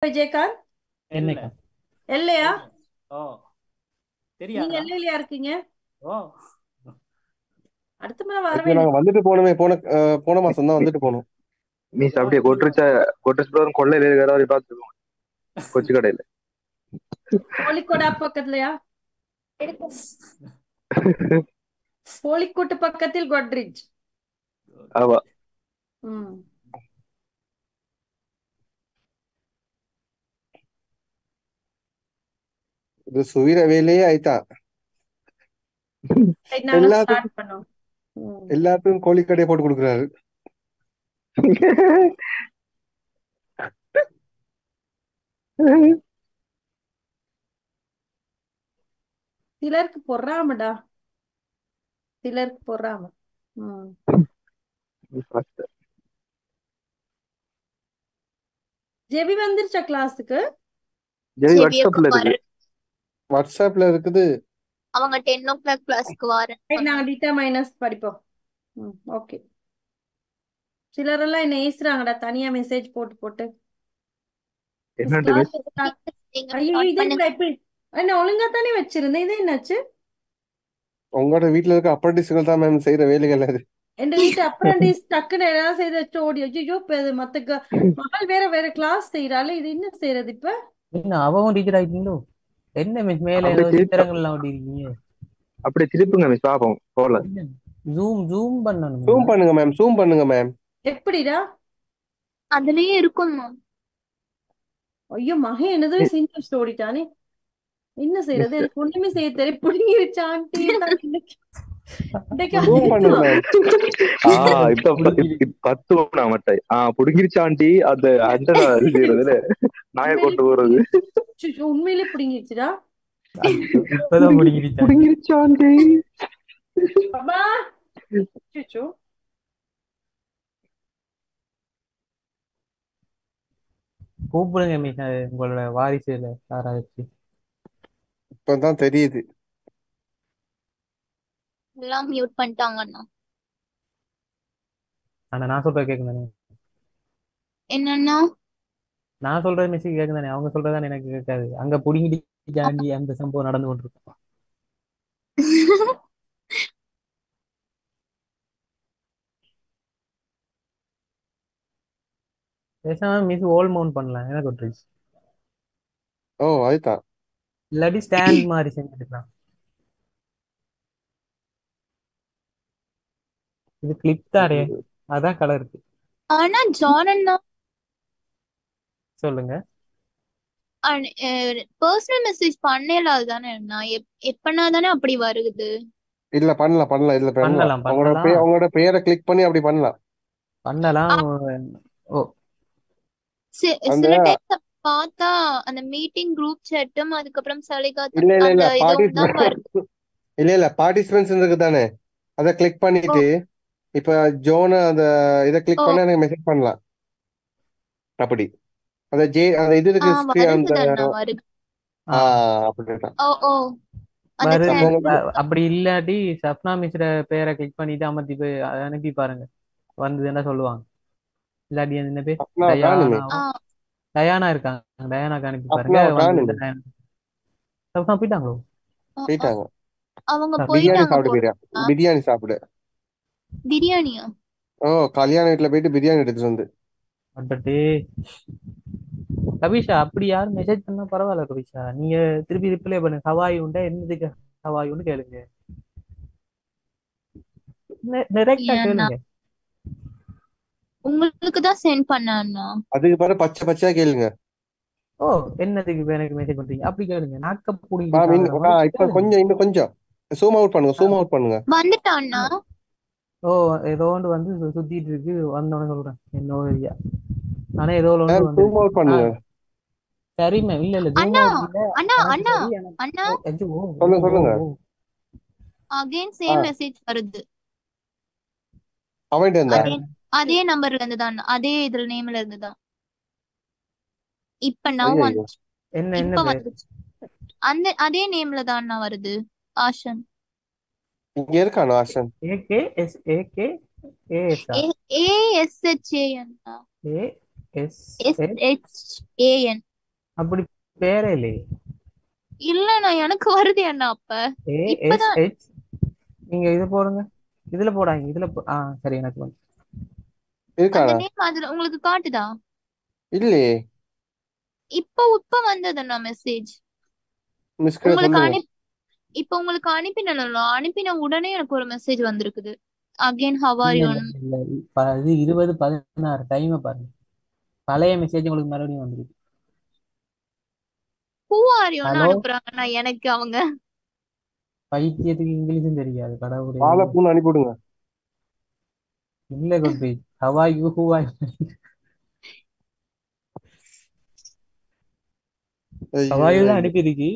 விஜயகாந்த் இல்ல என்னக்கா? எல்லையா? இல்ல. ஓ நீங்க தெரியாதா? எல்லையிலயா இருக்கீங்க? ஓ அடுத்த முறை வர ஐயோ நாங்க வேண்டியது. வந்துட்டு போனோமே, போன மாசம் தான் வந்துட்டு போனோம். மீஸ் ஓ அப்படியே அப்படியா? கொட்டரிச்சு கொள்ளையில இருக்கிற மாதிரி பார்த்துருக்கோம் கொச்சி கடையில. கோழிக்கோடா பக்கத்துலயா? கோழிக்கோட்டு பக்கத்தில் கோட்ரிட்ஜ். ஆமா. ம். இது சுவீர வேலையே ஆயிட்டா. சரி, நாங்க ஸ்டார்ட் எல்லாத்துக்கும் பண்ணோம். ம். எல்லாத்துக்கும் கோழிக்கடையை போட்டு கொடுக்குறாரு. சிலருக்கு பொறாமடா, சிலருக்கு பொறாம. ம். ஜெபி வந்துருச்சா கிளாஸுக்கு? ஜெய் செவியக்க வாட்ஸ்அப்ல இருக்கு. வரேன். வாட்ஸ்அப்ல இருக்குது. அவங்க 10 o'clock கிளாஸ்க்கு வரேன் சரி, நாங்க சொன்னாங்க. டீட்டா மைனஸ் படிப்போம். ம், ஓகே. சிலரெல்லாம் என்ன ஏசுறாங்கடா, தனியா மெசேஜ் போட்டு போட்டு. மிஸ் என்னண்டு கிளாஸ் மிஸ்? ஸ்டார்ட். நீங்க ஐயோ, ஸ்டார்ட் இது பண்ணுங்க. என்னடா இப்படி? என்ன ஒழுங்கா தானே வச்சிருந்தேன், இது என்னாச்சு? உங்களோட வீட்டுல இருக்க அப்ரண்டிஸ்கள் தான் மேம் செய்யற வேலைகள் அது. எங்க வீட்டு அப்ரண்டிஸ் டக்குன்னு ஏதாவது செய்து வச்சு ஓடி ஐயோ மத்த மகள் வேற வேற கிளாஸ் செய்யறாள், இது என்ன செய்யறது இப்ப? என்ன அவவும் டீச்சர் ஆயிட்டீங்களோ? என்ன மிஸ் மேல ஏதோ அப்படியே திருப்பி சித்திரங்கள்லாம் ஒட்டிருக்கீங்க? அப்படியே திருப்புங்க மிஸ் பாப்போம் போல. என்ன ஜூம் ஜூம் ஜூம் பண்ணணுமா? பண்ணுங்க மேம், ஜூம் பண்ணுங்க மேம். எப்படிடா? அதுலயே இருக்கும்மா. ஐயோ, மகன் என்னது செஞ்சு வச்சுட்டு ஓடிட்டானே, என்ன செய்யறது? மிஸ் எனக்கு ஒண்ணுமே செய்ய தெரிய புடுங்கிருச்சு ஆண்டி. நான் இன்னைக்கு இன்னைக்கு ஜூம் பண்ணுங்க அதேதான். மேம். இப்ப புடிங்கிருக்கு. 10 மட்டை புடுங்கிருச்சாண்டி அந்த அண்டனா இது செய்யறதுல நாயை உண்மையிலே கொண்டு போறது. புடுங்கிருச்சு. அச்சச்சோ, உண்மையிலே புடுங்கிருச்சுடா. அச்சோ, இப்பதான் முடிக்கிட்டாங்க. புடுங்கிருச்சாண்டி. அம்மா. அச்சச்சோ. கூப்பிடுங்க மிஸ், உங்களோட வாரிசுல யாராச்சு. இப்பதான் தெரியுது. எல்லாம் மியூட் பண்ணிட்டாங்கண்ணா. ஆனா நான் சொல்றது கேட்கும் தானே? என்னன்னா நான் சொல்றது மிஸ் கேட்கும் தானே? அவங்க சொல்றதுதான் எனக்கு கேட்காது. அங்க புடிங்கிட்டு ஜாண்டி அந்த சம்பவம் நடந்து கொண்டிருக்கும். பேசாம மிஸ் ஓல் மவுண்ட் பண்ணலாம், எனக்கு ஒரு ட்ரிக்ஸ். ஓ அதுதான். இல்லாட்டி ஸ்டாண்ட் மாதிரி செஞ்சுக்கலாம். இது கிளிப் தானே, அதான் கலர் இருக்கு. ஆனா ஜான் அண்ணா சொல்லுங்க. பர்சனல் மெசேஜ் பண்ணல தானே அண்ணா. எப்பனா தானே அப்படி வருது. இல்ல பண்ணலாம் பண்ணலாம், இதுல பண்ணலாம். பண்ணலாம் பண்ணலாம் உங்களோட பெயரை கிளிக் பண்ணி அப்படி பண்ணலாம். பண்ணலாம். ஓ, அந்த சில டைம் பார்த்தா அந்த மீட்டிங் குரூப் சாட்டும் அதுக்கப்புறம் சலிகாத்தம் இல்ல இல்ல அந்த இல்ல இதுவும் தான் வருது. இல்ல இல்ல பார்ட்டிசிபென்ட்ஸ் இருக்கு தானே, அதை கிளிக் ஓ பண்ணிட்டு இப்ப ஜோன அந்த இதை கிளிக் ஓ பண்ண எனக்கு மெசேஜ் பண்ணலாம். அப்படி அந்த அந்த இது இருக்கு அந்த வருகுது அண்ணா வருது. ஆ அப்படிதான். ஓ ஓ அந்த வருது. அப்ப சாட். உங்களுக்கு அப்படி இல்லாட்டி சப்னா மிஸ்ர பேரை கிளிக் பண்ணிட்டு அமர்த்தி போய் அதை அனுப்பி பாருங்க, வந்ததுன்னா சொல்லுவாங்க. இல்லாட்டி என்ன பேர், அப்பனா காணுமே. டயானாவோ, டயானா இருக்காங்க, டயானாக்கு அனுப்பி பாருங்க, அப்பனா காணுமே. வந்ததுன்னா சப்னா போயிட்டாங்களோ? போயிட்டாங்க. அவங்க பிரியாணி போயிட்டாங்க சாப்பிட போல. போயிட்டா. பிரியாணி சாப்பிட. பிரியாணியா? ஓ கல்யாண வீட்டுல போயிட்டு பிரியாணி எடுத்துட்டு வந்து. அட்டே கவிஷா, அப்படி யாரும் மெசேஜ் பண்ணா பரவாயில்ல கவிஷா, நீங்க திருப்பி ரிப்ளை பண்ணுங்க. ஹவாய் உண்டா, என்னதுக்கு ஹவாய் உண்டு கேளுங்க, டைரக்டா ஏன்னா கேளுங்க. உங்களுக்கு தான் சென்ட் பண்ண அண்ணா. அதுக்கு பிறகு பச்சை பச்சையா கேளுங்க. ஓ, என்னதுக்கு இப்ப எனக்கு மெசேஜ் பண்றீங்க? அப்படி கேளுங்க. நாக்க புடிங்கிட்டு மேம் சாகுற மாதிரி இப்ப கேளுங்க. கொஞ்சம் இன்னும் கொஞ்சம் ஜூம் அவுட் பண்ணுங்க, ஜூம் அவுட் பண்ணுங்க. வந்துட்டா அண்ணா. ஓ, ஏதோ ஒன்று வந்து சுத்திட்டு இருக்கு, வந்தோடனே சொல்றேன் என்ன ஏரியா. ஆனா ஏதோ ஒன்று மேம் ஜூம் வந்துருக்கு. அவுட் ஆ பண்ணுங்க. சரி மேம், இல்ல இல்ல ஜூம் அண்ணா அவுட் இல்ல. அண்ணா எனக்கு அண்ணா சரி எனக்கு அண்ணா ஓ ஐயோ, ஓ ஓ சொல்லுங்க ஓ சொல்லுங்க. ஓ. அகைன் ஆ சேம் மெசேஜ் வருது. அவன்கிட்ட இருந்தா. அதே அதே நம்பர்ல இருந்து தான், அதே இதுல நேம்ல இருந்து தான். இப்ப நான் ஐயோ வந்துச்சு. என்ன என்ன இப்ப பேர்? வந்துச்சு. அதே நேம்ல தான் அண்ணா வருது. ஆஷன். இங்க இருக்கானோ ஆஷன். ஏகே எஸ் ஏகே ஏஎஸ்ஆ ஏஎஸ்ஹெச்ஏஎன். A S S S H A N. அப்படி பேரே இல்லையே. இல்லண்ணா எனக்கு வருது அண்ணா அப்ப. இப்பதான் ASH. நீங்க இது போடுங்க. இதுல போடாங்க. சரி, எனக்கு வந்து அந்த இருக்காடா? நேம் அதுல உங்களுக்கு காட்டுதா? இல்லையே. இப்ப வந்ததுண்ணா மெசேஜ் மிஸ்கிட்ட உங்களுக்கு சொல்லுங்க. இப்ப உங்களுக்கு அனுப்பினேன்ல, அனுப்பின உடனே எனக்கு ஒரு மெசேஜ் வந்திருக்குது. அகைன் ஹவ் ஆர் இல்ல யூ. இல்ல இல்ல. இது 2016 டைமை பாருங்க. பழைய மெசேஜ் உங்களுக்கு மறுபடியும் வந்துருக்கு. ஹூ ஆர் யூன்னு ஹலோ. அனுப்புறாங்கண்ணா எனக்கு அவங்க. பைத்தியத்துக்கு இங்கிலீஷும் தெரியாது கடவுளே. ஆளை பூன்னு அனுப்பிவிடுங்க. இல்ல குட்பி. ஹவா யூ ஹூ ஆர் ஐயோ ஹவா யூ தான் ஐயோ. அனுப்பியிருக்கு.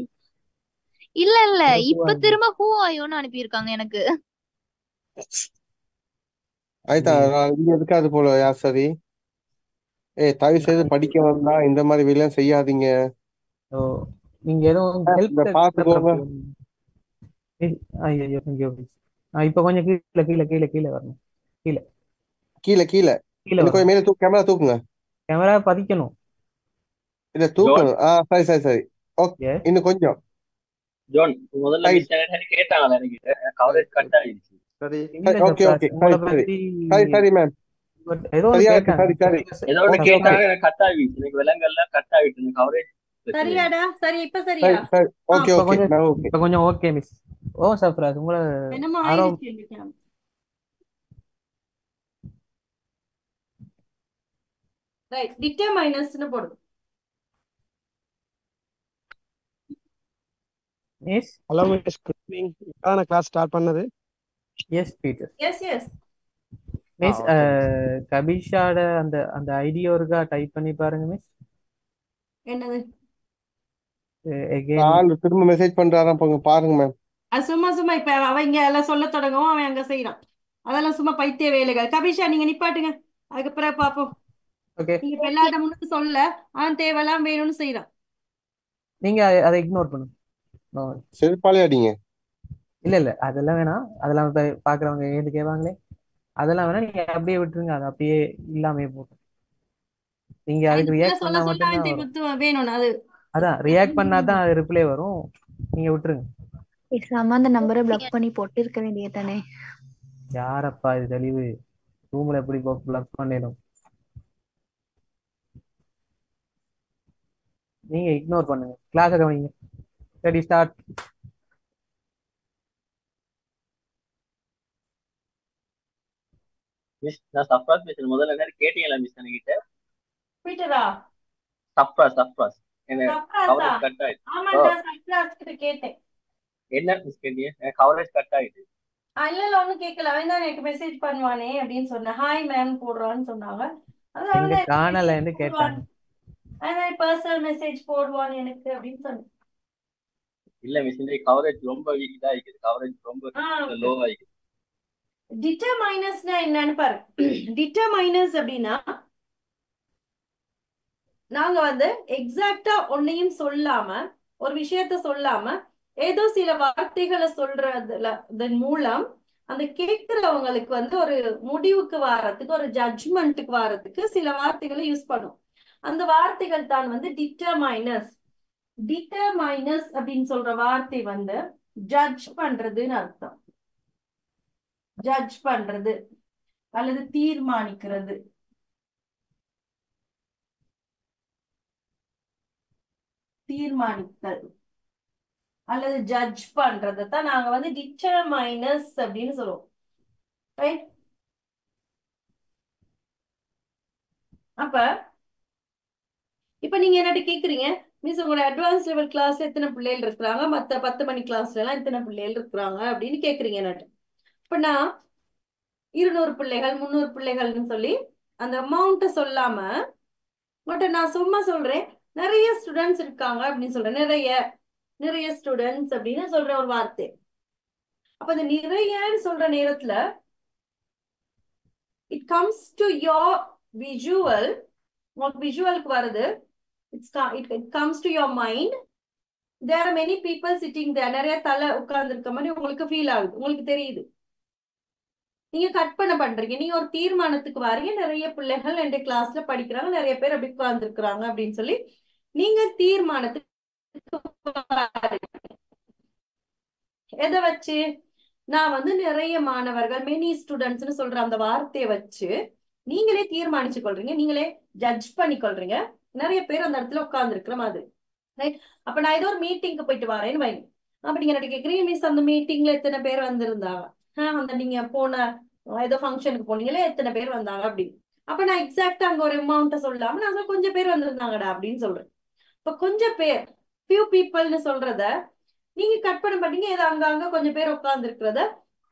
இல்ல who இப்ப are you? திரும்ப ஹூ ஆர் யூன்னு அனுப்பியிருக்காங்க எனக்கு. ஆயிட்டா இது இங்க இருக்காது போல. சரி. தயவு செய்து நான் படிக்க வந்தா இந்த மாதிரி வெளியெல்லாம் செய்யாதீங்க. ஓ, நீங்க எதுவும் ஹெல்ப் இந்த பாத்துக்கோங்க. ஐயோ இங்க இப்ப கொஞ்சம் கீழே கீழே கீழே கீழே வரணும். கீழே கீழே கீழே கீழே இன்னும் கொஞ்சம் வரணும். மேல கேமரா தூக்குங்க. கேமரா பதிக்கணும். இல்ல ஜோன் தூக்கணும். சரி சரி சரி. ஓகே. எஸ். இன்னும் கொஞ்சம் ஜோன் முதல்ல ரைட். மிஸ் கேட்டாங்களா என்கிட்ட, கவரேஜ் கட் ஆயிடுச்சு. சரி இல்ல ஓகே சப்ராஸ் ஓகே. உங்களை சரி சரி பத்தி சரி சரி மேம். ஏதோ ஒன்று சரியா இருக்கு. கேட்டாங்க. சரி சரி. ஏதோ ஒண்ணு ஓகே ஓகே. கேட்டாங்க, எனக்கு கட் ஆகிடுச்சு. எனக்கு விலங்கெல்லாம் கட் ஆகிட்டு கவரேஜ் பிரச்சனை இல்லை. சரியாடா? சரி, இப்ப சரியா? சரி சரி. ஓகே இப்ப ஓகே. கொஞ்சம் நான் ஓகே. இப்ப கொஞ்சம் ஓகே மிஸ். ஓ சப்ராஸ் உங்களை என்னமோ ஆரோ ஆயிடுச்சு எனக்கு. ரைட், டிட்டர்மைனஸ்னு போடு. Miss. Hello miss, good evening. இப்பதான் கிளாஸ் ஸ்டார்ட் பண்ணது. Yes Peter. Yes. Miss okay miss. கபிஷாட அந்த அந்த ஐடியா ஒருக்கா டைப் பண்ணி பாருங்க மிஸ். என்னது? எகெயின். ஆள் திரும்ப மெசேஜ் பண்றாராம் பாருங்க மேம். அது சும்மா சும்மா இப்ப அவங்க எல்லாம் சொல்ல தொடங்கவும் அவன் அங்க செய்யறான். அதெல்லாம் சும்மா பைத்திய வேலைகள். கபிஷா நீங்க நிப்பாட்டுங்க, அதுக்கப்புறம் பாப்போம். ஓகே. நீங்க இப்ப ஓகே. எல்லாட்ட முன்னுக்கு சொல்ல அவன் தேவையெல்லாம் வேணும்னு செய்யறான். நீங்க அதை இக்னோர் பண்ணுங்க. No. செருப்பாலே அடிங்க. இல்ல இல்ல அதெல்லாம் வேணாம். அதெல்லாம் இப்ப பாக்குறவங்க ஏது கேட்பாங்களே, அதெல்லாம் வேணா. நீங்க அப்படியே விட்டுருங்க. அது அப்படியே இல்லாமே போகும். நீங்க அந்த அதுக்கு பிள்ளை ரியாக்ட் சொல்ல பண்ணா சொல்ல அவன் மட்டும்தான் வரும். வேணும் அது. அதான் ரியாக்ட் பண்ணாதான் அது ரிப்ளை வரும். நீங்க விட்டுருங்க. பேசாம அந்த நம்பரை பிளாக் பண்ணி போட்டு இருக்க வேண்டியது தானே. யாரப்பா இது தெளிவு? ரூம்ல எப்படி பிளாக் பண்ணிடும்? நீங்க இக்னோர் பண்ணுங்க. கிளாஸை கவனிங்க. Ready start. மிஸ் நான் சப்ராஸ் பேசுறேன். முதல்ல என்ன கேட்டீங்களா மிஸ் என்கிட்ட? பீட்டரா? சப்ராஸ் என்ன சப்ராஸா? கவரேஜ் கட் ஆயிடுச்சு. ஆமாண்டா, சப்ராஸ் கிட்ட கேட்டேன். என்ன மிஸ் கேட்டீங்க? எனக்கு கவரேஜ் கட் ஆயிடுச்சு. இல்ல ஒண்ணும் கேட்கல. அவன் தான் எனக்கு மெசேஜ் பண்ணுவானே அப்படின்னு சொன்னேன். ஹாய் மேம் போடுறான்னு சொன்னாங்க. அது அவன் எங்க தான் எனக்கு மெசேஜ் காணலன்னு போடுவான். கேட்டாங்க. அதான் பர்சனல் மெசேஜ் போடுவான் எனக்கு அப்படின்னு சொன்னேன். இல்ல மிஸ், இந்த கவரேஜ் ரொம்ப இதா இருக்குது. கவரேஜ் ரொம்ப லோ ஆயிடுது. டிட்டர்மைனஸ்னா என்னன்னு பாரு. டிட்டர்மைனஸ் அப்படின்னா நாங்க வந்து எக்ஸாக்டா ஒன்னையும் சொல்லாம, ஒரு விஷயத்த சொல்லாம, ஏதோ சில வார்த்தைகளை சொல்றதன் மூலம் அந்த கேட்கிறவங்களுக்கு வந்து ஒரு முடிவுக்கு வாரத்துக்கு, ஒரு ஜட்ஜ்மெண்ட்டுக்கு வாரத்துக்கு சில வார்த்தைகளை யூஸ் பண்ணும். அந்த வார்த்தைகள் தான் வந்து டிட்டர்மைனஸ். டிட்டர்மைனஸ் அப்படின்னு சொல்ற வார்த்தை வந்து ஜட்ஜ் பண்றதுன்னு அர்த்தம். ஜட்ஜ் பண்றது அல்லது தீர்மானிக்கிறது. தீர்மானித்தல் அல்லது ஜட்ஜ் பண்றதை தான் நாங்க வந்து டிட்டர்மைனஸ் அப்படின்னு சொல்லுவோம். ரைட்? அப்ப இப்ப நீங்க என்னட்டு கேக்குறீங்க, மிஸ் உங்களோட அட்வான்ஸ் லெவல் கிளாஸ்ல எத்தனை பிள்ளைகள் இருக்கிறாங்க, மத்த 10 மணி கிளாஸ்ல எல்லாம் எத்தனை பிள்ளைகள் இருக்கிறாங்க அப்படின்னு கேக்குறீங்க என்னட்டு. இப்ப நான் 200 பிள்ளைகள் 300 பிள்ளைகள்னு சொல்லி அந்த அமௌண்ட்டை சொல்லாம உங்கள்கிட்ட நான் சும்மா சொல்றேன் நிறைய ஸ்டூடெண்ட்ஸ் இருக்காங்க அப்படின்னு சொல்றேன். நிறைய ஸ்டூடெண்ட்ஸ் அப்படின்னு சொல்ற ஒரு வார்த்தை. அப்ப இந்த நிறையன்னு சொல்ற நேரத்துல it comes to your visual. உங்களுக்கு விஷுவலுக்கு வருது. It comes to your mind. There are many people sitting there. நிறைய தலை உட்கார்ந்து இருக்க மாதிரி உங்களுக்கு ஃபீல் ஆகுது, உங்களுக்கு தெரியுது. நீங்க கற்பனை பண்றீங்க, நீங்க ஒரு தீர்மானத்துக்கு வாரீங்க. நிறைய பிள்ளைகள் என் கிளாஸ்ல படிக்கிறாங்க, நிறைய பேர் அப்படி உட்கார்ந்து இருக்கிறாங்க அப்படின்னு சொல்லி நீங்க தீர்மானத்துக்கு வாரீங்க. எதை வச்சு? நான் வந்து நிறைய மாணவர்கள் மெனி ஸ்டூடெண்ட்ஸ்னு சொல்ற அந்த வார்த்தையை வச்சு நீங்களே தீர்மானிச்சு கொள்றீங்க, நீங்களே ஜட்ஜ் பண்ணி கொள்றீங்க. நிறைய பேர் அந்த இடத்துல உட்கார்ந்து இருக்கிற மாதிரி, ரைட்? அப்ப நான் ஏதோ ஒரு மீட்டிங்க்கு போயிட்டு வரேன்னு வைங்க. அப்ப நீங்க என்ன கேக்குறீங்க, மிஸ் அந்த மீட்டிங்ல எத்தனை பேர் வந்திருந்தாங்க? அந்த நீங்க போன ஏதோ ஃபங்க்ஷனுக்கு போனீங்களே எத்தனை பேர் வந்தாங்க அப்படின்னு. அப்ப நான் எக்ஸாக்டா அங்க ஒரு அமௌண்ட்டை சொல்லாம நான் கொஞ்சம் பேர் வந்திருந்தாங்கடா அப்படின்னு சொல்றேன். இப்ப கொஞ்சம் பேர், few peopleன்னு சொல்றத நீங்க கட் பண்ண மாட்டீங்க, ஏதோ அங்க கொஞ்சம் பேர் உட்கார்ந்து இருக்கிறத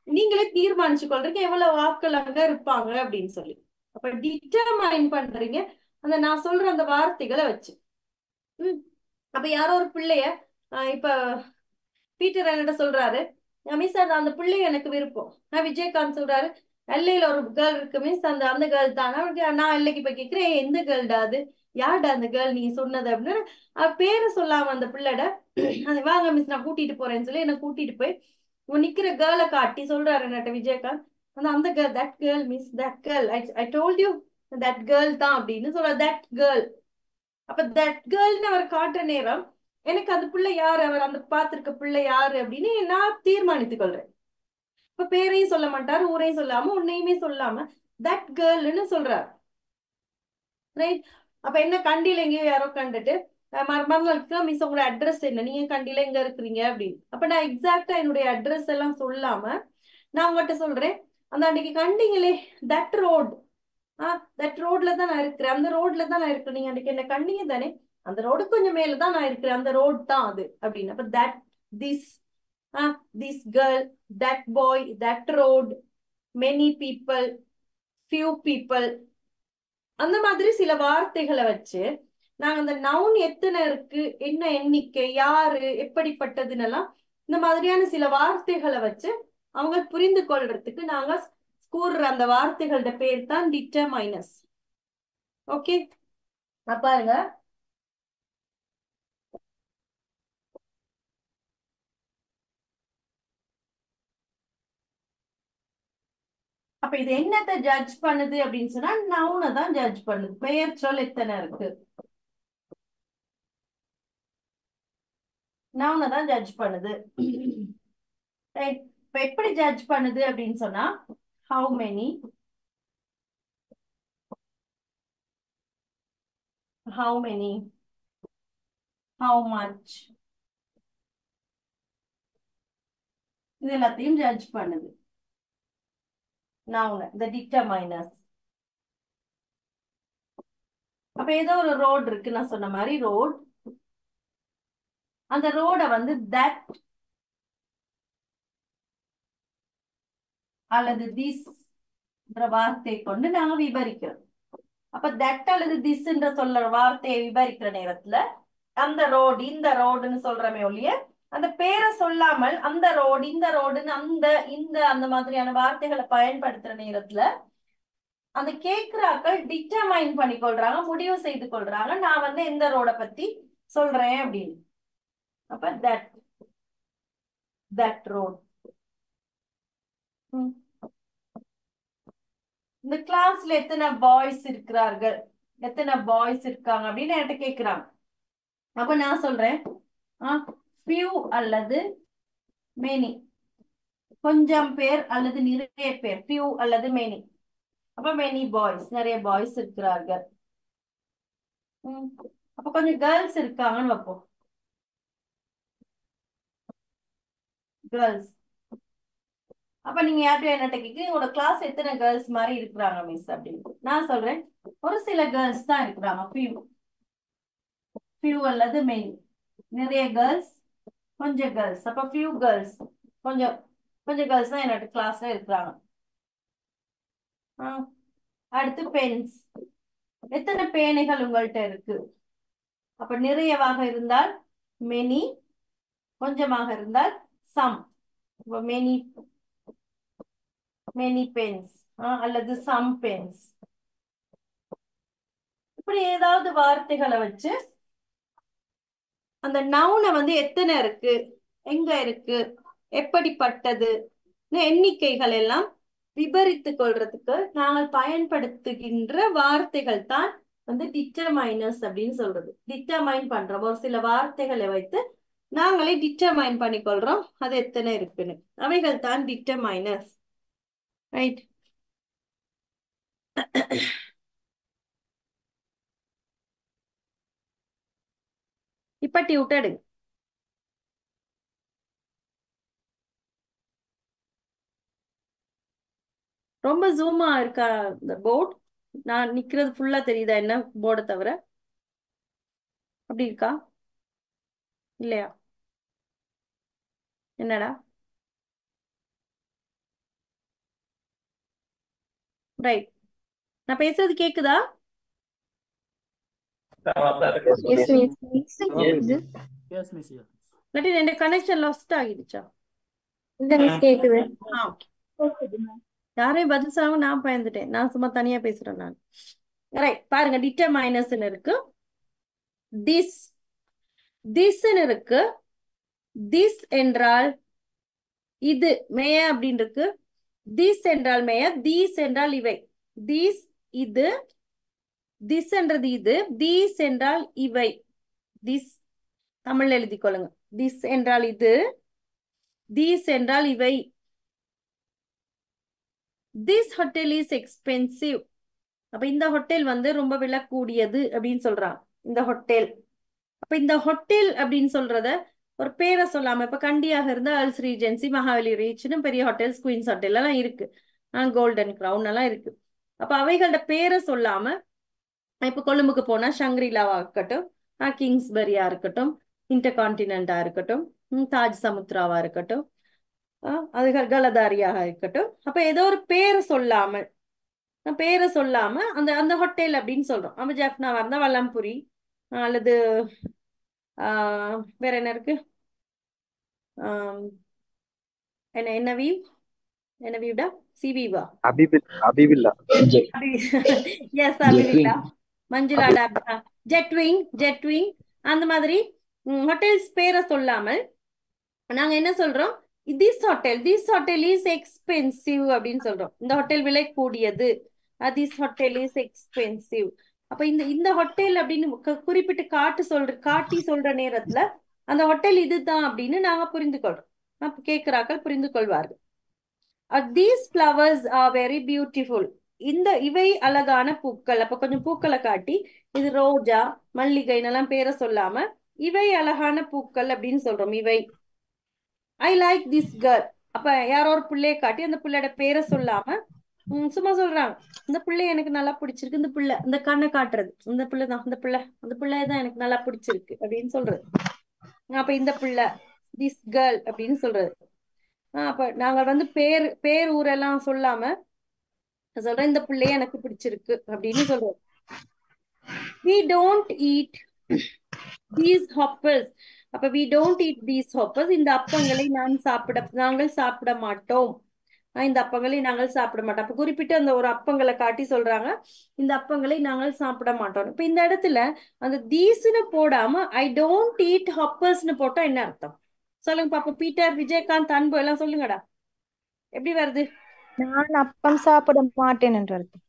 நீங்களே தீர்மானிச்சு கொள்றீங்க எவ்வளவு ஆட்கள் அங்க இருப்பாங்க அப்படின்னு சொல்லி. அப்ப டிட்டர்மைன் பண்றீங்க அந்த நான் சொல்ற அந்த வார்த்தைகளை வச்சு. அப்ப யாரோ ஒரு பிள்ளைய இப்ப பீட்டர் என்கிட்ட சொல்றாரு, மிஸ் அந்த பிள்ளை எனக்கு விருப்பம். விஜயகாந்த் சொல்றாரு, எல்லையில ஒரு கேர்ள் இருக்கு மிஸ், அந்த கேர்ள் தானே. நான் எல்லைக்கு போய் கேட்கிறேன், எந்த கேர்ள்டா அது, யார்டா அந்த கேர்ள் நீங்க சொன்னது அப்படின்னு பேரை சொல்லாம அந்த பிள்ளைட வாங்க மிஸ் நான் கூட்டிட்டு போறேன்னு சொல்லி என்ன கூட்டிட்டு போய் நிக்கிற கேர்ளை காட்டி சொல்றாரு என்கிட்ட விஜயகாந்த், அந்த girl, that girl miss, that girl, I told you that girl தான் அப்படின்னு சொல்ற, தட் கேர்ள். அப்ப தட் கேர்ள்னு அவர் காட்டுற நேரம் எனக்கு அந்த பிள்ளை யாரு, அவர் அந்த பார்த்திருக்க பிள்ளை யாரு அப்படின்னு நான் தீர்மானித்துக் கொள்றேன். இப்ப பேரையும் சொல்ல மாட்டாரு, ஊரையும் சொல்லாம உன்னையுமே சொல்லாம தட் கேர்ள்னு சொல்றாரு, ரைட்? அப்ப என்ன கண்டியில எங்கேயோ யாரோ கண்டுட்டு மறுநாள் மிஸ் உங்களோட அட்ரஸ் என்ன, நீங்க கண்டியில எங்க இருக்கிறீங்க அப்படின்னு. அப்ப நான் எக்ஸாக்டா என்னுடைய அட்ரஸ் எல்லாம் சொல்லாம நான் உங்ககிட்ட சொல்றேன், அந்த அன்னைக்கு கண்டிங்களே தட் ரோட், தட் ரோட்ல தான் நான் இருக்கிறேன், அந்த ரோட்ல தான் நான் இருக்கிறேன், நீங்க அன்னைக்கு என்ன கண்டிங்க தானே, அந்த ரோடு கொஞ்சம் மேலதான் நான் இருக்கிறேன், அந்த ரோட் தான் அது அப்படின்னு. அப்ப that this girl, that boy, that road, many people, few people, அந்த மாதிரி சில வார்த்தைகளை வச்சு நாங்க அந்த நவுன் எத்தனை இருக்கு, என்ன எண்ணிக்கை, யாரு, எப்படிப்பட்டதுன்னு எல்லாம் இந்த மாதிரியான சில வார்த்தைகளை வச்சு அவங்க புரிந்து கொள்றதுக்கு நாங்க கூறுற அந்த வார்த்தைகளோட பேர் தான் டிட்டர்மைனஸ். ஓகே, பாருங்க. அப்ப இது என்னத்தை ஜட்ஜ் பண்ணுது அப்படின்னு சொன்னா நவுனை தான் ஜட்ஜ் பண்ணுது. பெயர் சொல் எத்தனை இருக்கு, நவுனை தான் ஜட்ஜ் பண்ணுது. இப்ப எப்படி ஜட்ஜ் பண்ணுது அப்படின்னு சொன்னா how many, how much, இது எல்லாத்தையும் ஜட்ஜ் பண்ணுது noun, the determiners. அப்ப ஏதோ ஒரு ரோடு இருக்கு, நான் சொன்ன மாதிரி ரோட், அந்த ரோட வந்து தட் அல்லது திஸ் வார்த்தை கொண்டு நாங்க விவரிக்கிறோம். அப்ப தட் அல்லது திஸ் என்ற சொல்ற வார்த்தையை விவரிக்கிற நேரத்துல அந்த ரோடு, இந்த ரோடுன்னு சொல்றமே ஒழிய அந்த பேரை சொல்லாமல் அந்த ரோடு, இந்த ரோடுன்னு அந்த மாதிரியான வார்த்தைகளை பயன்படுத்துற நேரத்துல அந்த கேக்குறாக்கள் டிட்டர்மைன் பண்ணி கொள்றாங்க, முடிவு செய்து கொள்றாங்க, நான் வந்து எந்த ரோட பத்தி சொல்றேன் அப்படின்னு. அப்ப தட் ரோட். இந்த கிளாஸ்ல எத்தனை பாய்ஸ் இருக்கிறார்கள், எத்தனை பாய்ஸ் இருக்காங்க அப்படின்னு என்கிட்ட கேக்குறாங்க. அப்ப நான் சொல்றேன் few அல்லது many, கொஞ்சம் பேர் அல்லது நிறைய பேர், few அல்லது many. அப்ப many boys, நிறைய பாய்ஸ் இருக்கிறார்கள். அப்ப கொஞ்சம் கேர்ள்ஸ் இருக்காங்கன்னு வைப்போம், கேர்ள்ஸ். அப்ப நீங்க யார்கிட்ட என்னட்ட கேக்கு, உங்களோட கிளாஸ் எத்தனை கேர்ள்ஸ் மாதிரி இருக்கிறாங்க மிஸ் அப்படின்னு. நான் சொல்றேன் ஒரு சில கேர்ள்ஸ் தான் இருக்கிறாங்க, few அல்லது many, நிறைய கேர்ள்ஸ், கொஞ்சம் கேர்ள்ஸ். அப்ப few கேர்ள்ஸ், கொஞ்சம் கேர்ள்ஸ் தான் என்னோட கிளாஸ்ல இருக்கிறாங்க. அடுத்து பென்ஸ், எத்தனை பேனைகள் உங்கள்கிட்ட இருக்கு. அப்ப நிறையவாக இருந்தால் many, கொஞ்சமாக இருந்தால் some. many pens அல்லது some pens. இப்படி ஏதாவது வார்த்தைகளை வச்சு அந்த நவுனை வந்து எத்தனை இருக்கு, எங்க இருக்கு, எப்படிப்பட்டது எண்ணிக்கைகள் எல்லாம் விபரித்து கொள்றதுக்கு நாங்கள் பயன்படுத்துகின்ற வார்த்தைகள் தான் வந்து டிட்டர்மைனர்ஸ் அப்படின்னு சொல்றது. டிட்டர்மைன் பண்றோம், ஒரு சில வார்த்தைகளை வைத்து நாங்களே டிட்டர்மைன் பண்ணிக்கொள்றோம் அது எத்தனை இருக்குன்னு. அவைகள் தான் டிட்டர்மைனர்ஸ். ரைட். இப்ப டியூட்டடுங்க. ரொம்ப ஜூமா இருக்கா இந்த போர்டு? நான் நிக்கிறது ஃபுல்லா தெரியுதா என்ன போர்டை தவிர? அப்படி இருக்கா இல்லையா? என்னடா? ரைட். நான் பேசுறது கேக்குதா? Yes, miss. இல்லாட்டி என் கனெக்ஷன் லாஸ்ட் ஆகிடுச்சா? இந்த மிஸ் கேக்குது. ஓகே. யாரையும் பதில் சொல்லாம நான் பயந்துட்டேன். நான் சும்மா தனியா பேசுறேன் நான். ரைட். பாருங்க, டிட்டர்மைனர்ஸ் இருக்கு, திஸ் திஸ்ன்னு இருக்கு. திஸ் என்றால் இது, மேய அப்படின்னு இருக்கு. திஸ் என்றால் மேய, தீஸ் என்றால் இவை. தீஸ் இது, திஸ் என்றது இது, தீஸ் என்றால் இவை. திஸ் தமிழ்ல எழுதிக் கொள்ளுங்க. திஸ் என்றால் இது, தீஸ் என்றால் இவை. This hotel is expensive. அப்ப இந்த ஹோட்டல் வந்து ரொம்ப விலை கூடியது அப்படின்னு சொல்றாங்க. இந்த ஹோட்டல். அப்ப இந்த ஹோட்டல் அப்படின்னு சொல்றத ஒரு பேரை சொல்லாம, இப்ப கண்டியாக இருந்தா அல்ஸ் ரீஜென்சி, மகாவலி ரீச்னு பெரிய ஹோட்டல்ஸ், குயின்ஸ் ஹோட்டல் எல்லாம் இருக்கு, கோல்டன் கிரவுன் எல்லாம் இருக்கு. அப்ப அவைகளோட பேரை சொல்லாம, இப்ப கொழும்புக்கு போனா ஷங்கிரிலாவா இருக்கட்டும், கிங்ஸ்பரியா இருக்கட்டும், இன்டர்கான்டினென்டா இருக்கட்டும், தாஜ் சமுத்ராவா இருக்கட்டும், அது கலதாரியாக இருக்கட்டும், அப்ப ஏதோ ஒரு பேரை சொல்லாமல், பேரை சொல்லாம அந்த அந்த ஹோட்டல் அப்படின்னு சொல்றோம். நம்ம ஜெஃப்னாவா இருந்தா வல்லம்புரி, அல்லது வேற என்ன இருக்கு, என்ன என்ன வீவ், என்ன வீவ்டா, சிவிவா, அபிபில்லா எஸ் அபிவில்லா, மஞ்சுளாடா, ஜெட்விங், ஜெட்விங், அந்த மாதிரி ஹோட்டல்ஸ் பேரை சொல்லாமல் நாங்க என்ன சொல்றோம், திஸ் ஹோட்டல் இஸ் எக்ஸ்பென்சிவ் அப்படின்னு சொல்றோம். இந்த ஹோட்டல் விலை கூடியது, திஸ் ஹோட்டல் இஸ் எக்ஸ்பென்சிவ். அப்ப இந்த இந்த ஹோட்டல் அப்படின்னு குறிப்பிட்டு காட்டி சொல்ற நேரத்துல அந்த ஹோட்டல் இதுதான் அப்படின்னு நாங்க புரிந்து கொள்றோம். அப்ப கேட்கிறாக்கள் புரிந்து கொள்வார்கள். These flowers are very beautiful. இவை அழகான பூக்கள். அப்ப கொஞ்சம் பூக்களை காட்டி, இது ரோஜா, மல்லிகைன்னெல்லாம் பேரை சொல்லாம இவை அழகான பூக்கள் அப்படின்னு சொல்றோம். இவை. I like this girl. அப்ப யாரோ ஒரு பிள்ளைய காட்டி அந்த பிள்ளையோட பேரை சொல்லாம சும்மா சொல்றாங்க, இந்த பிள்ளை எனக்கு நல்லா பிடிச்சிருக்கு, இந்த பிள்ளை, இந்த கண்ணை காட்டுறது, இந்த பிள்ளை தான், இந்த பிள்ளை, அந்த பிள்ளைதான் எனக்கு நல்லா பிடிச்சிருக்கு அப்படின்னு சொல்றது. அப்ப இந்த பிள்ளை, திஸ் கேர்ள் அப்படின்னு சொல்றது. அப்ப நாங்க வந்து பேர் ஊரெல்லாம் சொல்லாம சொல்றேன், இந்த பிள்ளைய எனக்கு பிடிச்சிருக்கு அப்படின்னு சொல்றோம். we don't eat these hoppers. அப்ப we don't eat these hoppers. இந்த அப்பங்களை நாங்கள் சாப்பிட மாட்டோம். இந்த அப்பங்களை நாங்கள் சாப்பிட மாட்டோம். அப்ப குறிப்பிட்டு அந்த ஒரு அப்பங்களை காட்டி சொல்றாங்க, இந்த அப்பங்களை நாங்கள் சாப்பிட மாட்டோம். இப்ப இந்த இடத்துல அந்த தீஸ்னு போடாம ஐ டோன்ட் ஈட் ஹாப்பர்ஸ்னு போட்டா என்ன அர்த்தம் சொல்லுங்க பாப்பா. பீட்டர், விஜயகாந்த், அன்பு எல்லாம் சொல்லுங்கடா, எப்படி வருது? நான் அப்பம் சாப்பிட மாட்டேன் என்று அர்த்தம்.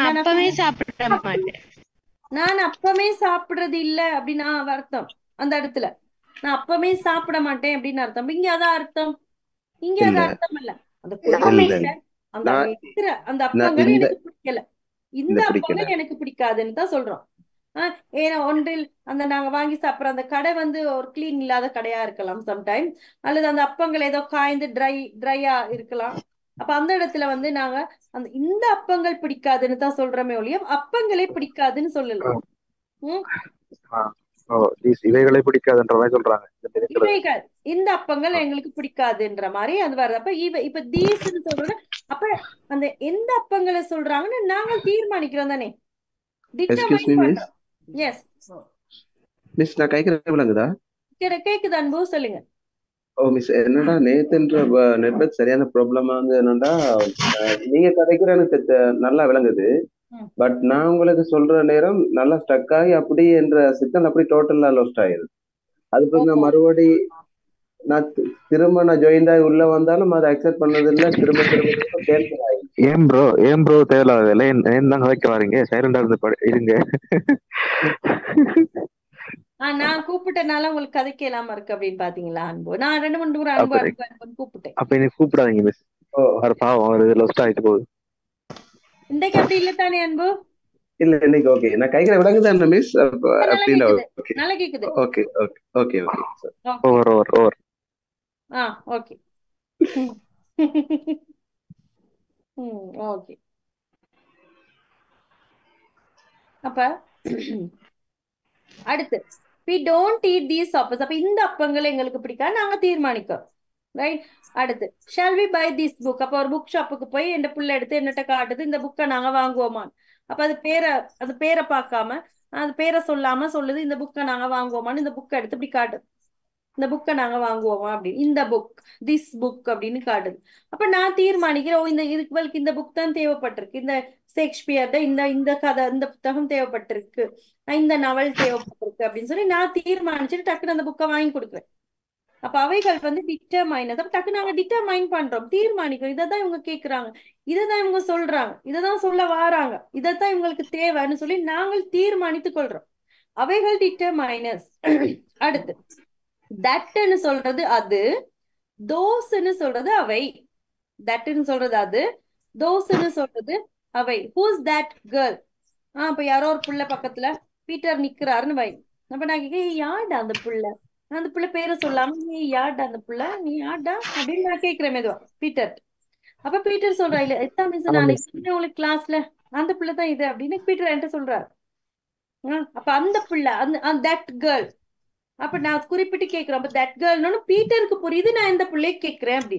அப்பமே சாப்பிட மாட்டேன், நான் அப்பமே சாப்பிடுறது இல்ல அப்படின்னு அர்த்தம். அந்த இடத்துல நான் அப்பமே சாப்பிட மாட்டேன் அப்படின்னு அர்த்தம். இங்க அதான் அர்த்தம், இங்க அது அர்த்தம் இல்ல. அந்த குறிப்பிட்ட அந்த இருக்கிற அந்த அப்பங்கள் எனக்கு பிடிக்கல, இந்த அப்பங்கள் எனக்கு பிடிக்காதுன்னு தான் சொல்றோம். ஏன்னா ஒன்றில் அந்த நாங்க வாங்கி சாப்பிடுற அந்த கடை வந்து ஒரு கிளீன் இல்லாத கடையா இருக்கலாம் சம்டைம், அல்லது அந்த அப்பங்கள் ஏதோ காய்ந்து ட்ரையா இருக்கலாம். அப்ப அந்த இடத்துல வந்து நாங்க அந்த இந்த அப்பங்கள் பிடிக்காதுன்னு தான் சொல்றோமே ஒழிய அப்பங்களே பிடிக்காதுன்னு சொல்லலாம். இவைகளை பிடிக்காதுன்ற மாதிரி சொல்றாங்க. இவைகள், இந்த அப்பங்கள் எங்களுக்கு பிடிக்காதுன்ற மாதிரி அது வருது. அப்ப இப்ப தீஸ்ன்னு சொல்றது, அப்ப அந்த எந்த அப்பங்களை சொல்றாங்கன்னு நாங்கள் தீர்மானிக்கிறோம் தானே, டிட்டர்மைன் பண்றோம். எஸ் மிஸ், நான் கேட்கறது விளங்குதா? கேக்குது அன்பு, சொல்லுங்க. மிஸ், என்னடா நேத்துன்ற நெட்வொர்க் சரியான ப்ராப்ளமா வந்து என்னடா, நீங்க கதைக்கிற எனக்கு நல்லா விளங்குது, பட் நான் உங்களுக்கு சொல்ற நேரம் நல்லா ஸ்டக் ஆகி அப்படி என்ற சிக்னல் அப்படி டோட்டலா லாஸ்ட் ஆயிருது. அதுக்கு நான் திரும்ப நான் ஜாயின் ஆகி உள்ள வந்தாலும் அதை அக்செப்ட் பண்ணது இல்ல, திரும்ப திரும்ப திரும்ப கேன்சல் ஆயிடுச்சு. ஏன் ப்ரோ தேவையில்லாத ஏன் தான் கதைக்க வாரீங்க? சைலண்டா இருந்து இருங்க. நான் கூப்பிட்டனால உங்களுக்கு கதைக்க இல்லாம இருக்கு அப்படின்னு பாத்தீங்களா அன்பு? நான் 2-3 முறை அன்பு அப்ப அன்பு அன்புன்னு கூப்பிட்டேன். அப்ப எனக்கு கூப்பிடாதீங்க மிஸ். ஓ அவர் பாவம், அவர் லொஸ்ட் ஆயிட்டு போகுது. இன்றைக்கு அப்படி இல்ல தானே அன்பு? இல்ல இன்னைக்கு ஓகே, நான் கைக்கிற விலங்குதான் மிஸ் நல்லா அப்படின்னா கேக்குது, ஓகே நல்லா கேக்குது. Okay okay okay okay sir. Okay over. Okay okay. அப்ப அடுத்து we don't eat these apples. அப்ப இந்த அப்பங்கள் எங்களுக்கு பிடிக்காது, நாங்க தீர்மானிக்கோம். ரைட். அடுத்து shall we buy this book? அப்ப ஒரு புக் ஷாப்புக்கு போய் என் புள்ள எடுத்து என்னட்ட காட்டுது, இந்த புக்கை நாங்க வாங்குவோமா? அப்ப அது பேரை பார்க்காம, அது பேரை சொல்லாம சொல்லுது, இந்த புக்கை நாங்க வாங்குவோமான்னு இந்த புக்கை எடுத்து இப்படி காட்டுது. இந்த புக்கை நாங்க வாங்குவோமா அப்படின்னு, இந்த புக், திஸ் புக் அப்படின்னு காட்டுது. அப்ப நான் தீர்மானிக்கிறேன், ஓ இதுக்கு இந்த புக் தான் தேவைப்பட்டிருக்கு, இந்த ஷேக்ஸ்பியர்ட இந்த கதை, இந்த புத்தகம் தேவைப்பட்டிருக்கு, இந்த நாவல் தேவைப்பட்டிருக்கு அப்படின்னு சொல்லி நான் தீர்மானிச்சுட்டு டக்குன்னு அந்த புக்கை வாங்கி கொடுக்குறேன். அப்ப அவைகள் டிட்டர்மைனஸ். அப்ப டக்கு நாங்க டிட்டர்மைன் பண்றோம், தீர்மானிக்கிறோம். இதைதான் இவங்க கேக்குறாங்க, இதைதான் இவங்க சொல்றாங்க, இதைதான் சொல்ல வாராங்க, இதைத்தான் இவங்களுக்கு தேவைன்னு சொல்லி நாங்கள் தீர்மானித்துக் கொள்றோம். அவைகள் டிட்டர்மைனஸ். அடுத்து தட்னு சொல்றது அது, தோஸ்ன்னு சொல்றது அவை. தட்னு சொல்றது அது, தோஸ்ன்னு சொல்றது அவை. Whose that girl? அப்ப யாரோ ஒரு புள்ள பக்கத்துல பீட்டர் நிக்கிறாருன்னு வை. அப்ப நான் கேட்க, யார்டா அந்த புள்ள? அந்த புள்ள பேரை சொல்லாம, நீ யார்டா அந்த புள்ள, நீ யார்டா அப்படின்னு நான் கேட்கிறேன் மெதுவா பீட்டர். அப்ப பீட்டர் சொல்றா, இல்ல எத்தா மிஸ் நாளைக்கு உங்களுக்கு கிளாஸ்ல அந்த புள்ள தான் இது அப்படின்னு பீட்டர் என்கிட்ட சொல்றாரு. அப்ப அந்த புள்ள, அந்த தட் கேர்ள். அப்ப நான் குறிப்பிட்டு கேட்கிறேன், அப்ப தட் கேர்ள்னு பீட்டருக்கு புரியுது, நான் இந்த பிள்ளைய கேட்கிறேன் அப்படி.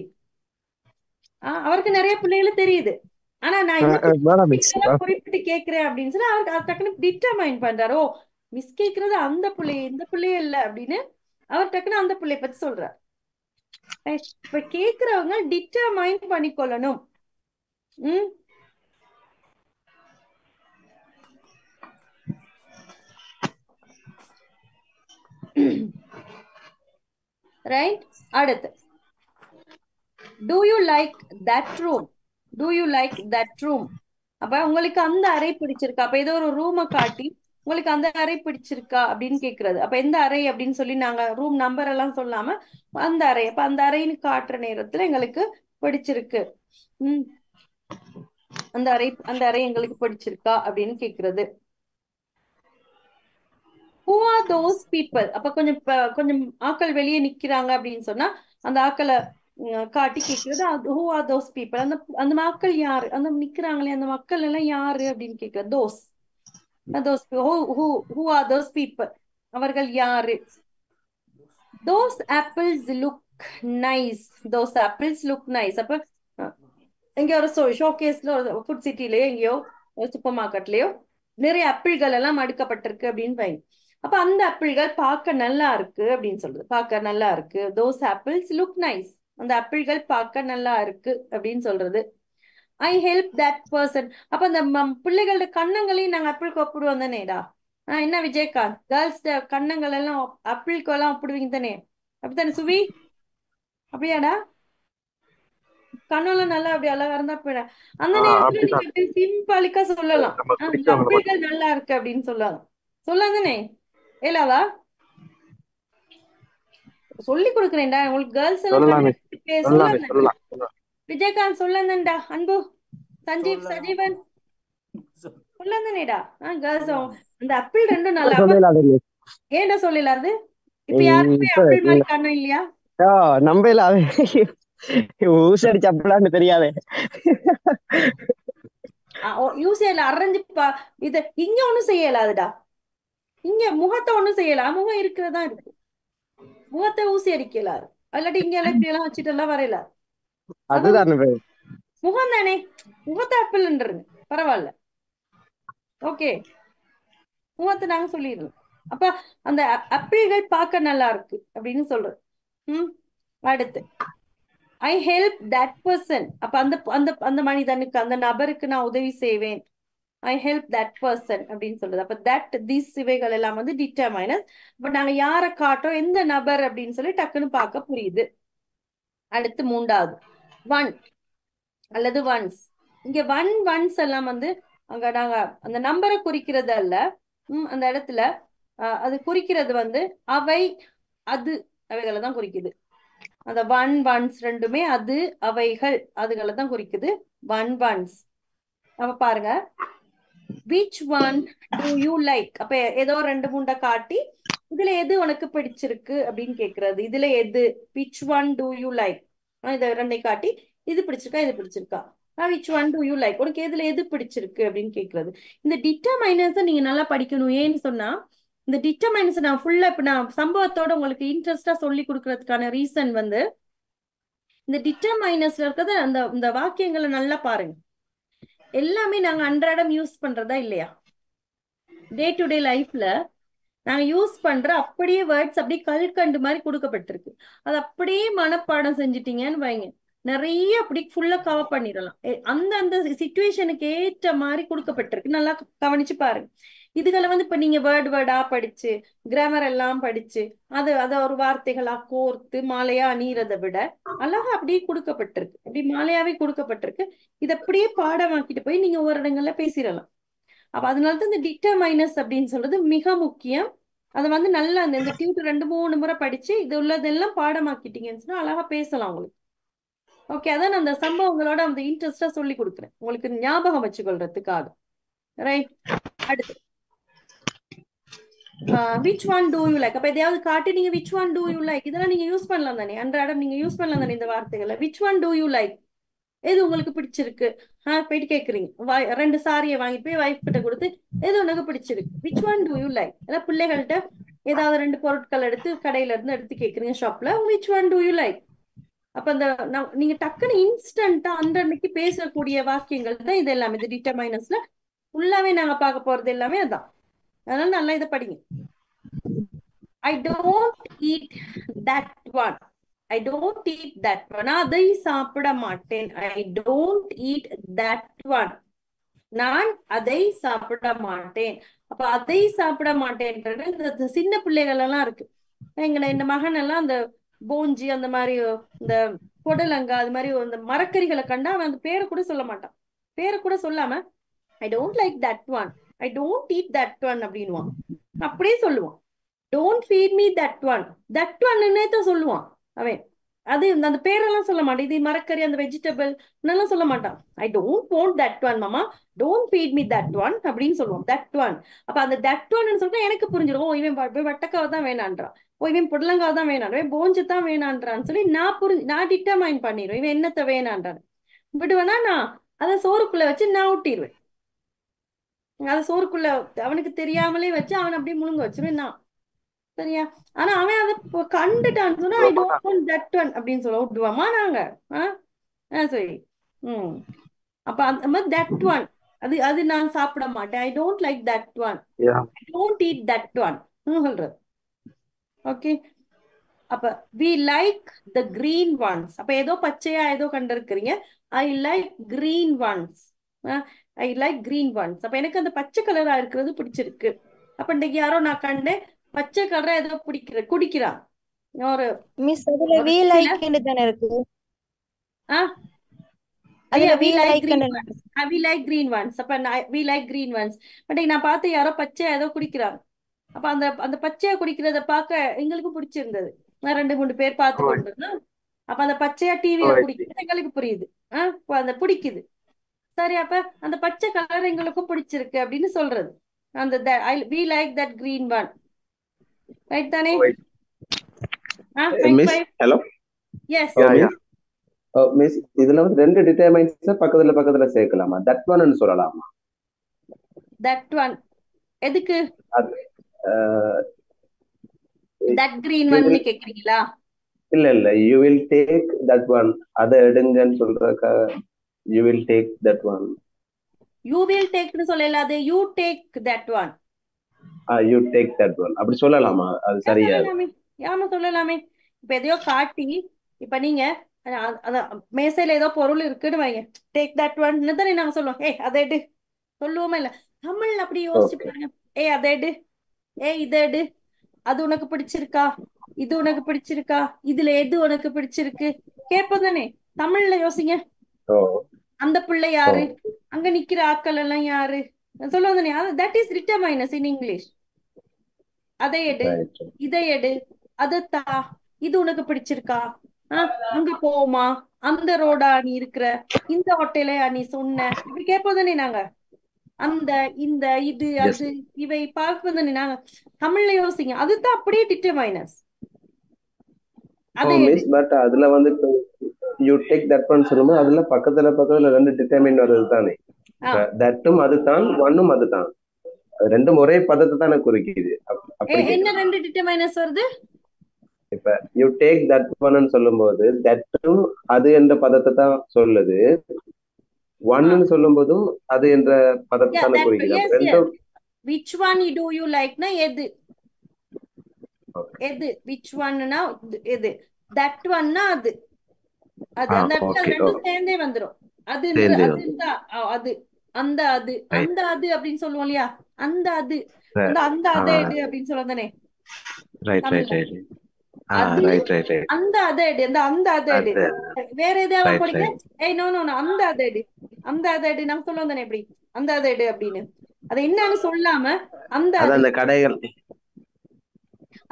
அவருக்கு நிறைய பிள்ளைகளும் தெரியுது, ஆனா நான் இந்த குறிப்பிட்டு கேட்கிறேன் அப்படின்னு சொல்லி அவருக்கு டக்குன்னு டிட்டர்மைன் பண்றாரு. ஓ மிஸ் கேட்கறது அந்த பிள்ளைய, இந்த பிள்ளைய இல்ல அப்படின்னு அவர் டக்குன்னு அந்த பிள்ளைய பத்தி சொல்றாரு. இப்ப கேக்குறவங்க டிட்டர்மைன் பண்ணிக்கொள்ளணும். ரைட். அடுத்து do you like that room? do you like that room? அப்ப உங்களுக்கு அந்த அறை பிடிச்சிருக்கா? அப்ப ஏதோ ஒரு ரூமை காட்டி உங்களுக்கு அந்த அறை பிடிச்சிருக்கா அப்படின்னு கேக்குறது. அப்ப எந்த அறை அப்படின்னு சொல்லி நாங்க ரூம் நம்பர் எல்லாம் சொல்லாம அந்த அறை, அப்ப அந்த அறைன்னு காட்டுற நேரத்துல எங்களுக்கு பிடிச்சிருக்கு, அந்த அறை எங்களுக்கு பிடிச்சிருக்கா அப்படின்னு கேக்குறது. who are those people? அப்ப கொஞ்சம் ஆக்கள் வெளியே நிக்கிறாங்க அப்படின்னு சொன்னா அந்த ஆக்களை காட்டி கேட்கிறது, who are those people? அந்த மக்கள் யாரு, அந்த நிக்கிறாங்களே அந்த மக்கள் எல்லாம் யாரு அப்படின்னு கேட்கிறது. who are those people? அவர்கள் யாரு? those apples look nice. those apples look nice. அப்ப எங்க ஒரு ஷோகேஸ்ல ஒரு ஃபுட் சிட்டிலயோ எங்கேயோ ஒரு சூப்பர் மார்க்கெட்லயோ நிறைய ஆப்பிள்கள் எல்லாம் அடுக்கப்பட்டிருக்கு அப்படின்னு வைங்க. அப்ப அந்த ஆப்பிள்கள் பார்க்க நல்லா இருக்கு அப்படின்னு சொல்றது, பார்க்க நல்லா இருக்கு. those apples look nice. அந்த ஆப்பிள்கள் பார்க்க நல்லா இருக்கு அப்படின்னு சொல்றது. I help that person. அப்ப அந்த பிள்ளைகளோட கண்ணங்களையும் நாங்க ஆப்பிளுக்கு ஒப்பிடுவோம் தானேடா. என்ன விஜயகாந்த், கேர்ள்ஸ் கண்ணங்கள் எல்லாம் ஆப்பிளுக்கு எல்லாம் ஒப்பிடுவீங்க தானே? அப்படித்தானே சுவி? அப்படியாடா? கண்ணெல்லாம் நல்லா அப்படி அழகா இருந்தா போயிட அந்த நேரத்துல நீங்க அப்படி சிம்பாலிக்கா சொல்லலாம், ஆப்பிள்கள் நல்லா இருக்கு அப்படின்னு சொல்லலாம். சொல்லலாம் தானே? ஏலாவா சொல்லி கொடுக்குறேன்டா உங்களுக்கு, கேர்ள்ஸ் எல்லாம் சொல்லலாம். விஜயகாந்த் சொல்லந்தா, அன்பு, சஜீவன் சொல்லந்தானேடா. கேர்ள்ஸ் அந்த ஆப்பிள் ரெண்டும் நல்லா. ஏன்டா சொல்லலாது? இப்ப யாருக்குமே ஆப்பிள் மாதிரி கண்ணம் இல்லையா? நம்பல ஊசடி சப்பலான்னு தெரியாதே. யூசியில அரைஞ்சு இத இங்க ஒண்ணும் செய்யலாதுடா. இங்க முகத்தை ஒண்ணும் செய்யலாம், முகம் இருக்கிறதா இருக்கு, முகத்தை ஊசி அடிக்கலாது. அல்லாட்டி இங்க எல்லாம் இப்படி எல்லாம் வச்சுட்டு எல்லாம் வரையல. அதுதான் முகம் தானே, முகத்தை ஆப்பிள்ன்றது பரவாயில்ல. ஓகே, முகத்தை நாங்க சொல்லிடுறோம். அப்ப அந்த ஆப்பிள்கள் பார்க்க நல்லா இருக்கு அப்படின்னு சொல்றோம். அடுத்து ஐ ஹெல்ப் தட் பர்சன். அப்ப அந்த அந்த அந்த மனிதனுக்கு, அந்த நபருக்கு நான் உதவி செய்வேன். ஐ ஹெல்ப் தட் பர்சன் அப்படின்னு சொல்றது. அப்ப தட் திஸ் இவைகள் எல்லாம் வந்து டிட்டர்மைனஸ். இப்ப நாங்க யாரை காட்டுறோம், எந்த நபர் அப்படின்னு சொல்லி டக்குன்னு பார்க்க புரியுது. அடுத்து மூன்றாவது ஒன் அல்லது ஒன்ஸ். இங்க ஒன்ஸ் எல்லாம் வந்து அங்க நாங்க அந்த நம்பரை குறிக்கிறது அல்ல. அந்த இடத்துல அது குறிக்கிறது வந்து அவை அது அவைகளை தான் குறிக்குது. அந்த ஒன்ஸ் ரெண்டுமே அது அவைகள் அதுகளை தான் குறிக்குது. ஒன்ஸ். அப்ப பாருங்க, which one do you like? அப்ப ஏதோ ரெண்டு மூண்டை காட்டி இதுல எது உனக்கு பிடிச்சிருக்கு அப்படின்னு கேக்குறது. இதுல எது, which one do you like? இதை ரெண்டை காட்டி இது பிடிச்சிருக்கா இது பிடிச்சிருக்கா, which one do you like, உனக்கு எதுல எது பிடிச்சிருக்கு அப்படின்னு கேக்குறது. இந்த டிட்டர்மைனர்ஸ் நீங்க நல்லா படிக்கணும். ஏன்னு சொன்னா இந்த டிட்டர்மைனர்ஸ் நான் ஃபுல்லா இப்ப நான் சம்பவத்தோட உங்களுக்கு இன்ட்ரெஸ்டா சொல்லி கொடுக்கறதுக்கான ரீசன் வந்து இந்த டிட்டர்மைனர்ஸ்ல இருக்கிறது. அந்த இந்த வாக்கியங்களை நல்லா பாருங்க. எல்லாமே நாங்க அன்றாடம் யூஸ் பண்றதா இல்லையா? டே டு டே லைஃப்ல நாங்க யூஸ் பண்ற அப்படியே வேர்ட்ஸ் அப்படியே கல்கண்டு மாதிரி கொடுக்கப்பட்டிருக்கு. அது அப்படியே மனப்பாடம் செஞ்சுட்டீங்கன்னு வைங்க, நிறைய அப்படி ஃபுல்லா கவர் பண்ணிடலாம். அந்த அந்த சிச்சுவேஷனுக்கு ஏற்ற மாதிரி கொடுக்கப்பட்டிருக்கு. நல்லா கவனிச்சு பாருங்க. இதுகளை வந்து இப்ப நீங்க வேர்டா படிச்சு கிராமர் எல்லாம் படிச்சு அத ஒரு வார்த்தைகளா கோர்த்து மாலையா அணியறதை விட அழகா அப்படியே கொடுக்கப்பட்டிருக்கு. அப்படி மாலையாவே கொடுக்கப்பட்டிருக்கு. இது அப்படியே பாடமாக்கிட்டு போய் நீங்க ஒவ்வொரு இடங்கள்ல பேசிடலாம். அப்ப அதனாலதான் இந்த டிட்டர்மைனஸ் அப்படின்னு சொல்றது மிக முக்கியம். அதை வந்து நல்லா இந்த டியூட்டர் 2-3 முறை படிச்சு இது உள்ளதெல்லாம் பாடமாக்கிட்டீங்கன்னு சொன்னா அழகா பேசலாம் உங்களுக்கு. ஓகே, அதான் நான் அந்த சம்பவங்களோட அந்த இன்ட்ரெஸ்டா சொல்லி கொடுக்குறேன் உங்களுக்கு ஞாபகம் வச்சுக்கொள்றதுக்காக. ரைட். அடுத்து which one do you like? அப்ப எதையாவது காட்டி நீங்க which one do you like இதெல்லாம் நீங்க யூஸ் பண்ணலாம் தானே, அன்றாடம் நீங்க யூஸ் பண்ணலாம் தானே இந்த வார்த்தைகளை. which one do you like, எது உங்களுக்கு பிடிச்சிருக்கு போயிட்டு கேக்குறீங்க. 2 சாரியை வாங்கிட்டு போய் வைஃப் கிட்ட கொடுத்து எது உனக்கு பிடிச்சிருக்கு, which one do you like. ஏன்னா பிள்ளைகள்கிட்ட ஏதாவது 2 பொருட்கள் எடுத்து கடையில இருந்து எடுத்து கேக்குறீங்க ஷாப்ல, which one do you like. அப்ப அந்த நீங்க டக்குன்னு இன்ஸ்டன்டா அன்றைக்கு பேசக்கூடிய வாக்கியங்கள் தான் இது எல்லாமே. இது டிட்டர்மைனஸ்ல ஃபுல்லாவே நாங்க பார்க்க போறது எல்லாமே அதான். அதனால நல்லா இதை படிங்க. I don't eat that one. I don't eat that one. அதை சாப்பிட மாட்டேன். I don't eat that one. நான் அதை சாப்பிட மாட்டேன். அப்ப அதை சாப்பிட மாட்டேன்றது இந்த சின்ன பிள்ளைகள் எல்லாம் இருக்கு. இந்த மகன் எல்லாம் அந்த போஞ்சி அந்த மாதிரி இந்த பொடலங்கா அது மாதிரி அந்த மரக்கறிகளை கண்டா அவன் அந்த பேரை கூட சொல்ல மாட்டான். பேரை கூட சொல்லாம I don't like that one, I don't eat that one அப்படின்னுவான். அப்படியே சொல்லுவான். Don't feed me that one. that one தான் சொல்லுவான் அவன். அது அந்த பேரெல்லாம் சொல்ல மாட்டான். இது மரக்கறி அந்த வெஜிடபிள் எல்லாம் சொல்ல மாட்டான். I don't want that one mama, don't feed me that one அப்படின்னு சொல்லுவான். that one. அப்ப அந்த that one சொல்லிட்டு எனக்கு புரிஞ்சிடும். இவன் வட்டக்காவை தான் வேணான்றான், இவன் புடலங்காவை தான் வேணான், இவன் போஞ்சு தான் வேணான்றான்னு சொல்லி நான் டிட்டர்மைன் பண்ணிடுவேன் இவன் என்னத்தை வேணான்றான். விடுவேனா நான் அதை சோறுக்குள்ள வச்சு நான் ஊட்டிடுவேன். அதை சோறுக்குள்ள அவனுக்கு தெரியாமலே வச்சு அவன் அப்படியே முழுங்க வச்சிருவேன் நான். சரியா? ஆனா அவன் அதை கண்டுட்டான்னு சொன்னா I don't want that one அப்படின்னு சொல்ல விட்டுவாமா நாங்க. சரி. அப்ப அந்த மாதிரி that one அது நான் சாப்பிட மாட்டேன். I don't like that one. I don't eat that one சொல்றது. ஓகே. அப்ப we like the green ones. அப்ப ஏதோ பச்சையா ஏதோ கண்டிருக்கிறீங்க. I like green ones. I like green ones. அப்ப எனக்கு அந்த பச்சை கலரா இருக்கிறது பிடிச்சிருக்கு. அப்ப இன்னைக்கு யாரோ நான் கண்டேன் பச்சை கலரா ஏதோ குடிக்கிறான் ஒரு மிஸ் அதுல we like ன்னு தான இருக்கு. we like green ones. we like green ones. அப்ப we like green ones. But நான் பார்த்து யாரோ பச்சையா ஏதோ குடிக்கிறாங்க. அப்ப அந்த பச்சையா குடிக்கிறத பார்க்க எங்களுக்கும் பிடிச்சிருந்தது. 2-3 பேர் பார்த்து கொண்டு அப்ப அந்த பச்சையா டிவியில குடிக்கிறது எங்களுக்கு புரியுது. அந்த பிடிக்குது. சரி, அப்ப அந்த பச்சை கலர் எங்களுக்கும் பிடிச்சிருக்கு அப்படின்னு சொல்றது. அந்த we like that green one. Right தானே? ஹலோ. எஸ் மிஸ், இதுல வந்து 2 டிட்டர்மைன்ஸ் பக்கத்துல சேர்க்கலாமா? that one ன்னு சொல்லலாமா? that one எதுக்கு? that green one ன்னு கேக்குறீங்களா? இல்ல you will take that one. அத எடுங்கன்னு சொல்றக்க you will take that one. you will take ன்னு சொல்லல, அது you take that one. you take that one அப்படி சொல்லலாமா? அது சரியா? யாம சொல்லலாமே. இப்ப எதையோ காட்டி இப்ப நீங்க மேசையில ஏதோ பொருள் இருக்குன்னு வைங்க, டேக் தட் ஒன் தானே நாங்க சொல்லுவோம். அதை எடு சொல்லுவோமா இல்ல? தமிழ்ல அப்படி யோசிச்சு ஓகே பாருங்க. அதை எடு, இதை எடு, அது உனக்கு பிடிச்சிருக்கா, இது உனக்கு பிடிச்சிருக்கா, இதுல எது உனக்கு பிடிச்சிருக்கு கேட்போம் தானே? தமிழ்ல யோசிங்க. ஓ அந்த பிள்ளை ஓ யாரு, அங்க நிக்கிற ஆட்கள் எல்லாம் யாரு சொல்லுவோம் தானே? That is determiners in English. அதை எடு, ரைட் இதை எடு, அதத்தா, இது உனக்கு பிடிச்சிருக்கா, அங்க போமா, அந்த ரோடா நீ இருக்கிற, இந்த ஹோட்டலையா நீ சொன்ன, இப்படி கேட்போம் தானே நாங்க? அந்த, இந்த, இது, எஸ் அது, இவை பார்ப்போம் தானே நாங்க? தமிழ்ல யோசிங்க, அதுதான் அப்படியே டிட்டர்மைனஸ். ஓ அதை எடு. மிஸ் பட் அதுல வந்து யூ டேக் தட் ஒன் சொல்லும்போது அதுல பக்கத்துல ரெண்டு டிட்டர்மின் வருது தானே? தட்டும் அதுதான், ஒன்னும் அதுதான், அது ரெண்டும் ஒரே பதத்தை தானே குறிக்குது. அப்படி என்ன கேட்கலாம். ரெண்டு டிட்டர்மைனஸ் வருது? இப்ப யூ டேக் தட் ஒன்னு சொல்லும்போது தட்டும் அது என்ற பதத்தை தான் சொல்லுது. ஒன்னு சொல்லும் போதும் அது என்ற பதத்தை Yeah, தானே that, குறிக்குது. yes, அப்ப ரெண்டும் which one do you like னா எது, okay. எது, which one னா எது, that one னா அது, அது அந்த இடத்துல அது ஓகே ரெண்டும் சேர்ந்தே வந்துரும். அதுன்ற சேர்ந்தே அது வந்து அது, அந்த அது, ரைட் அந்த அது அப்படின்னு சொல்லுவோம் இல்லையா? அந்த அது, அந்த அந்த அதை எடு அப்படின்னு சொல்லுவோம் தானே ரைட் ரைட் தமிழ்ல? ரைட் அது, ரைட் ரைட் ரைட் அந்த அதை எடு, அந்த அதை எடு. அது வேற எதாவது ரைட் படிக்க, ரைட் நோ நோ அந்த அதை எடு, அந்த அதை எடு நம்ம சொல்லுவோம் தானே? எப்படி அந்த அதை எடு அப்படின்னு, அது என்னன்னு சொல்லாம அந்த அது அது. அந்த கடைகள்,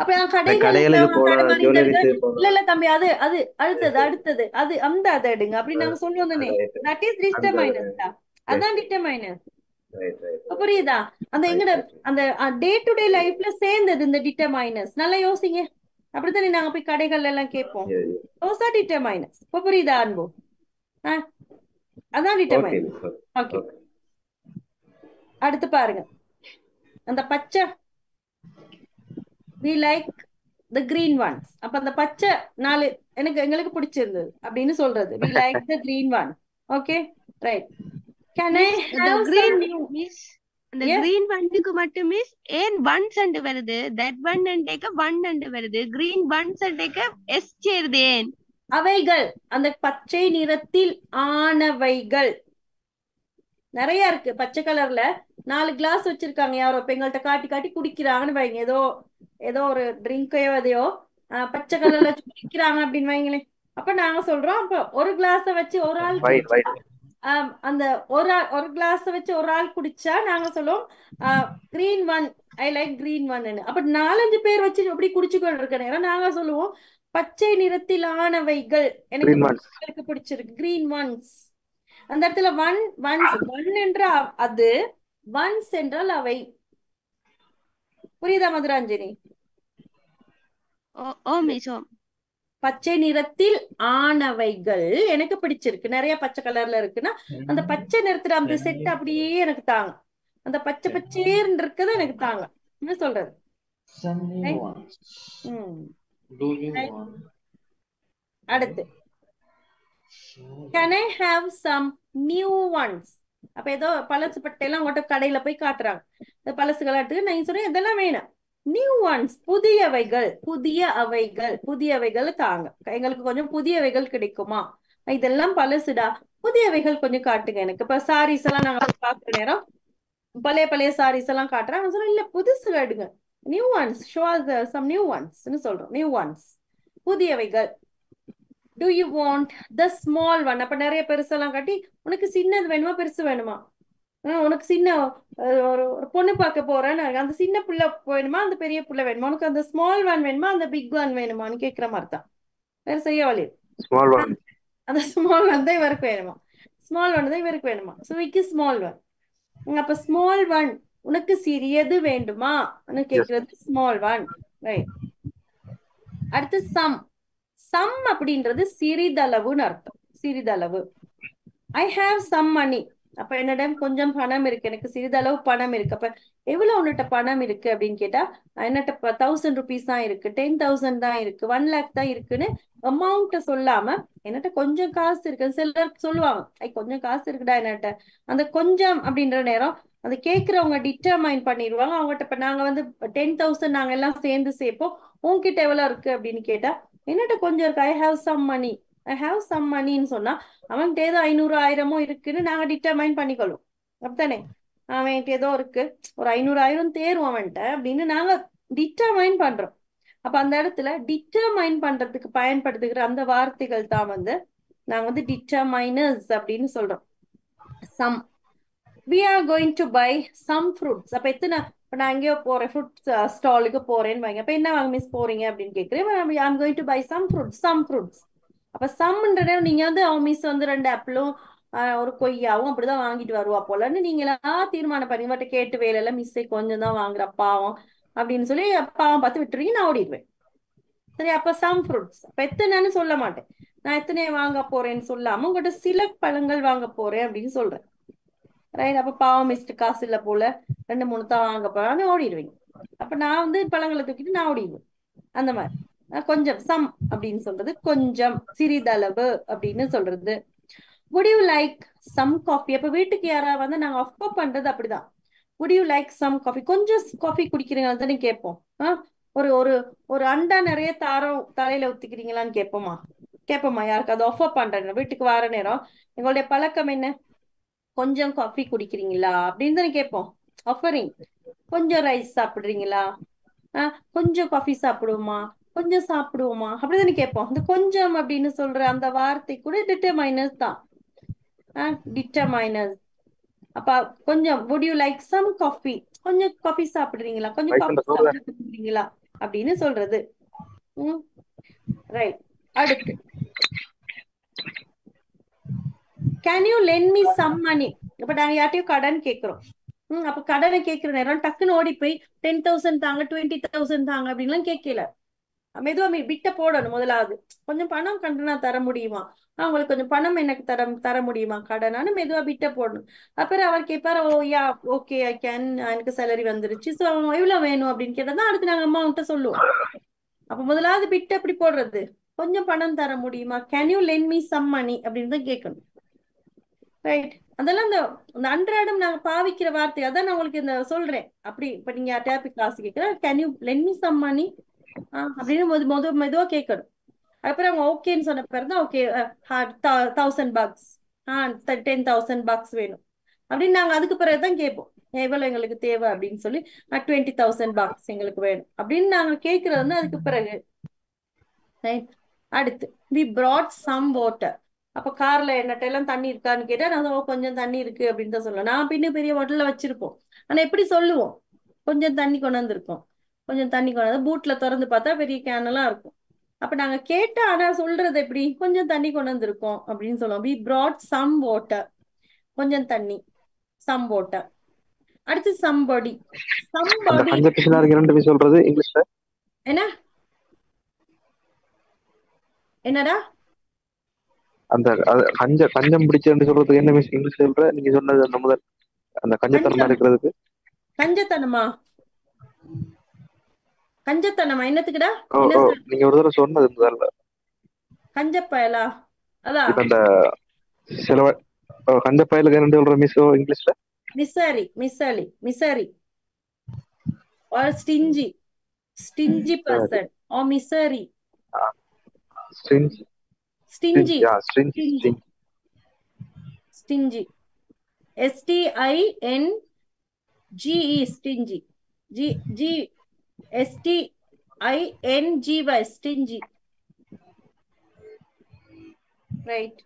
அப்ப நான் அந்த கடைகள்ல கடைகளுக்கு போய் போனா தடுமாறிட்டு ஜுவல்லரிக்கு இருக்கேன். போனா இல்ல இல்ல தம்பி, அது அது அடுத்தது அடுத்தது அது அந்த அதை எடுங்க அப்படின்னு நாங்க சொல்லுவோம் தானே? ரைட் தட் இஸ் அந்த டிட்டர்மைனஸ் தான். அதான் டிட்டர்மைனஸ். ரைட் ரைட் புரியுதா? அந்த எங்கட ரைட் அந்த டே டு டே லைஃப்ல சேர்ந்தது இந்த டிட்டர்மைனஸ். நல்லா யோசிங்க. அப்படித்தானே நாங்க போய் கடைகள்ல எல்லாம் கேட்போம். தோசா டிட்டர்மைனஸ். இப்ப புரியுதா அன்பு? அதான் ஓகே டிட்டர்மைனஸ். மிஸ் ஓகே, ஓகே அடுத்து பாருங்க. அந்த பச்சை, we like the green ones. அப்ப அந்த பச்சை நாலு எங்களுக்கு பிடிச்சிருந்தது அப்படின்னு சொல்றது. we like the green one. Okay, right. Can I miss the have green some new? Miss அந்த Yes, green வண்டுக்கு மட்டும் மிஸ் ஏன் ஒன்ஸ் அண்டு வருது, தட் ஒன் அண்டேக்க ஒன் அண்டு வருது, green ஒன்ஸ் அண்டேக்க எஸ் சேருது ஏன்? அவைகள் அந்த பச்சை நிறத்தில் ஆனவைகள் நிறைய இருக்கு. பச்சை கலர்ல 4 கிளாஸ் வச்சிருக்காங்க. யாரோ இப்ப எங்கள்கிட்ட காட்டி காட்டி குடிக்கிறாங்கன்னு வைங்க. ஏதோ ஒரு ட்ரிங்கையோ அதையோ பச்சை கலர்ல குடிக்கிறாங்க அப்படின்னு வைங்களேன். அப்ப நாங்க சொல்றோம், அப்ப ஒரு கிளாஸ வச்சு ஒரு ஆள் ஒயிட் குடிச்சா, ஒயிட் அந்த ஒரு கிளாஸ வச்சு ஒரு ஆள் குடிச்சா நாங்க சொல்லுவோம் green one, I like green one. அப்ப 4-5 பேர் வச்சு அப்படி குடிச்சுக்கொண்டு இருக்க நேரம் நாங்க சொல்லுவோம் பச்சை நிறத்திலானவைகள் கிரீன் ஒன்ஸ் எனக்கு பிடிச்சிருக்கு, கிரீன் ஒன்ஸ். அந்த இடத்துல ஒன் என்ற அது, ஒன்ஸ் என்றால் அவை. புரியுதா மதுராஞ்சனி? ஓ மிஸ் ஓ பச்சை நிறத்தில் ஆனவைகள் எனக்கு பிடிச்சிருக்கு. நிறைய பச்சை கலர்ல இருக்குன்னா அந்த பச்சை நிறத்துல அந்த செட் அப்படியே எனக்கு தாங்க. அந்த பச்சை பச்சேர்ன்னு இருக்கதான் எனக்கு தாங்க. என்ன சொல்றது? அடுத்து, can I have some new ones? அப்ப ஏதோ பழசு பட்டையெல்லாம் உங்கள்கிட்ட கடையில போய் காட்டுறாங்க. இந்த பழசுகளை எடுத்து நான் சொல்றேன் இதெல்லாம் வேணும். நியூ ஒன்ஸ், புதியவைகள், புதியவைகள் தாங்க. எங்களுக்கு கொஞ்சம் புதியவைகள் கிடைக்குமா? இதெல்லாம் பழசுடா, புதியவைகள் கொஞ்சம் காட்டுங்க எனக்கு. இப்ப சாரீஸ் எல்லாம் நாங்க பாக்குற நேரம் பழைய சாரீஸ் எல்லாம் காட்டுறாங்க. சொல்றேன் இல்ல புதுசு எடுங்க, new ones, show us some new ones சொல்றோம். நியூ ஒன்ஸ், புதியவைகள். Do you want the small one? அப்ப நிறைய பெருசெல்லாம் காட்டி உனக்கு சின்னது வேணுமா பெருசு வேணுமா? உனக்கு சின்ன ஒரு பொண்ணு பார்க்க போறேன்னு அந்த சின்ன புள்ள வேணுமா அந்த பெரிய புள்ள வேணுமா? உனக்கு அந்த ஸ்மால் ஒன் வேணுமா அந்த பிக் ஒன் வேணுமான்னு கேட்கிற மாதிரி தான். வேற செய்ய வழி. ஸ்மால் ஒன் அந்த ஸ்மால் ஒன் தான் இவருக்கு வேணுமா, ஸ்மால் ஒன் தான் இவருக்கு வேணுமா. ஸோ விக்கு ஸ்மால் ஒன். அப்ப ஸ்மால் ஒன், உனக்கு சிறியது வேண்டுமா கேட்கறது ஸ்மால் ஒன். ரைட். அடுத்து சம். சம் அப்படின்றது சிறிதளவுன்னு அர்த்தம். சிறிதளவு. I have some money. அப்ப என்னிடம் கொஞ்சம் பணம் இருக்கு, எனக்கு சிறிதளவு பணம் இருக்கு. அப்ப எவ்வளவு உன்னிட்ட பணம் இருக்கு அப்படின்னு கேட்டா என்னட்ட 1000 rupees தான் இருக்கு, 10,000 தான் இருக்கு, 1 lakh தான் இருக்குன்னு அமௌண்ட்டை சொல்லாம என்னட்ட கொஞ்சம் காசு இருக்கு. சிலர் சொல்லுவாங்க கொஞ்சம் காசு இருக்குடா என்னட்ட. அந்த கொஞ்சம் அப்படின்ற நேரம் அந்த கேட்கிறவங்க டிட்டர்மைன் பண்ணிடுவாங்க. அவங்ககிட்ட இப்ப நாங்க 10,000 நாங்க எல்லாம் சேர்ந்து சேர்ப்போம். உன்கிட்ட எவ்வளவு இருக்கு அப்படின்னு கேட்டா என்னட்ட கொஞ்சம் இருக்கு, I have some money, I have some மணின்னு சொன்னா அவன்கிட்ட ஏதோ 500 1000 இருக்குன்னு நாங்க டிட்டர்மைன் பண்ணிக்கொள்ளும். அப்படித்தானே? அவன்கிட்ட ஏதோ இருக்கு, ஒரு 500,000 தேரும் அவன்கிட்ட அப்படின்னு நாங்க டிட்டர்மைன் பண்றோம். அப்ப அந்த இடத்துல டிட்டர்மைன் பண்றதுக்கு பயன்படுத்துகிற அந்த வார்த்தைகள் தான் வந்து நாங்க வந்து டிட்டர்மைனர்ஸ் அப்படின்னு சொல்றோம். Some, we are going to buy some fruits. அப்ப எத்தனை, இப்ப நான் எங்கேயோ போறேன், ஃப்ரூட் ஸ்டாலுக்கு போறேன்னு வைங்க. அப்ப என்ன வாங்க மிஸ் போறீங்க அப்படின்னு கேக்குறேன். I'm going to buy some fruits. அப்ப சம்ன்ற நீங்க வந்து மிஸ் வந்து 2 ஆப்பிளும் ஒரு கொய்யாவும் அப்படிதான் வாங்கிட்டு வருவா போலன்னு நீங்களா தீர்மானம் பண்ணி மட்டும் கேட்டு வேலையில மிஸ்ஸை கொஞ்சம் தான் வாங்குற பாவம் அப்படின்னு சொல்லி பாவம் பார்த்து விட்டுருவீங்க, நான் ஓடிடுவேன். சரி, அப்ப சம் ஃப்ரூட்ஸ். அப்ப எத்தனைன்னு சொல்ல மாட்டேன், நான் எத்தனையை வாங்க போறேன்னு சொல்லாம உங்கள்கிட்ட சில பழங்கள் வாங்க போறேன் அப்படின்னு சொல்றேன். ரைட், அப்ப பாவம் மிஸ்ட் காசு இல்ல போல 2-3 தான் வாங்க போறான்னு ஓடிடுவீங்க. அப்ப நான் வந்து பழங்களை தூக்கிட்டு நான் ஓடிடுவேன். அந்த மாதிரி கொஞ்சம் சம் அப்படின்னு சொல்றது, கொஞ்சம் சிறிதளவு அப்படின்னு சொல்றது. would you like some coffee? அப்ப வீட்டுக்கு யாராவது வந்து நாங்க ஆஃபர் பண்றது அப்படிதான். would you like some coffee? கொஞ்சம் காஃபி குடிக்கிறீங்களா தானே கேட்போம். ஒரு ஒரு ஒரு அண்டா நிறைய தலையில ஊத்திக்கிறீங்களான்னு கேட்போமா யாருக்காவது ஆஃபர் பண்றேன் வீட்டுக்கு வர நேரம். எங்களுடைய பழக்கம் என்ன, கொஞ்சம் காஃபி குடிக்கிறீங்களா அப்படின்னு தானே கேட்போம். ஆஃபரிங், கொஞ்சம் ரைஸ் சாப்பிடுறீங்களா, கொஞ்சம் காஃபி சாப்பிடுவோமா, கொஞ்சம் சாப்பிடுவோமா அப்படிதானே கேட்போம். இந்த கொஞ்சம் அப்படின்னு சொல்ற அந்த வார்த்தை கூட டிட்டர்மைனர்ஸ் தான். டிட்டர்மைனர்ஸ். அப்ப கொஞ்சம் would you like some coffee? கொஞ்சம் காஃபி சாப்பிடுறீங்களா, கொஞ்சம் காஃபி சாப்பிடுறீங்களா அப்படின்னு சொல்றது. ரைட், அடுத்து can you lend me some money? அப்ப நாங்க யார்ட்டையும் கடன் கேட்கிறோம். அப்ப கடனை கேட்கிற நேரம் டக்குன்னு ஓடி போய் 10,000 தாங்க, 20,000 தாங்க அப்படின்லாம் கேட்கல. மெதுவா பிட்ட போடணும். முதலாவது கொஞ்சம் பணம் கண்டனா தர முடியுமா, உங்களுக்கு கொஞ்சம் பணம் எனக்கு தர முடியுமா கடனான்னு மெதுவா பிட்ட போடணும். அப்புறம் அவர் கேட்பாரு, ஓ யா ஓகே ஐ கேன், எனக்கு சேலரி வந்துருச்சு, ஸோ எவ்வளவு வேணும் அப்படின்னு கேட்டதான் அடுத்து நாங்க அம்மாவுன்ட்ட சொல்லுவோம். அப்ப முதலாவது பிட்ட எப்படி போடுறது, கொஞ்சம் பணம் தர முடியுமா, can you lend me some money அப்படின்னு தான் கேட்கணும். ரைட், அதெல்லாம் இந்த அன்றாடம் நாங்க பாவிக்கிற வார்த்தை. அதான் நான் உங்களுக்கு இந்த சொல்றேன். அப்படி இப்ப நீங்க யார்ட்டையா காசு கேட்கிற, can you lend me some money அப்படின்னு மெதுவா கேட்கணும். அப்புறம் அவங்க ஓகேன்னு சொன்ன பிறகு தான் ஓகே $1,000 $10,000 வேணும் அப்படின்னு நாங்க அதுக்கு பிறகுதான் கேட்போம். எவ்வளவு எங்களுக்கு தேவை அப்படின்னு சொல்லி, $20,000 எங்களுக்கு வேணும் அப்படின்னு நாங்க கேட்கறது வந்து அதுக்கு பிறகு. அடுத்து we brought some water. அப்ப கார்ல என்னட்ட எல்லாம் தண்ணி இருக்கான்னு கேட்டா நான் கொஞ்சம் தண்ணி இருக்கு அப்படின்னு தான் சொல்லுவேன். நான் பின்ன பெரிய பாட்டில வச்சிருப்போம். ஆனா எப்படி சொல்லுவோம், கொஞ்சம் தண்ணி கொண்டு வந்திருக்கோம், கொஞ்சம் தண்ணி கொண்டு வந்து பூட்ல திறந்து பார்த்தா பெரிய கேன் எல்லாம் இருக்கும். அப்ப நாங்க கேட்டா ஆனா சொல்றது எப்படி, கொஞ்சம் தண்ணி கொண்டு வந்திருக்கோம் அப்படின்னு சொல்லுவோம். we brought some water, கொஞ்சம் தண்ணி, some water. அடுத்து somebody. சொல்றது இங்கிலீஷ்ல என்னடா அந்த கஞ்சம் பிடிச்சன்னு சொல்றதுக்கு என்ன மிஸ் இங்கிலீஷ் சொல்ற, நீங்க சொன்னது அந்த முதல் அந்த கஞ்சத்தனமா இருக்கிறதுக்கு. கஞ்சத்தனமா என்னத்துக்குடா, நீங்க ஒரு தடவை சொன்னது முதல்ல கஞ்சப்பயலா, அதான் அந்த சில கஞ்சப்பயலுக்கு என்ன சொல்ற மிஸ் இங்கிலீஷ்ல, misery or stingy person or misery. Stingy STINGE, stingy, stingy. Right,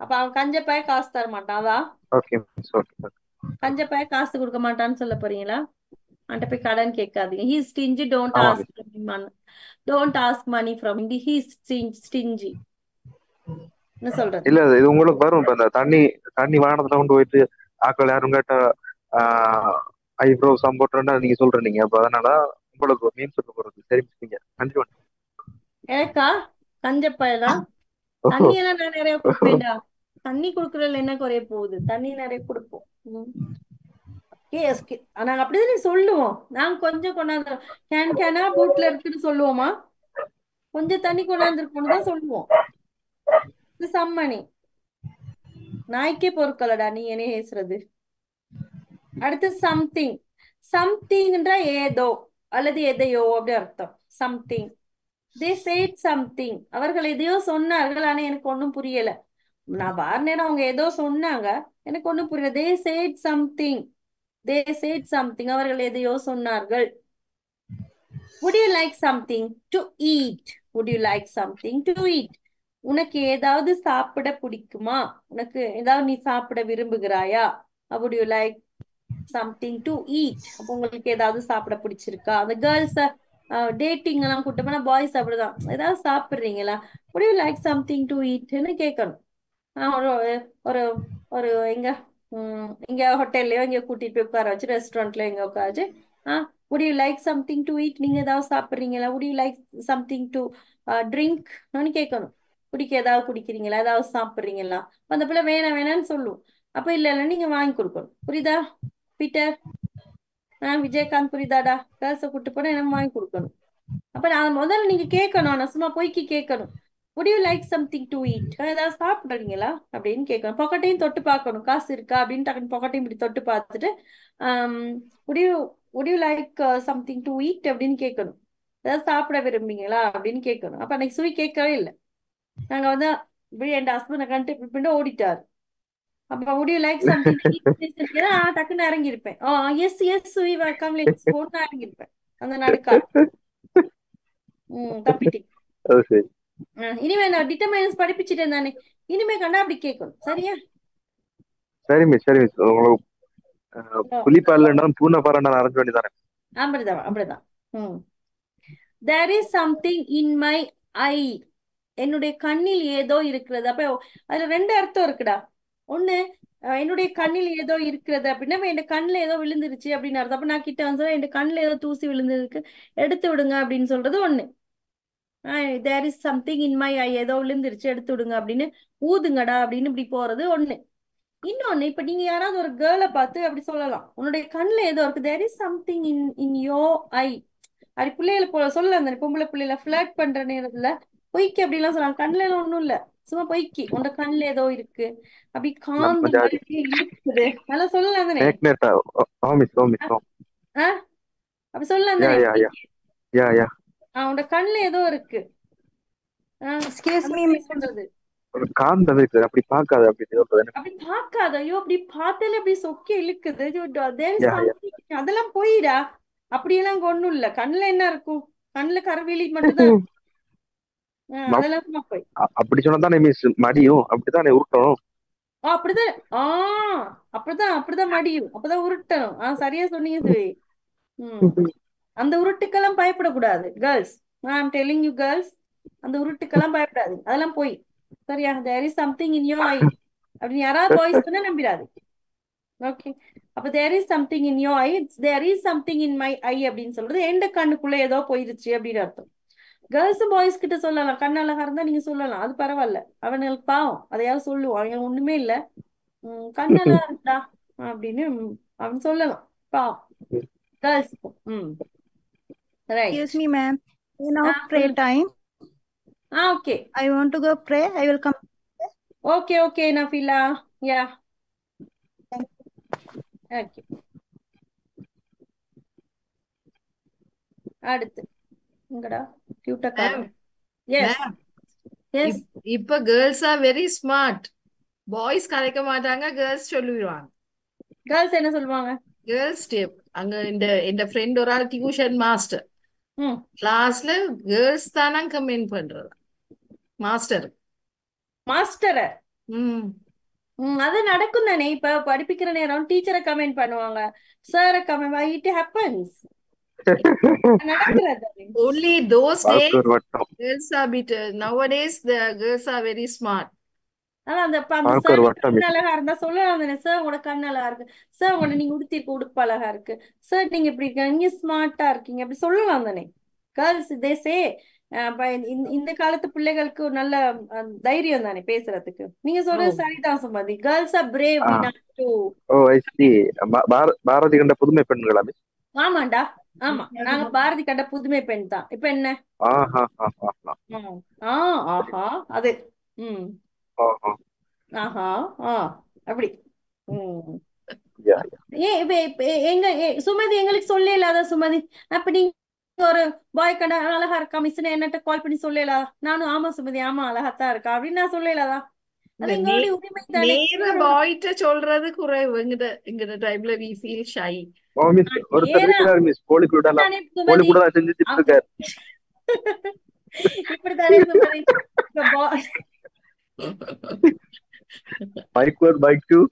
அப்ப அவன் கஞ்சப்பாய காசு தர மாட்டான். அதான் கஞ்சப்பாய காசு கொடுக்க மாட்டான்னு சொல்ல போறீங்களா? அவன்கிட்ட போய் கடன் கேட்காதீங்க. he is stingy, don't ask money from him. he is stingy. என்ன சொல்றது, இல்ல இது உங்களுக்கு வரும். இப்ப இந்த தண்ணி வாகனத்துல கொண்டு போயிட்டு ஆக்கள் யாரும் கேட்டா ஐப்ரோ சம்போட்டா நீங்க சொல்றீங்க. அப்ப அதனால உங்களுக்கு மீன் சொல்ல போறது. சரி, கண்டிப்பா எனக்கா கஞ்சப்பயலாம் தண்ணி எல்லாம் நான் நிறைய கொடுப்பேன்டா. தண்ணி குடுக்கறதுல என்ன குறைய போகுது, தண்ணி நிறைய கொடுப்போம். நாங்க அப்படிதானே சொல்லுவோம். நாங்க கொஞ்சம் கொண்டாந்து கேனா பூட்ல இருக்குன்னு சொல்லுவோமா, கொஞ்சம் தண்ணி கொண்டாந்துருக்கோன்னு தான் சொல்லுவோம். சம்மணி நாய்க்கே பொறுக்கலடா நீ என்ன பேசுறது. அடுத்து சம்திங்ன்ற ஏதோ அல்லது எதையோ அப்படி அர்த்தம். Something, they said something. அவர்கள் எதையோ சொன்னார்கள், ஆனா எனக்கு ஒன்னும் புரியல. நான் வார நேரம் அவங்க ஏதோ சொன்னாங்க, எனக்கு ஒன்னும் புரியல. they said something. they said something, அவர்கள் எதையோ சொன்னார்கள். would you like something to eat? would you like something to eat? உனக்கு ஏதாவது சாப்பிட பிடிக்குமா? உனக்கு ஏதாவது நீ சாப்பிட விரும்புகிறாயா? would you like something to eat? அப்போ உங்களுக்கு ஏதாவது சாப்பிட பிடிச்சிருக்கா? அந்த கேர்ள்ஸ் டேட்டிங் எல்லாம் கூட்டு போனா பாய்ஸ் அப்படிதான், ஏதாவது சாப்பிடுறீங்களா? would you like something to eat ன்னு கேட்கணும். ஒரு ஒரு ஒரு எங்க இங்க ஹோட்டல்லயோ இங்க கூட்டிட்டு போய் உட்கார வச்சு, ரெஸ்டாரண்ட்ல எங்க உட்கார வச்சு, would you like something to eat? நீங்க ஏதாவது சாப்பிடுறீங்களா? would you like something to drink ன்னு கேட்கணும். ஏதாவது குடிக்கிறீங்களா, ஏதாவது சாப்பிடுறீங்களா? அந்த பிள்ளை வேணாம் வேணாம்னு சொல்லும். அப்ப இல்ல இல்ல நீங்க வாங்கி கொடுக்கணும். புரியுதா பீட்டர்? விஜயகாந்த் புரியுதாடா? கேர்ள்ஸை கூட்டு போனா என்ன வாங்கி கொடுக்கணும். அப்ப நான் முதல்ல நீங்க கேட்கணும், நான் சும்மா போய்க்கு கேட்கணும். would you like something to eat? ஏதாவது சாப்பிடுறீங்களா அப்படின்னு கேட்கணும். பொக்கட்டையும் தொட்டு பார்க்கணும், காசு இருக்கா அப்படின்னு டக்குனு பொக்கட்டையும் இப்படி தொட்டு பார்த்துட்டு would you like something to eat அப்படின்னு கேட்கணும். ஏதாவது சாப்பிட விரும்புறீங்களா அப்படின்னு கேட்கணும். அப்ப அன்னைக்கு சுவி கேட்கவே இல்லை. நாங்க வந்து இப்படி என் ஹஸ்பண்டை கண்டு இப்படி ஓடிட்டாரு. அப்ப would you like something to eat? டக்குன்னு இறங்கி இருப்பேன். Yes yes Suvi welcome let's go இறங்கி இருப்பேன் அந்த நடுக்கால். தப்பிட்டேன். இனிமே நான் டிட்டர்மைனன்ஸ் படிப்பிச்சுட்டேன் தானே, இனிமே கண்டா அப்படி கேட்கணும். சரியா? சரி மிஸ், சரி மிஸ். உங்களுக்கு புலிப்பால்ல பூனை பாறை அரைஞ்ச வேண்டியதானே? அப்படிதான் அப்படிதான். there is something in my eye. என்னுடைய கண்ணில் ஏதோ இருக்கிறது. அப்ப அதுல ரெண்டு அர்த்தம் இருக்குடா. ஒண்ணு, என்னுடைய கண்ணில் ஏதோ இருக்கிறது அப்படின்னா என் கண்ணுல ஏதோ விழுந்துருச்சு அப்படின்னு அர்த்தம். அப்ப நான் கிட்ட வந்து என் கண்ணுல ஏதோ தூசி விழுந்துருக்கு, எடுத்து விடுங்க அப்படின்னு சொல்றது ஒண்ணு. there is something in my eye, ஏதோ விழுந்துருச்சு எடுத்து விடுங்க அப்படின்னு ஊதுங்கடா அப்படின்னு இப்படி போறது ஒண்ணு. இன்னொன்னு, இப்ப நீங்க யாராவது ஒரு கேர்ளை பார்த்து அப்படி சொல்லலாம், உன்னுடைய கண்ணுல ஏதோ இருக்கு, there is something in your eye. அப்படி பிள்ளைகளை போல சொல்லலாம். அந்த பொம்பளை பிள்ளைல ஃபிளர்ட் பண்ற நேரத்துல பொய்க்கு அப்படி எல்லாம் சொல்லலாம். கண்ணுல எல்லாம் ஒண்ணும் இல்ல, சும்மா பொய்க்கு உன்னோட கண்ணுல ஏதோ இருக்கு, அப்படி காந்த மாதிரி இருக்குது, நல்லா சொல்லலாம் தானே? அப்படி சொல்லலாம் தானே? உன்னோட கண்ணுல ஏதோ இருக்கு, சொல்றது அப்படி பார்க்காத, அப்படி பார்க்காத. ஐயோ அப்படி பார்த்தாலே அப்படி சொக்கி இழுக்குது, அதெல்லாம் போயிடா. அப்படியெல்லாம் ஒண்ணும் இல்ல, கண்ணுல என்ன இருக்கும்? கண்ணுல கருவிழி மட்டும்தான். அதெல்லாம் போய் அப்படி சொன்னதானே மிஸ் மடியும், அப்படித்தானே உருட்டணும். அப்படிதான். அப்படிதான் மடியும், அப்பதான் உருட்டணும். சரியா சொன்னீங்க சுவி. அந்த உருட்டுக்கெல்லாம் பயப்படக்கூடாது girls. I am telling you girls, அந்த உருட்டுக்கெல்லாம் பயப்படாது, அதெல்லாம் போய். சரியா? there is something in your eye அப்படின்னு யாராவது பாய்ஸ் சொன்னா நம்பிடாது. ஓகே, அப்ப there is something in your eye, there is something in my eye அப்படின்னு சொல்றது எந்த கண்ணுக்குள்ள ஏதோ போயிருச்சு அப்படின்னு அர்த்தம். கேர்ள்ஸும் பாய்ஸ் கிட்ட சொல்லலாம், கண்ணு அழகா இருந்தா நீங்க சொல்லலாம், அது பரவாயில்ல. அவனுங்களுக்கு பாவம், அதையாவது சொல்லுவோம், அவங்க ஒண்ணுமே இல்ல, கண்ணு அழகா இருக்குடா அப்படின்னு அவன் சொல்லலாம், பாவம் girls. Excuse me, ma'am. Now pray time. Okay. I want to go pray. I will come. Okay, Nafila. Yeah. Okay. அடுத்து இங்கடா கியூட்டா காணோம். Yes yes. இப்ப girls are very smart. Boys கலைக்க மாட்டாங்க, கேர்ள்ஸ் சொல்லிடுவாங்க. கேர்ள்ஸ் என்ன சொல்லுவாங்க? கேர்ள்ஸ் டேப். அங்க இந்த ஃப்ரெண்ட் ஒரு ஆள் டியூஷன் மாஸ்டர், கிளாஸ்ல கேர்ள்ஸ் தானா கமெண்ட் பண்றது மாஸ்டர். அது நடக்கும் தானே. இப்ப படிப்பிக்கிற நேரம் டீச்சரை கமெண்ட் பண்ணுவாங்க, சார comment. It happens. Only those days girls are better. Nowadays the girls are very smart. அந்த கண்ணு அழகா இருந்தா சொல்லலாம் தானே, சார் உங்களோட கண்ணு அழகா இருக்கு, சார் உங்களோட நீங்க உடுத்திருக்க உடுப்பு அழகா இருக்கு, சார் நீங்க இப்படி இருக்க, நீங்க ஸ்மார்ட்டா இருக்கீங்க, அப்படி சொல்லலாம் தானே. கேர்ள்ஸ் தேசே இந்த காலத்து பிள்ளைகளுக்கு ஒரு நல்ல தைரியம் தானே பேசுறதுக்கு. நீங்க சொல்றது சரிதான் சுமதி. Girls are brave enough to. Bharathi கண்ட புதுமை பெண்களா? ஆமாண்டா, ஆமா, நாங்க பாரதி கண்ட புதுமை பெண் தான். இப்ப என்ன? அது அப்படி. எங்க சுமதி எங்களுக்கு சொல்ல இல்லாத சுமதி, அப்ப நீங்க ஒரு பாய் கடை அழகா இருக்கா மிஸ்ன்னு என்னட்ட கால் பண்ணி சொல்ல இல்லாதா? நானும் ஆமா சுமதி, ஆமா அழகாத்தான் இருக்கா அப்படின்னு நான் சொல்ல இல்லாதா? அது இந்த எங்களுடைய உரிமை தானே. நேர பாய்ட்ட சொல்றது குறைவு எங்கட டைம்ல வி ஃபீல் ஷை. மிஸ் ஒருத்தர் இருக்கிறார் மிஸ், கோழிக்கூட தானே சுமதி கோழிக்கூட தான் செஞ்சுட்டு இருக்காரு. இப்படித்தானே சுமதி. மைக் 1 மைக் 2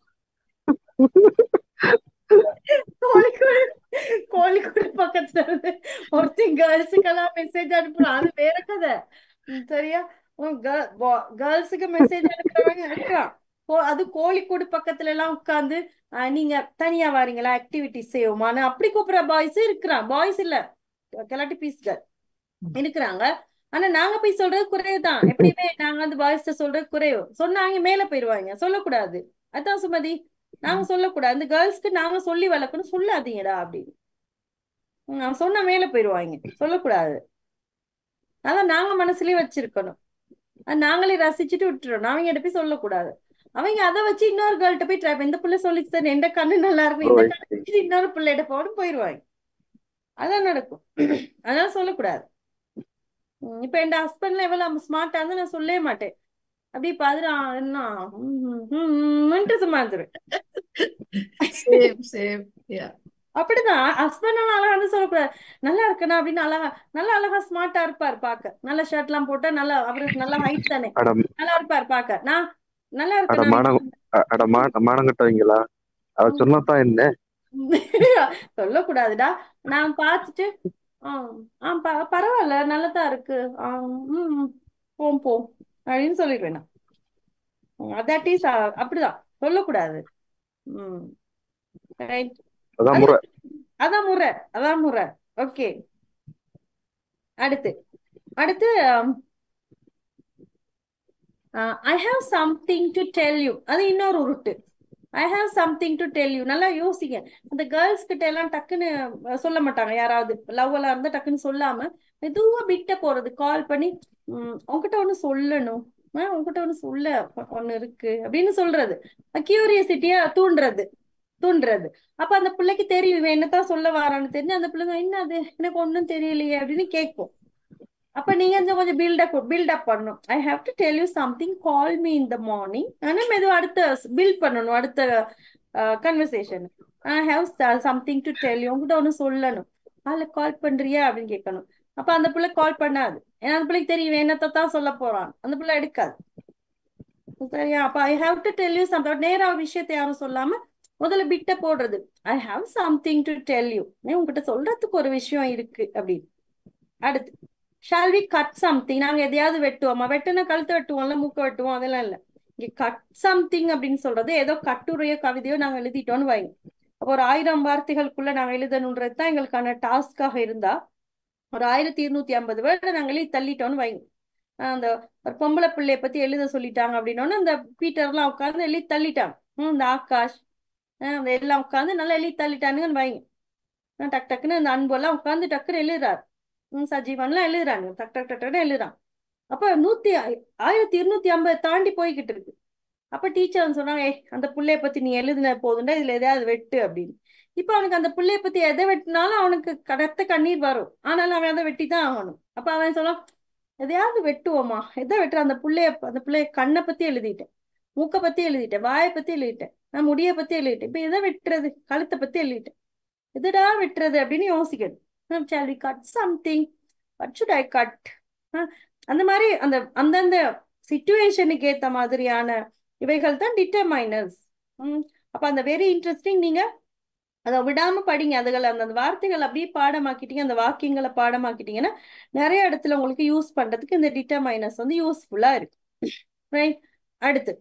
கோழிக்கூடு பக்கத்துல இருந்து ஒருத்தன் கேர்ள்ஸுக்கெல்லாம் மெசேஜ் அனுப்புறான், அது வேற கதை. சரியா, கேர்ள்ஸுக்கு மெசேஜ் அனுப்புறவங்க இருக்கிறான். அது கோழிக்கூடு பக்கத்துல எல்லாம் உட்கார்ந்து நீங்க தனியா வாரீங்களா ஆக்டிவிட்டி செய்வோமான்னு அப்படி கூப்பிடுற பாய்ஸ் இருக்கிறான். பாய்ஸ் இல்ல, கலாட்டி பீஸ்கள் இருக்கிறாங்க. ஆனா நாங்க போய் சொல்றது குறைவுதான். எப்படியுமே நாங்க வந்து பாய்ஸ்ட சொல்றது குறைவு. சொன்னாங்க மேல போயிருவாங்க, சொல்லக்கூடாது. அதான் சுமதி, நாங்க சொல்லக்கூடாது. இந்த கேர்ள்ஸ்க்கு நாங்க சொல்லி வளர்க்கணும், சொல்லாதீங்கடா அப்படின்னு. நான் சொன்னா மேல போயிருவாங்க, சொல்லக்கூடாது. அதான் நாங்க மனசுலயே வச்சிருக்கணும். நாங்களே ரசிச்சுட்டு விட்டுறோம், அவங்க போய் சொல்லக்கூடாது. அவங்க அதை வச்சு இன்னொரு கேர்ள்கிட்ட போய் ட்ரை இந்த பிள்ளை சொல்லிச்சு சார் எந்த கண்ணு நல்லா இருக்கும், இந்த கண்ணு வச்சு இன்னொரு பிள்ளைகிட்ட போகணும் போயிருவாங்க. அதான் நடக்கும். அதனால சொல்லக்கூடாது. இப்ப என் ஹஸ்பண்ட்ல எவ்வளவு ஸ்மார்ட்டா இருந்து நான் சொல்லவே மாட்டேன். அப்படி பாரு என்ன சும்மா இருந்துருவேன். அப்படிதான் ஹஸ்பண்ட் அழகா வந்து சொல்லக்கூடாது நல்லா இருக்கணும் அப்படின்னு. நல்லா அழகா ஸ்மார்ட்டா இருப்பாரு பாக்க, நல்ல ஷர்ட் எல்லாம் போட்டா நல்லா, அவருக்கு நல்ல ஹைட் தானே, நல்லா இருப்பாரு பாக்க. நான் நல்லா இருக்கணும் மானங்கட்டவங்களா அத சொன்னதான் என்ன சொல்லக்கூடாதுடா. நான் பார்த்துட்டு பரவாயில்ல நல்லதா இருக்கு போம் அப்படின்னு சொல்லிடுவேன். தட் இஸ் அப்படிதான் சொல்லக்கூடாது. அதான் முறை. ஓகே, அடுத்து I have something to tell you. அது இன்னொரு உருட்டு. I have something to tell you. நல்லா யோசிங்க. அந்த கேர்ள்ஸ் கிட்ட எல்லாம் டக்குன்னு சொல்ல மாட்டாங்க. யாராவது லவ் எல்லாம் இருந்தா டக்குன்னு சொல்லாம மெதுவா பிட்ட போறது, கால் பண்ணி உங்ககிட்ட ஒண்ணு சொல்லணும், உங்ககிட்ட ஒண்ணு சொல்ல ஒண்ணு இருக்கு அப்படின்னு சொல்றது. கியூரியாசிட்டியா தூண்டுறது. அப்ப அந்த பிள்ளைக்கு தெரியும் இவன் என்னத்தான் சொல்ல வரான்னு தெரிஞ்சு அந்த பிள்ளைங்க என்னது எனக்கு ஒண்ணும் தெரியலையே அப்படின்னு கேட்கும். அப்ப நீங்க கொஞ்சம் பில்டப் பண்ணணும். I have to tell you something, call me in the morning. ஆனா மெதுவா அடுத்த பில்ட் பண்ணணும், அடுத்த conversation. I have something to tell you, உங்ககிட்ட ஒண்ணு சொல்லணும், அதுல கால் பண்றியா அப்படின்னு கேட்கணும். அப்ப அந்த பிள்ளை கால் பண்ணாது, ஏன்னா அந்த பிள்ளைக்கு தெரியும் என்னத்தான் சொல்ல போறான். அந்த பிள்ளை எடுக்காது. சரியா, அப்ப I have to tell you something. நேரா விஷயத்தை யாரும் சொல்லாம முதல்ல பிட்ட போடுறது. I have something to tell you, உங்ககிட்ட சொல்றதுக்கு ஒரு விஷயம் இருக்கு அப்படின்னு. அடுத்து ஷால் வி கட் சம்திங். நாங்க எதையாவது வெட்டுவோமா? வெட்டுனா கழுத்து வெட்டுவோம்ல, மூக்க வெட்டுவோம், அதெல்லாம் இல்ல. இங்க கட் சம்திங் அப்படின்னு சொல்றது ஏதோ கட்டுரையோ கவிதையோ நாங்க எழுதிட்டோம்னு வைங்க. அப்போ ஒரு 1000 வார்த்தைகளுக்குள்ள நாங்க எழுதணுன்றது தான் எங்களுக்கான டாஸ்காக இருந்தா ஒரு 1250 வேர்டு நாங்க எழுதி தள்ளிட்டோம்னு வைங்க. அந்த ஒரு பொம்பளை பிள்ளைய பத்தி எழுத சொல்லிட்டாங்க அப்படின்னோன்னு அந்த பீட்டர்லாம் உட்காந்து எழுதி தள்ளிட்டாங்க. இந்த ஆகாஷ் அந்த எல்லாம் உட்காந்து நல்லா எழுதி தள்ளிட்டானுங்கன்னு வைங்க. டக்கு டக்குன்னு அந்த அன்பெல்லாம் உட்காந்து டக்குன்னு எழுதுறாரு. சஜீவன்லாம் எழுதுறாங்க, டக்குன்னு எழுதுறான். அப்ப 1250 தாண்டி போய்கிட்டு இருக்கு. அப்ப டீச்சர் சொன்னாங்க, அந்த பிள்ளைய பத்தி நீ எழுதின போதுண்டா, இதுல எதையாவது வெட்டு அப்படின்னு. இப்ப அவனுக்கு அந்த பிள்ளைய பத்தி எதை வெட்டினாலும் அவனுக்கு கடத்த கண்ணீர் வரும். ஆனாலும் அவன் அதை வெட்டிதான் ஆகணும். அப்ப அவன் சொன்னான், எதையாவது வெட்டுவோமா? எதை வெட்டுற? அந்த பிள்ளைய கண்ணை பத்தி எழுதிட்டேன், மூக்க பத்தி எழுதிட்டேன், வாயை பத்தி எழுதிட்டேன், நான் முடிய பத்தி எழுதிட்டேன். இப்ப எதை வெட்டுறது? கழுத்தை பத்தி எழுதிட்டேன், எதுடா வெட்டுறது அப்படின்னு யோசிக்கணும். Shall we cut something? What should I cut? அந்த மாதிரி அந்தந்த சிச்சுவேஷனுக்கு ஏத்த மாதிரியான இவைகள் தான் டிட்டர்மைனர்ஸ். அப்ப அந்த வெரி இன்ட்ரெஸ்டிங். நீங்க அதை விடாம படிங்க. அதுகள் அந்த வார்த்தைகள் அப்படியே பாடமாக்கிட்டீங்க, அந்த வாக்கியங்களை பாடமாக்கிட்டீங்கன்னா நிறைய இடத்துல உங்களுக்கு யூஸ் பண்றதுக்கு இந்த டிட்டர்மைனர்ஸ் வந்து யூஸ்ஃபுல்லா இருக்கு. ரைட், அடுத்து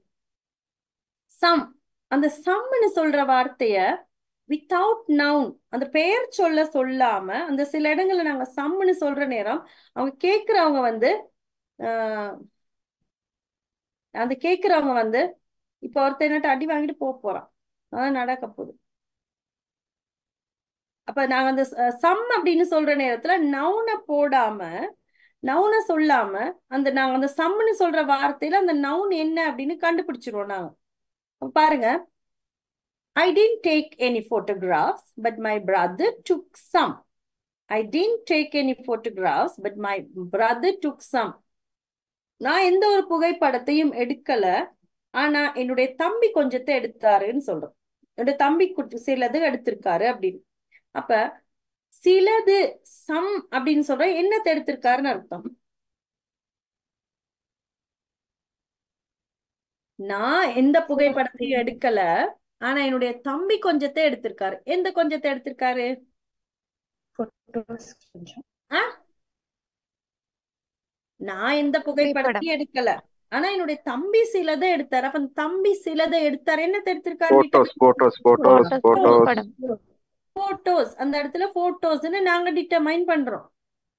சம். அந்த சம்னு சொல்ற வார்த்தைய வித்தவுட் நவுன், அந்த பெயர் சொல்லாம அந்த சில இடங்கள்ல நாங்க சம்னு சொல்ற நேரம் அவங்க கேக்குறவங்க வந்து இப்ப ஒருத்தர் என்னட்ட அடி வாங்கிட்டு போறான், அதான் நடக்க போகுது. அப்ப நாங்க அந்த சம் அப்படின்னு சொல்ற நேரத்துல நவுனை சொல்லாம நாங்க அந்த சம்னு சொல்ற வார்த்தையில அந்த நவுன் என்ன அப்படின்னு கண்டுபிடிச்சிருவோம் நாங்க. பாருங்க, I didn't take any photographs, but my brother took some. I didn't take any photographs, but my brother took some. நான் எந்த ஒரு புகைப்படத்தையும் எடுக்கல, ஆனா என்னுடைய தம்பி கொஞ்சத்தை எடுத்தாருன்னு சொல்றோம். என்னுடைய தம்பி சிலது எடுத்திருக்காரு அப்படின்னு. அப்ப சிலது சம் அப்படின்னு சொல்ற என்னத்தை எடுத்திருக்காருன்னு அர்த்தம். நான் எந்த புகைப்படத்தையும் எடுக்கல, ஆனா என்னுடைய தம்பி கொஞ்சத்தை எடுத்திருக்காரு. எந்த கொஞ்சத்தை எடுத்திருக்காரு? நான் எந்த புகைப்படத்தையும் எடுக்கல, ஆனா என்னுடைய தம்பி சிலதை எடுத்தாரு. அப்ப தம்பி சிலதை எடுத்தாரு, என்னத்தை எடுத்திருக்காரு? போட்டோஸ். அந்த இடத்துல போட்டோஸ்ன்னு நாங்க டிட்டர்மைன் பண்றோம்.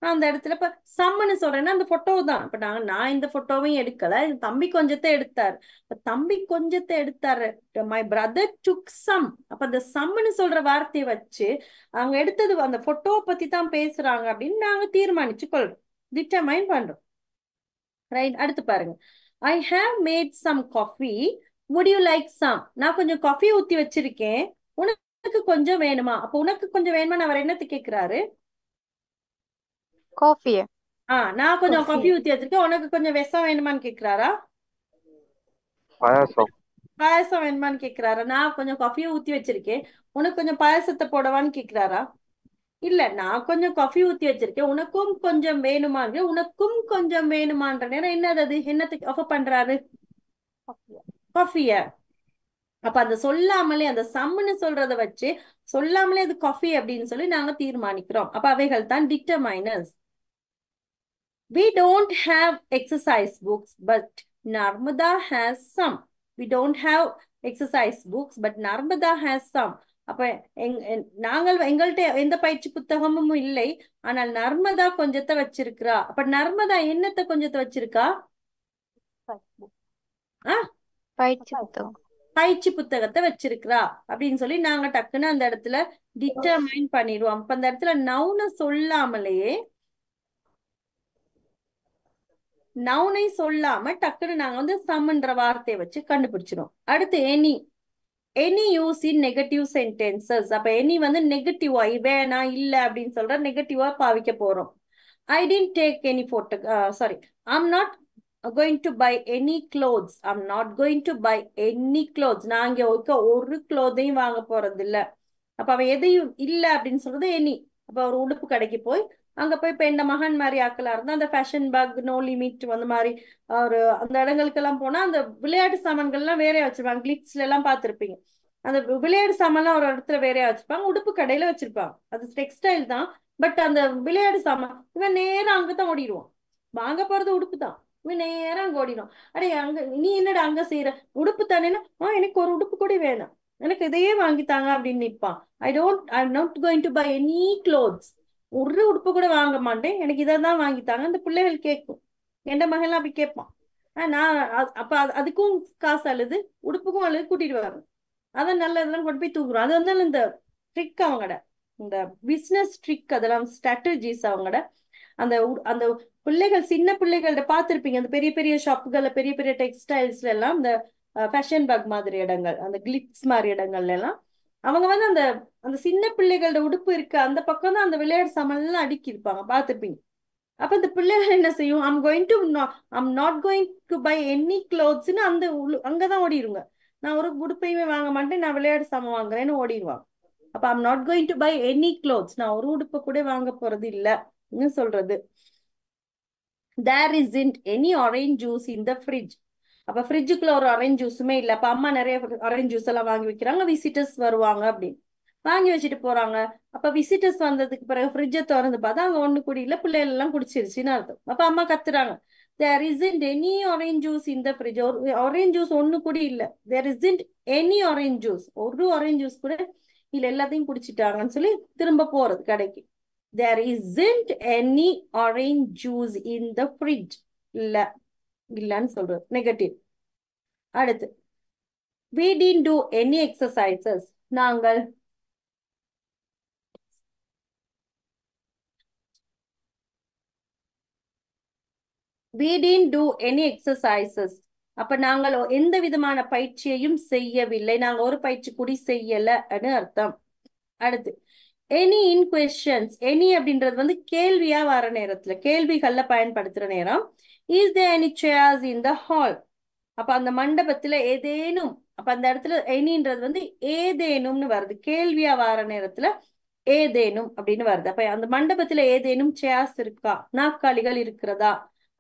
அந்த இடத்துல இப்ப சம்னு சொல்றேன்னா அந்த போட்டோ தான். இப்ப நான் இந்த போட்டோவையும் எடுக்கல, என் தம்பி கொஞ்சத்தை எடுத்தாரு. தம்பி கொஞ்சத்தை எடுத்தாரு, மை பிரதர் டுக் சம். அப்ப அந்த சம்னு சொல்ற வார்த்தையை வச்சு அவங்க எடுத்தது அந்த போட்டோவை பத்தி தான் பேசுறாங்க அப்படின்னு நாங்க தீர்மானிச்சு கொள்றோம், டிட்டர்மைன் பண்றோம். ரைட். அடுத்து பாருங்க, I have made some coffee, would you like some? நான் கொஞ்சம் காஃபி ஊத்தி வச்சிருக்கேன், உனக்கு கொஞ்சம் வேணுமா? அப்ப உனக்கு கொஞ்சம் வேணுமா அவர் என்னத்து கேக்குறாரு? காஃபிய. நான் கொஞ்சம் காஃபி ஊத்தி வச்சிருக்கேன், உனக்கு கொஞ்சம் விஷம் வேணுமான்னு கேக்குறாரா? பாயாசம் வேணுமான்னு கேக்குறாரா? நான் கொஞ்சம் காஃபியை ஊத்தி வச்சிருக்கேன், உனக்கு கொஞ்சம் பாயாசத்தை போடவான்னு கேக்குறாரா? இல்ல, நான் கொஞ்சம் காஃபி ஊத்தி வச்சிருக்கேன், உனக்கும் கொஞ்சம் வேணுமான்னு. உனக்கும் கொஞ்சம் வேணுமான்ற நேரம் என்னது? என்னத்துக்கு ஆஃபர் பண்றாரு? காஃபிய. அப்ப அந்த சொல்லாமலே அந்த சம்னு சொல்றத வச்சு சொல்லாமலே அது காஃபி அப்படின்னு சொல்லி நாங்க தீர்மானிக்கிறோம். அப்ப அவைகள் தான் டிட்டர்மைனர்ஸ். We don't have exercise books, but Narmada has some. We don't have exercise books, but Narmada has some. அப்ப நாங்கள் எங்கள்கிட்ட எந்த பயிற்சி புத்தகமும் இல்லை, ஆனால் நர்மதா கொஞ்சத்தை வச்சிருக்கிறா. அப்ப நர்மதா என்னத்தை கொஞ்சத்தை வச்சிருக்கா? பயிற்சி புத்தகத்தை வச்சிருக்கிறா அப்படின்னு சொல்லி நாங்க டக்குன்னு அந்த இடத்துல டிட்டர்மைன் பண்ணிடுவோம். அப்ப அந்த இடத்துல நவுனை சொல்லாமலேயே, நவுனை சொல்லாம டக்குன்னு நாங்க வந்து சம்ன்ற வார்த்தையை வச்சு கண்டுபிடிச்சிடும். அடுத்து any use in negative sentences. அப்ப எனி வந்து நெகட்டிவா, வேணா இல்ல அப்படின்னு சொல்ற நெகட்டிவா பாவிக்க போறோம். I didn't take any photo, sorry, I'm not going to buy any clothes. I'm not going to buy any clothes. நான் இங்க ஒரு clothing வாங்க போறது இல்ல. அப்ப அவ எதையும் இல்ல அப்படின்னு சொல்றது எனி. அப்ப ஒரு உடுப்பு கடைக்கு போய் அங்க போய் இப்ப எந்த மகன் மாதிரி ஆக்கலா இருந்தா அந்த ஃபேஷன் பேக், நோ லிமிட் அந்த மாதிரி ஒரு அந்த இடங்களுக்கு எல்லாம் போனா அந்த விளையாட்டு சாமான்கள் எல்லாம் வேறையா வச்சிருப்பாங்க. கிளிப்ஸ்ல எல்லாம் பார்த்திருப்பீங்க, அந்த விளையாட்டு சாமான்லாம் ஒரு இடத்துல வேறையா வச்சிருப்பாங்க, உடுப்பு கடையில வச்சிருப்பாங்க. அது டெக்ஸ்டைல் தான், பட் அந்த விளையாட்டு சாமான் இவன் நேரம் அங்கதான் ஓடிடுவான். வாங்க போறது உடுப்பு தான், இவன் நேரம் அங்க ஓடிடும். அடே அங்க நீ என்னடா அங்க செய்யற? உடுப்பு தானேன்னா, எனக்கு ஒரு உடுப்பு கூட வேணாம், எனக்கு இதையே வாங்கித்தாங்க அப்படின்னு நிற்பான். I'm not going to buy any clothes. ஒரு உடுப்பு கூட வாங்க மாட்டேன், எனக்கு இதை தான் வாங்கித்தாங்க. அந்த பிள்ளைகள் கேட்கும், எந்த மகன்லாம் அப்படி கேட்பான். நான் அப்ப அதுக்கும் காசு அழுது, உடுப்புக்கும் அழுது கூட்டிட்டு வரும். அதான் நல்ல இதெல்லாம் கொண்டு போய் தூக்குறோம். அது வந்து இந்த ட்ரிக் அவங்கட, இந்த பிசினஸ் ட்ரிக், அதெல்லாம் ஸ்ட்ராட்டஜிஸ் அவங்கட. அந்த அந்த பிள்ளைகள், சின்ன பிள்ளைகள்ட்ட பார்த்திருப்பீங்க, அந்த பெரிய பெரிய ஷாப்புகள்ல, பெரிய பெரிய டெக்ஸ்டைல்ஸ்ல எல்லாம், இந்த ஃபேஷன் பேக் மாதிரி இடங்கள், அந்த கிளிப்ஸ் மாதிரி இடங்கள்ல எல்லாம் அவங்க வந்து அந்த அந்த சின்ன பிள்ளைகளோட உடுப்பு இருக்கு அந்த பக்கம் தான் அந்த விளையாட்டு சாமான் எல்லாம் அடுக்கி இருப்பாங்க, பார்த்திருப்பீங்க. அப்ப இந்த பிள்ளைகள் என்ன செய்யும்? I'm not going to buy any க்ளோத்ஸ்ன்னு அந்த அங்கதான் ஓடிடுங்க. நான் ஒரு உடுப்பையுமே வாங்க மாட்டேன், நான் விளையாட்டு சாமான் வாங்குறேன்னு ஓடிடுவாங்க. அப்ப I'm not going to buy any clothes, நான் ஒரு உடுப்பை கூட வாங்க போறது இல்ல சொல்றது. There isn't any orange juice in the fridge. அப்ப ஃப்ரிட்ஜுக்குள்ள ஒரு ஆரஞ்சு ஜூஸுமே இல்ல. அப்ப அம்மா நிறைய ஆரஞ்சு ஜூஸ் எல்லாம் வாங்கி வைக்கிறாங்க, விசிட்டர்ஸ் வருவாங்க அப்படின்னு வாங்கி வச்சுட்டு போறாங்க. அப்ப விசிட்டர்ஸ் வந்ததுக்கு பிறகு ஃப்ரிட்ஜை திறந்து பார்த்தா அங்க ஒண்ணு கூட இல்ல, பிள்ளைகள் எல்லாம் குடிச்சிருச்சுன்னு அர்த்தம். அப்ப அம்மா கத்துறாங்க, there isn't any orange juice in the fridge. Orange juice ஒண்ணு கூட இல்ல. there isn't any orange juice, ஒரு ஆரஞ்சு ஜூஸ் கூட இல்ல, எல்லாத்தையும் குடிச்சிட்டாங்கன்னு சொல்லி திரும்ப போறது கடைக்கு. There isn't any orange juice in the fridge. இல்லன்னு சொல்றது நெகட்டிவ். அடுத்து, we didn't do any exercises. நாங்கள் we didn't do any exercises. அப்ப நாங்கள் எந்த விதமான பயிற்சியையும் செய்யவில்லை, நாங்க ஒரு பயிற்சி கூடி செய்யலன்னு அர்த்தம். அடுத்து, எனி இன் கொஸ்டின்ஸ். எனி அப்படின்றது வந்து கேள்வியா வர நேரத்துல, கேள்விகள்ல பயன்படுத்துற நேரம். Is there any chairs in the hall? அப்ப அந்த மண்டபத்துல ஏதேனும், அப்ப அந்த இடத்துல எனின்றது வந்து ஏதேனும்னு வருது, கேள்வியா வார நேரத்துல ஏதேனும் அப்படின்னு வருது. அப்ப அந்த மண்டபத்துல ஏதேனும் சேர்ஸ் இருக்கா, நாற்காலிகள் இருக்கிறதா?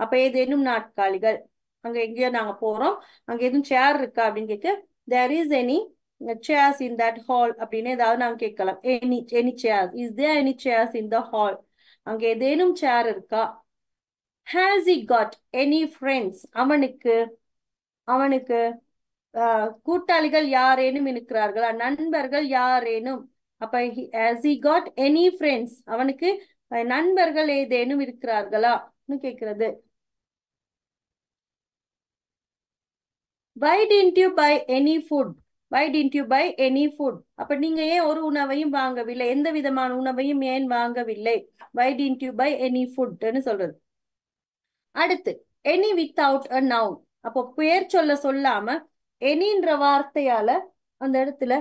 அப்ப ஏதேனும் நாற்காலிகள், அங்க எங்கேயோ நாங்க போறோம், அங்க எதுவும் சேர் இருக்கா அப்படின்னு கேட்க, there is any chairs in that hall அப்படின்னு ஏதாவது நாங்க கேட்கலாம். Any chairs, is there any chairs in the hall, அங்க ஏதேனும் சேர் இருக்கா? Has he got any friends, அவனுக்கு அவனுக்கு கூட்டாளிகள் யாரேனும் இருக்கிறார்களா, நண்பர்கள் யாரேனும்? அப்ப has he got any friends, அவனுக்கு நண்பர்கள் ஏதேனும் இருக்கிறார்களா கேக்குறது. why didn't you buy any food, why didn't you buy any food, அப்ப நீங்க ஏன் ஒரு உணவையும் வாங்கவில்லை, எந்த விதமான உணவையும் ஏன் வாங்கவில்லை? why didn't you buy any food ன்னு சொல்றது. அடுத்து any without a noun, அப்போ பெயர் சொல்ல சொல்லாம anyன்ற வார்த்தையால அந்த இடத்துல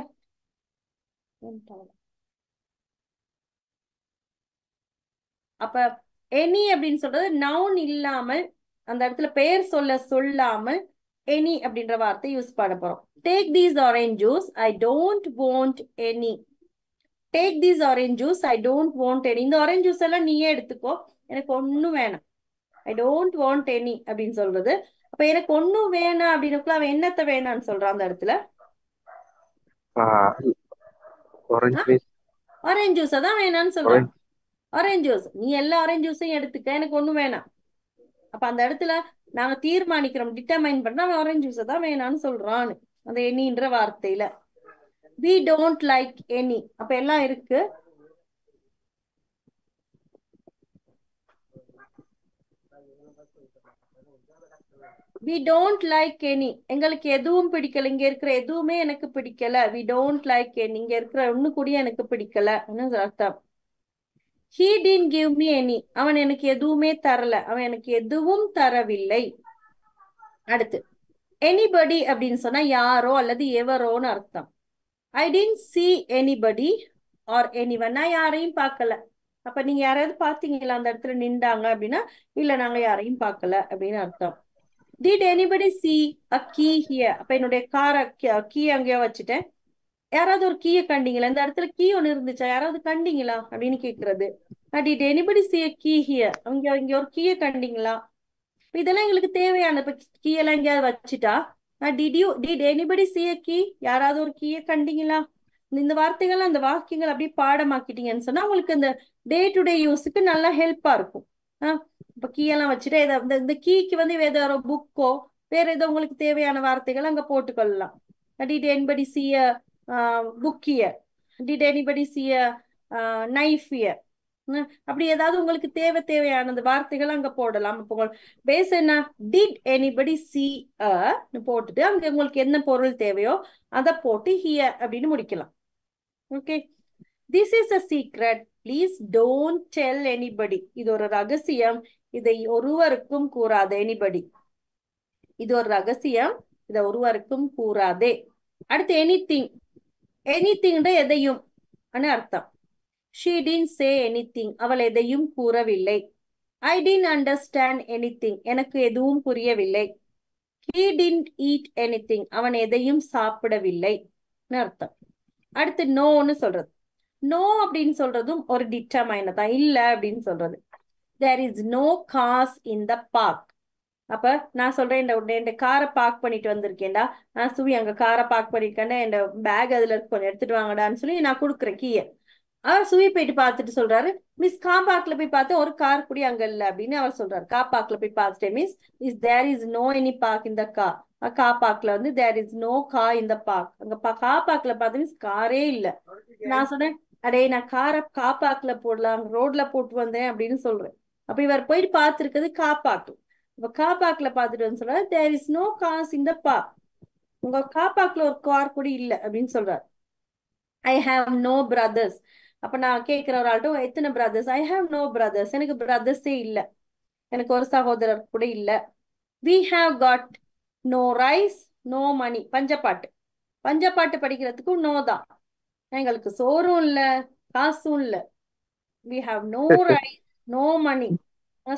அப்ப any அப்படின்னு சொல்றது நவுன் இல்லாமல், அந்த இடத்துல பெயர் சொல்ல சொல்லாமல் any அப்படின்ற வார்த்தை யூஸ் பண்ண போறோம். take these orange juice, I don't want any, take these orange juice, I don't want any, இந்த orange juice எல்லாம் நீயே எடுத்துக்கோ, எனக்கு ஒண்ணும் வேணாம், I don't want any அப்படின்னு சொல்றது. அப்ப எனக்கு ஒண்ணும் வேணாம் அப்படின்னு அவன் என்னத்த வேணான்னு சொல்றான் அந்த இடத்துல? ஆரஞ்சு ஜூஸ் தான் வேணான்னு சொல்றான். ஆரஞ்சு ஜூஸ், நீ எல்லா ஆரஞ்சு ஜூஸையும் எடுத்துக்க, எனக்கு ஒண்ணும் வேணாம். அப்ப அந்த இடத்துல நாங்க தீர்மானிக்கிறோம், டிட்டர்மைன் பண்ணா அவன் ஆரஞ்சு ஜூஸ் தான் வேணான்னு சொல்றான்னு அந்த எனின்ற வார்த்தையில. we don't like any, அப்ப எல்லாம் இருக்கு. we don't like any, எங்களுக்கு எதுவும் பிடிக்கல, இங்க இருக்கிற எதுவுமே எனக்கு பிடிக்கல. we don't like any, இங்க இருக்கிற ஒண்ணு கூட எனக்கு பிடிக்கல அர்த்தம். he didn't give me any, அவன் எனக்கு எதுவுமே தரல, அவன் எனக்கு எதுவும் தரவில்லை. அடுத்து anybody அப்படின்னு சொன்னா யாரோ அல்லது எவரோன்னு அர்த்தம். I didn't see anybody or anyone, நான் யாரையும் பார்க்கல. அப்ப நீங்க யாராவது பாத்தீங்களா அந்த இடத்துல நின்றாங்க அப்படின்னா, இல்ல நாங்க யாரையும் பார்க்கல அப்படின்னு அர்த்தம். did anybody see a key here, அப்ப என்னுடைய கீ அங்கேயோ வச்சுட்டேன், யாராவது ஒரு கீயை கண்டீங்களா, இந்த இடத்துல கீ ஒண்ணு இருந்துச்சா, யாராவது கண்டீங்களா அப்படின்னு கேக்குறது. did anybody see a key here, இங்க ஒரு கீயை கண்டீங்களா? இதெல்லாம் எங்களுக்கு தேவையான, இப்ப கீ எல்லாம் எங்கேயாவது வச்சுட்டா did anybody see a key, யாராவது ஒரு கீயை கண்டீங்களா? இந்த வார்த்தைகள் அந்த வாக்கியங்கள் அப்படியே பாடமாக்கிட்டீங்கன்னு சொன்னா உங்களுக்கு இந்த டே டு டே யூஸுக்கு நல்லா ஹெல்ப்பா இருக்கும். இப்ப கீ எல்லாம் வச்சுட்டு இந்த கீக்கு வந்து ஏதோ ஒரு புக்கோ வேற ஏதோ உங்களுக்கு தேவையான வார்த்தைகள் அங்க போட்டுக்கொள்ளலாம். did anybody see a book here, did anybody see a knife here, அப்படி ஏதாவது உங்களுக்கு தேவையான அந்த வார்த்தைகள் அங்க போடலாம். இப்போ பேஸ் என்ன, did anybody see a போட்டுட்டு அங்க உங்களுக்கு என்ன பொருள் தேவையோ அதை போட்டு here அப்படின்னு முடிக்கலாம். Okay, this is a secret, please don't tell anybody, இது ஒரு ரகசியம், இதை ஒருவருக்கும் கூறாதே. anybody, இது ஒரு ரகசியம், இதை ஒருவருக்கும் கூறாதே. அடுத்து anything, anything எதையும் அர்த்தம். she didn't say anything, அவள் எதையும் கூறவில்லை. I didn't understand anything, எனக்கு எதுவும் புரியவில்லை. he didn't eat anything, அவன் எதையும் சாப்பிடவில்லை அர்த்தம். அடுத்து நோன்னு சொல்றது. நோ அப்படின்னு சொல்றதும் ஒரு டிட்டர்மைனர் தான், இல்ல அப்படின்னு சொல்றது. there is no cars in the park, அப்ப நான் சொல்றேன் இந்த காரை பார்க் பண்ணிட்டு வந்திருக்கேன்டா, நான் சுவி அங்க காரை பார்க் பண்ணிருக்கேன்டா, என் பேக் அதுல கொஞ்சம் எடுத்துட்டு வாங்கடான்னு சொல்லி நான் கொடுக்குறேன் கீயை. அவர் சுவி போயிட்டு பார்த்துட்டு சொல்றாரு, மிஸ் காபாக்ல போய் பார்த்து ஒரு கார் கூட அங்க இல்ல அப்படின்னு அவர் சொல்றாரு. காபாக்ல போய் பார்த்துட்டேன் miss, there is no any park இந்த கார், காபாக்ல வந்து தேர் இஸ் நோ கார் இந்த பார்க், அங்க காபாக்ல பார்த்து மிஸ் காரே இல்ல. நான் சொன்னேன், அடே நான் காரை காபாக்ல போடலாம், ரோட்ல போட்டு வந்தேன் அப்படின்னு சொல்றேன். அப்ப இவர் போயிட்டு பார்த்திருக்கிறது காபாக்கு. இப்ப காபாக்ல பார்த்துட்டு வந்து சொல்றாரு, தேர் இஸ் நோ கார்ஸ் இந்த பார்க், உங்க காபாக்ல ஒரு கார் கூட இல்ல அப்படின்னு சொல்றாரு. ஐ ஹாவ் நோ பிரதர்ஸ், அப்ப நான் கேட்கிற ஒரு ஆள்கிட்ட எத்தனை brothers, I have no brothers, எனக்கு பிரதர்ஸே இல்ல, எனக்கு ஒரு சகோதரர் கூட இல்ல. we have got no rice no money, பஞ்சப்பாட்டு படிக்கிறதுக்கு நோ தான், எங்களுக்கு சோறும் இல்ல காசும் இல்ல. we have no rice no money,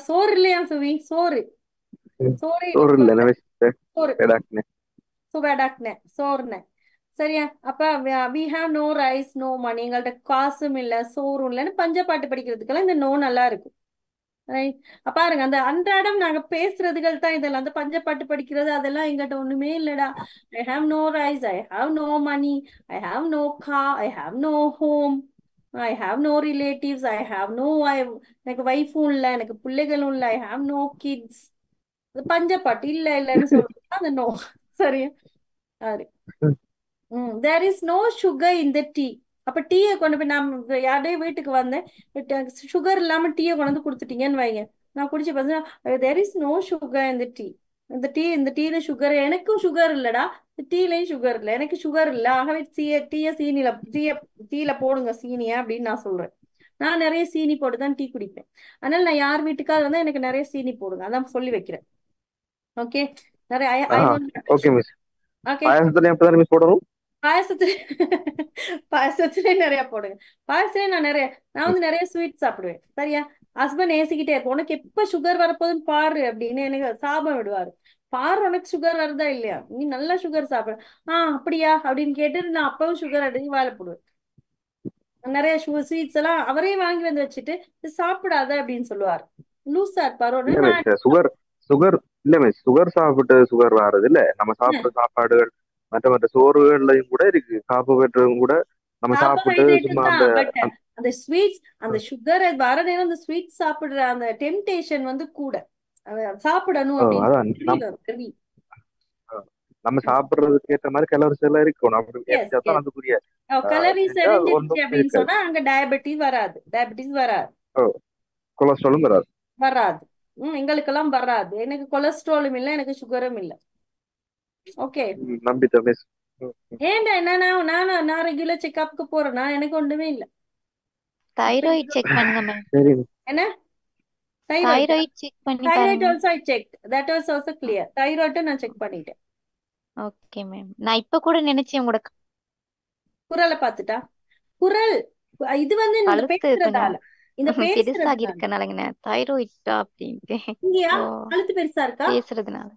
சோறு இல்லையா சுவி, சோறு சோறு பெடாக்னே. சுவடாக்னே சோறுனே. சரியா? அப்ப we have no rice no money, எங்கள்ட்ட காசும் இல்ல சோறும் இல்லைன்னு பஞ்சப்பாட்டு படிக்கிறதுக்கெல்லாம் இந்த நோ நல்லா இருக்கும். ரைட்? பாருங்க, அந்த அன்றாடம் நாங்க பேசுறதுகள் தான் இதெல்லாம். அந்த பஞ்சப்பாட்டு படிக்கிறது அதெல்லாம் எங்கிட்ட ஒண்ணுமே இல்லடா. I have no rice, I have no money, I have no car, I have no home, I have no relatives, I have no எனக்கு வைஃபும் இல்ல, எனக்கு பிள்ளைகளும் இல்ல, ஐ ஹாவ் நோ கிட்ஸ். பஞ்சப்பாட்டு இல்ல இல்லன்னு சொல்றது அந்த நோ. சரியா? சரி. There is no sugar in the tea. அப்ப டீயை கொண்டு போய் நான் யாருடைய வீட்டுக்கு வந்தேன், சுகர் இல்லாம டீயை கொண்டு வந்து கொடுத்துட்டீங்கன்னு வைங்க, நான் குடிச்சு பார்த்தா தேர் இஸ் நோ சுகர் இந்த டீ. இந்த டீல சுகர், எனக்கும் சுகர் இல்லடா, டீலையும் சுகர் இல்லை, எனக்கு சுகர் இல்லை, ஆகவே டீல போடுங்க சீனியா அப்படின்னு நான் சொல்றேன். நான் நிறைய சீனி போட்டு தான் டீ குடிப்பேன். அதனால நான் யார் வீட்டுக்காவது வந்து எனக்கு நிறைய சீனி போடுங்க, அதான் சொல்லி வைக்கிறேன். ஓகே? நிறைய ஓகே மிஸ். ஓகே. பாயாசத்துல எப்பதான் மிஸ் போடணும்? பாயசத்துல நிறைய போடுங்க. பாயசத்துல நான் வந்து நிறைய ஸ்வீட் சாப்பிடுவேன். சரியா? ஹஸ்பண்ட் ஏசிக்கிட்டே இருப்போம், உனக்கு எப்ப சுகர் வரப்போதுன்னு பாரு அப்படின்னு எனக்கு சாபம் விடுவாரு. பாரு உனக்கு சுகர் வருதா இல்லையா, நீ நல்லா சுகர் சாப்பிடு. அப்படியா அப்படின்னு கேட்டு நான் அப்பவும் சுகர் அடிச்சு வாழ போடுவேன். நிறைய ஸ்வீட்ஸ் எல்லாம் அவரே வாங்கி வந்து வச்சுட்டு சாப்பிடாத அப்படின்னு சொல்லுவார். லூஸா இருப்பாரு. இல்ல மிஸ், சுகர் இல்ல மிஸ், சுகர் சாப்பிட்டு சுகர் வர்றது இல்ல, நம்ம சாப்பிடுற சாப்பாடுகள் மற்ற சோறுகள்லயும் கூட இருக்கு கார்போஹைட்ரேட்டும் கூட நம்ம சாப்பிட்டு சும்மா அந்த ஸ்வீட்ஸ், அந்த சுகர் வர நேரம் அந்த ஸ்வீட் சாப்பிடுற அந்த டெம்டேஷன் வந்து கூட சாப்பிடணும் அப்படின்னு நம்ம சாப்பிடுறதுக்கு ஏற்ற மாதிரி கலோரிஸ் எல்லாம் இருக்கணும். அதுக்குரிய கலோரிஸ் தெரிஞ்சிருச்சு அப்படின்னு சொன்னா அங்க டயபெட்டிஸ் வராது, கொலஸ்ட்ராலும் வராது. எங்களுக்கெல்லாம் வராது. எனக்கு கொலஸ்ட்ராலும் இல்லை, எனக்கு சுகரும் இல்லை. ஓகே? நம்பிட்டேன் மிஸ். ஏன்டா என்ன நான் ரெகுலர் செக்அப்க்கு போறேன்னா எனக்கு ஒண்ணுமே இல்ல. தைராய்டு செக் பண்ணுங்க மேம். என்ன தைராய்டு செக் பண்ணி thyroid also I checked, that was also clear. Thyroid நான் செக் பண்ணிட்டேன். Okay ma'am. நான் இப்ப கூட நினைச்சேன் உங்களோட குரலை பார்த்துட்டா, குரல் இது வந்து இந்த பேசுறதால, இந்த பெருசாகி இருக்கனாலங்க தைராய்டு அப்படின்ட்டு. இங்கயா கழுத்து பெருசா இருக்கா பேசுறதுனால?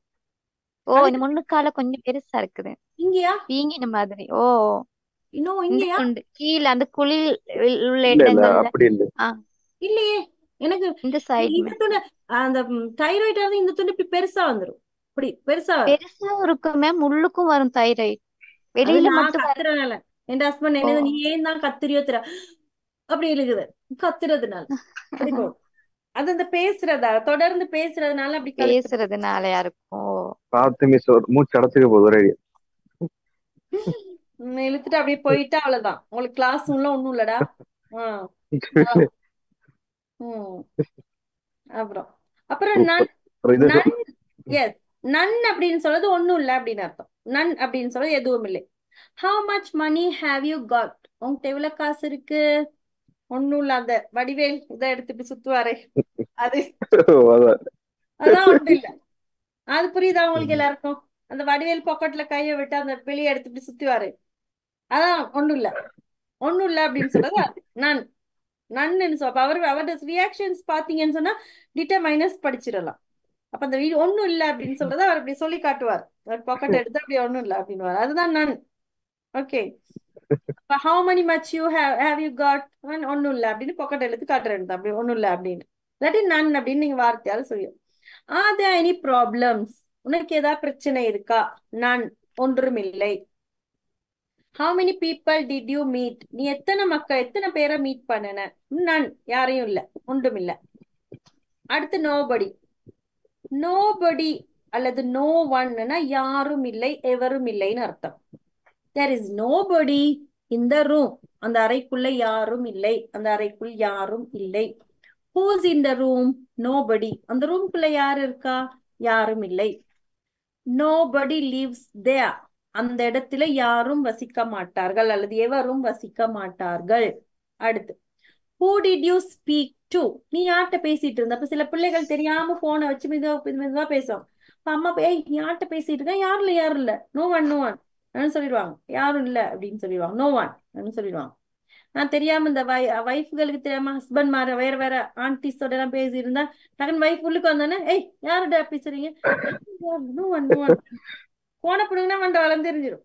இந்த முன்னுக்கால கொஞ்சம் பெருசா இருக்குது. இங்கயா வீங்கின மாதிரி? இன்னும் இங்கயா கீழே அந்த குளில் உள்ள இடங்கள்ல இல்லையே. எனக்கு இந்த சைடு இந்த துண்டு, அந்த தைராய்டு வந்து இந்த துண்டு இப்படி பெருசா வந்துரும். இப்படி பெருசா இருக்கும் மேம். உள்ளுக்கும் வரும் தைராய்டு, வெளியில மட்டும் கத்துறதுனால. என் ஹஸ்பண்ட் என்ன, நீ ஏன் தான் கத்திரியோ தெரிய அப்படி இருக்குது, கத்துறதுனால அப்படி போகும். அது அந்த பேசுறதால, தொடர்ந்து பேசுறதுனால அப்படி பேசுறதுனால யாருக்கும் பார்த்து மிஸ் மூச்சு அடைச்சிக்க போகுது ஒரே இழுத்துட்டு அப்படியே போயிட்டா அவ்வளவுதான். உங்களுக்கு கிளாஸ் உள்ள ஒண்ணும் இல்லடா. அப்புறம் நன் அப்படின்னு சொல்றது ஒண்ணும் இல்ல அப்படின்னு அர்த்தம். நன் அப்படின்னு சொல்றது எதுவும் இல்லை. How much money have you got? உங்ககிட்ட எவ்வளவு காசு இருக்கு? ஒண்ணும் இல்ல. அந்த வடிவேல் இதை எடுத்துட்டு சுத்துவாரே, அதான் ஒண்ணும் இல்ல. அது புரியுதா உங்களுக்கு எல்லாருக்கும்? அந்த வடிவேல் பாக்கெட்ல கைய விட்டு அந்த வெளியே எடுத்துட்டு சுத்துவாரு, அதான் ஒண்ணும் இல்ல. ஒண்ணும் இல்ல அப்படின்னு சொல்றது அது நான் நன்னு சொல்ல. அவரோட ரியாக்ஷன்ஸ் பாத்தீங்கன்னு சொன்னா டிட்டர்மைனஸ் படிச்சிடலாம். அப்ப அந்த ஒண்ணும் இல்ல அப்படின்னு சொல்றத அவர் அப்படி சொல்லி காட்டுவார். பாக்கெட் எடுத்து அப்படி ஒண்ணும் இல்ல அப்படின்னு, அதுதான் நான். Okay? How money much you have you got? ஒண்ணும் இல்ல அப்படின்னு பாக்கெட் எடுத்து காட்டுறேன், அப்படி ஒண்ணும் இல்ல அப்படின்னு. இல்லாட்டி நன் அப்படின்னு நீங்க வார்த்தையால சொல்லிடும். Are there any problems? உனக்கு ஏதாவது பிரச்சனை இருக்கா? நான் ஒன்றும் இல்லை. How many people did you meet? நீ எத்தனை பேரை மீட் பண்ணன? நான் யாரையும் இல்ல, ஒன்றும் இல்ல. அடுத்து nobody. Nobody அல்லது no one யாரும் இல்லை, எவரும் இல்லைன்னு அர்த்தம். There is nobody in the room. அந்த அறைக்குள்ள யாரும் இல்லை, அந்த அறைக்குள் யாரும் இல்லை. Who's in the room? Nobody. அந்த ரூம்குள்ள யாரு இருக்கா? யாரும் இல்லை. Nobody lives there. அந்த இடத்துல யாரும் வசிக்க மாட்டார்கள் அல்லது எவரும் வசிக்க மாட்டார்கள். அடுத்து who did you speak to? நீ யார்கிட்ட பேசிட்டு இருந்த? அப்ப சில பிள்ளைகள் தெரியாம போனை வச்சு மெதுவா பேசும். அம்மா நீ யார்கிட்ட பேசிட்டு இருக்க? யாரும் இல்ல, no one சொல்லிடுவாங்க. யாரும் இல்ல அப்படின்னு சொல்லிடுவாங்க, no one சொல்லிடுவாங்க. நான் தெரியாம இந்த வைஃப்களுக்கு தெரியாம ஹஸ்பண்ட் மாற வேற வேற ஆன்டிஸோட எல்லாம் பேசியிருந்தா டக்குன்னு வைஃப் உள்ளுக்கு வந்தானே, ஏய் யாருடா பேசுறீங்க, போன பிடுங்கன்னா வண்ட வளர்ந்துருஞ்சிடும்.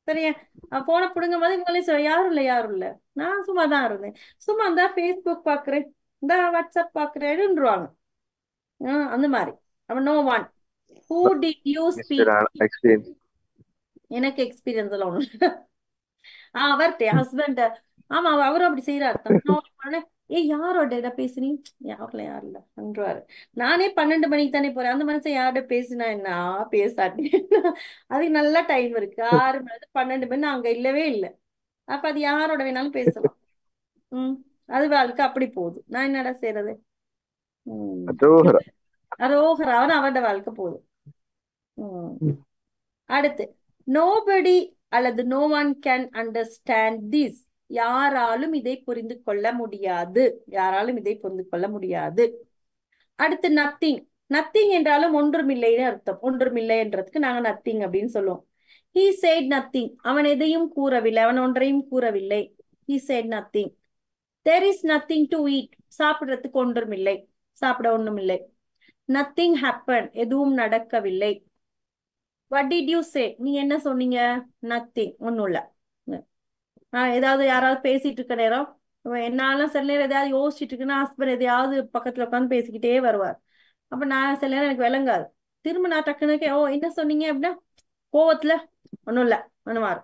சரியா? போன பிடுங்கும் போது இவங்களே சொல்ல யாரும் இல்ல யாரும் இல்ல, நான் சும்மா தான் இருந்தேன், சும்மா இந்த ஃபேஸ்புக் பாக்குறேன், இந்த வாட்ஸ்அப் பாக்குறேன்னுருவாங்க. அந்த மாதிரி அவன் no one who did you speak. Experience எனக்கு எக்ஸ்பீரியன்ஸ் எல்லாம் ஒண்ணு. அவர்கிட்ட ஹஸ்பண்ட், ஆமா அவரும் அப்படி செய்யறாரு. ஏய் யாரோட இட பேசுனீங்க, யாருல யாருல என்றுவாரு. நானே 12 மணிக்கு தானே போறேன், அந்த மனுஷன் யாரோட பேசினா என்ன பேசாட்டேன். அதுக்கு நல்ல டைம் இருக்கு, 6 மணி 12 மணி அங்க இல்லவே இல்லை. அப்ப அது யாரோட வேணாலும் பேசலாம். அது வாழ்க்கை அப்படி போகுது, நான் என்னடா செய்யறது. அரோகராவன் அவரோட வாழ்க்கை போகுது. அடுத்து நோபடி அல்லது no one can understand this. யாராலும் இதை புரிந்து கொள்ள முடியாது, யாராலும் இதை புரிந்து கொள்ள முடியாது. அடுத்து நத்திங். நத்திங் என்றாலும் ஒன்றுமில்லைன்னு அர்த்தம். ஒன்றுமில்லைன்றதுக்கு நாங்க நத்திங் அப்படின்னு சொல்லுவோம். he said nothing. அவன் எதையும் கூறவில்லை, அவன் ஒன்றையும் கூறவில்லை. he said nothing. there is nothing to eat. சாப்பிடுறதுக்கு ஒன்றுமில்லை, சாப்பிட ஒண்ணுமில்லை. nothing happened. எதுவும் நடக்கவில்லை. what did you say? நீ என்ன சொன்னீங்க? nothing. ஒண்ணும் இல்ல. ஏதாவது யாராவது பேசிட்டு இருக்க நேரம், என்னாலும் சில நேரம் எதாவது யோசிச்சுட்டு இருக்குன்னா ஹஸ்பண்ட் எதையாவது பக்கத்துல உட்காந்து பேசிக்கிட்டே வருவார். அப்ப நான் சில நேரம் எனக்கு விளங்காது. திரும்ப நான் டக்குனுக்கே ஓ என்ன சொன்னீங்க அப்படின்னா கோவத்துல ஒண்ணும் இல்ல ஒண்ணுவாரு,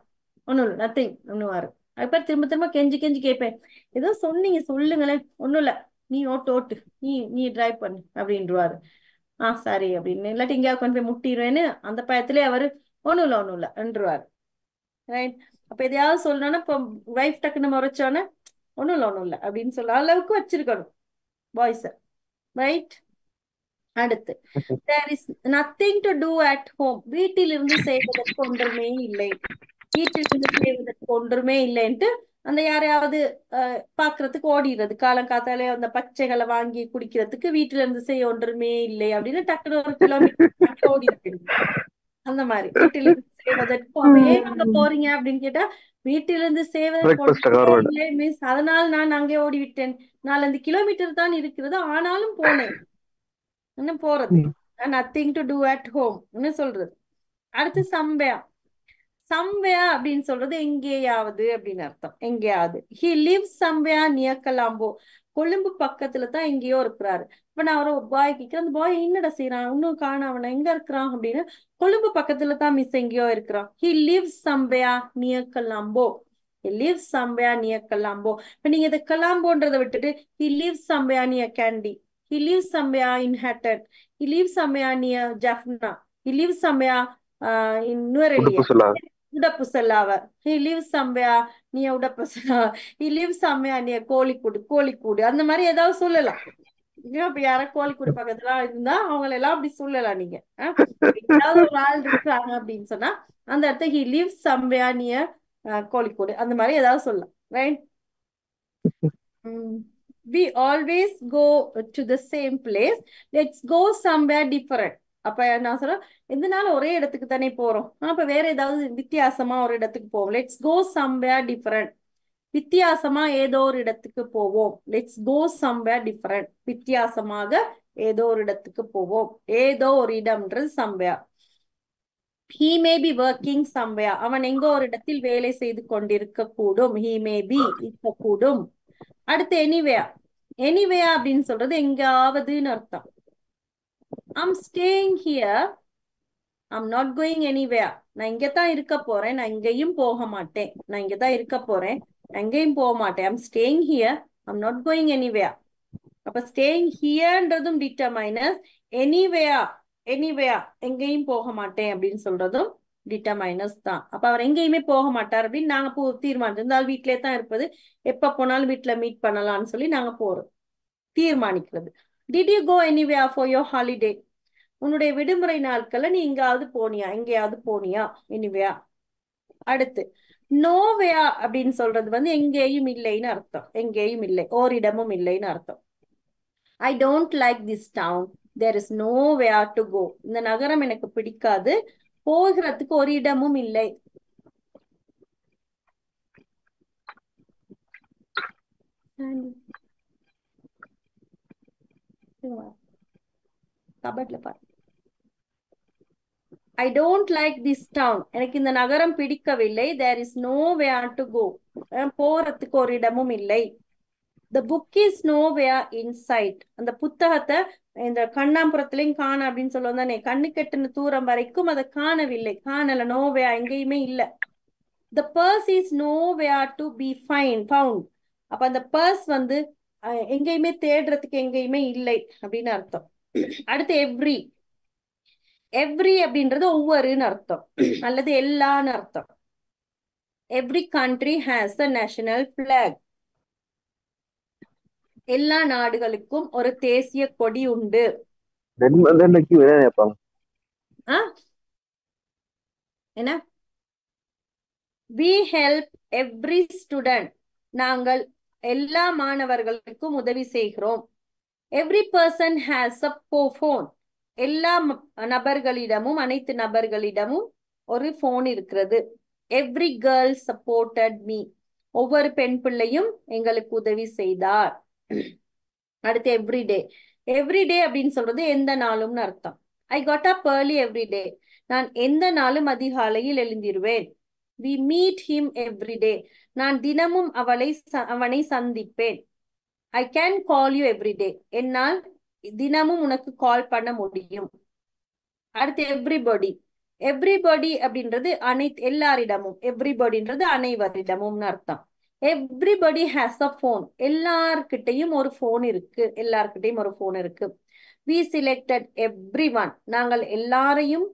ஒண்ணும் இல்ல நத்திங் ஒண்ணுவாரு. அதுக்கப்புறம் திரும்ப திரும்ப கெஞ்சி கெஞ்சி கேட்பேன், ஏதோ சொன்னீங்க சொல்லுங்களேன். ஒண்ணும் இல்ல, நீ ஓட்டு நீ டிரைவ் பண்ணு அப்படின்றாரு. சரி அப்படின்னு, இல்லாட்டி இங்கேயா கொண்டு போய் முட்டிடுவேன்னு அந்த பயத்திலே அவரு ஒண்ணும் இல்ல என்றுவாரு. ரைட்? அப்ப எதையாவது சொல்லணும்னா இப்போ வைஃப் டக்குன்னு முறைச்சோன்னே ஒண்ணும் இல்ல அப்படின்னு சொல்ல அளவுக்கு வச்சிருக்கணும் வாய்ஸ. ரைட்? அடுத்து there is nothing to do at home. வீட்டிலிருந்து செய்வதற்கு ஒன்றுமே இல்லை, வீட்டிலிருந்து செய்வதற்கு ஒன்றுமே இல்லைன்ட்டு அந்த யாரையாவது பாக்குறதுக்கு ஓடிடுறது. காலங்காத்தாலே அந்த பச்சைகளை வாங்கி குடிக்கிறதுக்கு வீட்டுல இருந்து செய்ய ஒன்றுமே இல்லை அப்படின்னு டக்குனு 1 கிலோமீட்டர் ஓடிடுது. அந்த மாதிரி வீட்டிலிருந்து செய்வதற்கு ஏன் அங்க போறீங்க அப்படின்னு கேட்டா வீட்டிலிருந்து செய்வதற்கு மிஸ், அதனால நான் அங்கே ஓடிவிட்டேன். 4-5 கிலோமீட்டர் தான் இருக்கிறது, ஆனாலும் போனேன். என்ன போறது, nothing to do at home சொல்றது. அடுத்து சம்பயா. சம்வேயா அப்படின்னு சொல்றது எங்கேயாவது அப்படின்னு அர்த்தம், எங்கேயாவது. he lives somewhere near Colombo. Colombo பக்கத்துல தான் எங்கேயோ இருக்கிறாரு. இப்ப நான் ஒரு பாய் கேட்கிறேன், அந்த பாய் என்னடா செய்யறான், இன்னும் காண அவனை, எங்க இருக்கிறான் அப்படின்னு. கொழும்பு பக்கத்துல தான் மிஸ் எங்கேயோ இருக்கிறான். he lives somewhere near Colombo. he lives somewhere near Colombo. இப்ப நீங்க இந்த கலாம்போன்றதை விட்டுட்டு he lives somewhere near Kandy, he lives somewhere in Hatton, he lives somewhere near Jaffna, he lives somewhere in Nuerelia, உடப்புசல்லாவ. he lives somewhere near உடப்புசல்லாவ, he lives somewhere near கோழிக்கூடு அந்த மாதிரி ஏதாவது சொல்லலாம். இப்ப யாரா கோழிக்கூடு பக்கத்துல இருந்தா அவங்களை எல்லாம் அப்படி சொல்லலாம். நீங்க ஏதாவது ஒரு ஆள் இருக்கிறாங்க அப்படின்னு சொன்னா அந்த இடத்த he lives somewhere near கோழிக்கூடு அந்த மாதிரி ஏதாவது சொல்லலாம். Right? we always go to the same place. let's go somewhere different. அப்ப நான் சொல்றேன், எந்தனால ஒரே இடத்துக்கு தானே போறோம், அப்ப வேற ஏதாவது வித்தியாசமா ஒரு இடத்துக்கு போவோம். Let's go somewhere different. வித்தியாசமா ஏதோ ஒரு இடத்துக்கு போவோம். Let's go somewhere different. வித்தியாசமாக ஏதோ ஒரு இடத்துக்கு போவோம். ஏதோ ஒரு இடம்ன்றது somewhere. he may be working somewhere. அவன் எங்கோ ஒரு இடத்தில் வேலை செய்து கொண்டிருக்க கூடும். he may be இருக்கக்கூடும். அடுத்து எனிவேர். எனிவேர் அப்படின்னு சொல்றது எங்காவதுன்னு அர்த்தம். I'm staying here. I'm not going anywhere. நான் இங்கதான் இருக்க போறேன், நான் எங்கேயும் போக மாட்டேன். நான் இங்கதான் இருக்க போறேன், நான் எங்கேயும் போக மாட்டேன். I'm staying here. I'm not going anywhere. அப்ப staying hereன்றதும் டிட்டர்மைனஸ், anywhere எங்கேயும் போக மாட்டேன் அப்படின்னு சொல்றதும் டிட்டர்மைனஸ் தான். அப்ப அவர் எங்கேயுமே போக மாட்டார் அப்படின்னு நாங்க தீர்மானம். இருந்தாலும் வீட்டிலே தான் இருப்பது, எப்ப போனாலும் வீட்டுல மீட் பண்ணலாம்னு சொல்லி நாங்க போறோம், தீர்மானிக்கிறது. Did you go anywhere for your holiday? உன்னுடைய விடுமுறை நாட்கள்ல நீ எங்கேயாவது போனியா? எனிவேயா. அடுத்து நோவேயா அப்படின்னு சொல்றது எங்கேயும் இல்லைன்னு அர்த்தம். எங்கேயும் இல்லை, ஓரிடமும் இல்லைன்னு அர்த்தம். I don't like this town. There is nowhere to go. இந்த நகரம் எனக்கு பிடிக்காது, போகிறதுக்கு ஒரு இடமும் இல்லை. கபட்ல பாரு. I don't like this town. எனக்கு இந்த நகரம் பிடிக்கவில்லை. There is nowhere to go. போறதுக்கு ஒரு இடமும் இல்லை. The book is nowhere in sight. அந்த புத்தகத்தை இந்த கண்ணாம்புறத்திலையும் காண அப்படின்னு சொல்லுவோம் தானே, கண்ணு கெட்டுன தூரம் வரைக்கும் அதை காணவில்லை, காணல, நோவே எங்கேயுமே இல்லை. The purse is nowhere to be found. அப்ப அந்த பர்ஸ் வந்து எங்கேயுமே தேடுறதுக்கு எங்கேயுமே இல்லை அப்படின்னு அர்த்தம். அடுத்து எவ்ரி அப்படின்றது ஒவ்வொருன்னு அர்த்தம் அல்லது எல்லான்னு அர்த்தம். Every country has a national flag. எல்லா நாடுகளுக்கும் ஒரு தேசிய கொடி உண்டு. என்ன? We help every student. நாங்கள் எல்லா மாணவர்களுக்கும் உதவி செய்கிறோம். Every person has a phone. எல்லா நபர்களிடமும், அனைத்து நபர்களிடமும் ஒரு போன் இருக்கிறது. Every girl supported me. ஒவ்வொரு பெண் பிள்ளையும் எங்களுக்கு உதவி செய்தார். அடுத்து எவ்ரிடே. எவ்ரிடே அப்படின்னு சொல்றது எந்த நாளும்னு அர்த்தம். I got up early every day. நான் எந்த நாளும் அதிகாலையில் எழுந்திருவேன். We meet him every day. நான் தினமும் அவனை சந்திப்பேன். I can call you every day. என்னால் தினமும் உனக்கு கால் பண்ண முடியும். அடுத்து எவ்ரிபடி. எவ்ரிபடி அப்படின்றது எல்லாரிடமும், எவ்ரிபடின்றது அனைவரிடமும்னு அர்த்தம். Everybody has a phone. எல்லார்கிட்டையும் ஒரு போன் இருக்கு, எல்லார்கிட்டையும் ஒரு போன் இருக்கு. We selected everyone. நாங்கள் எல்லாரையும்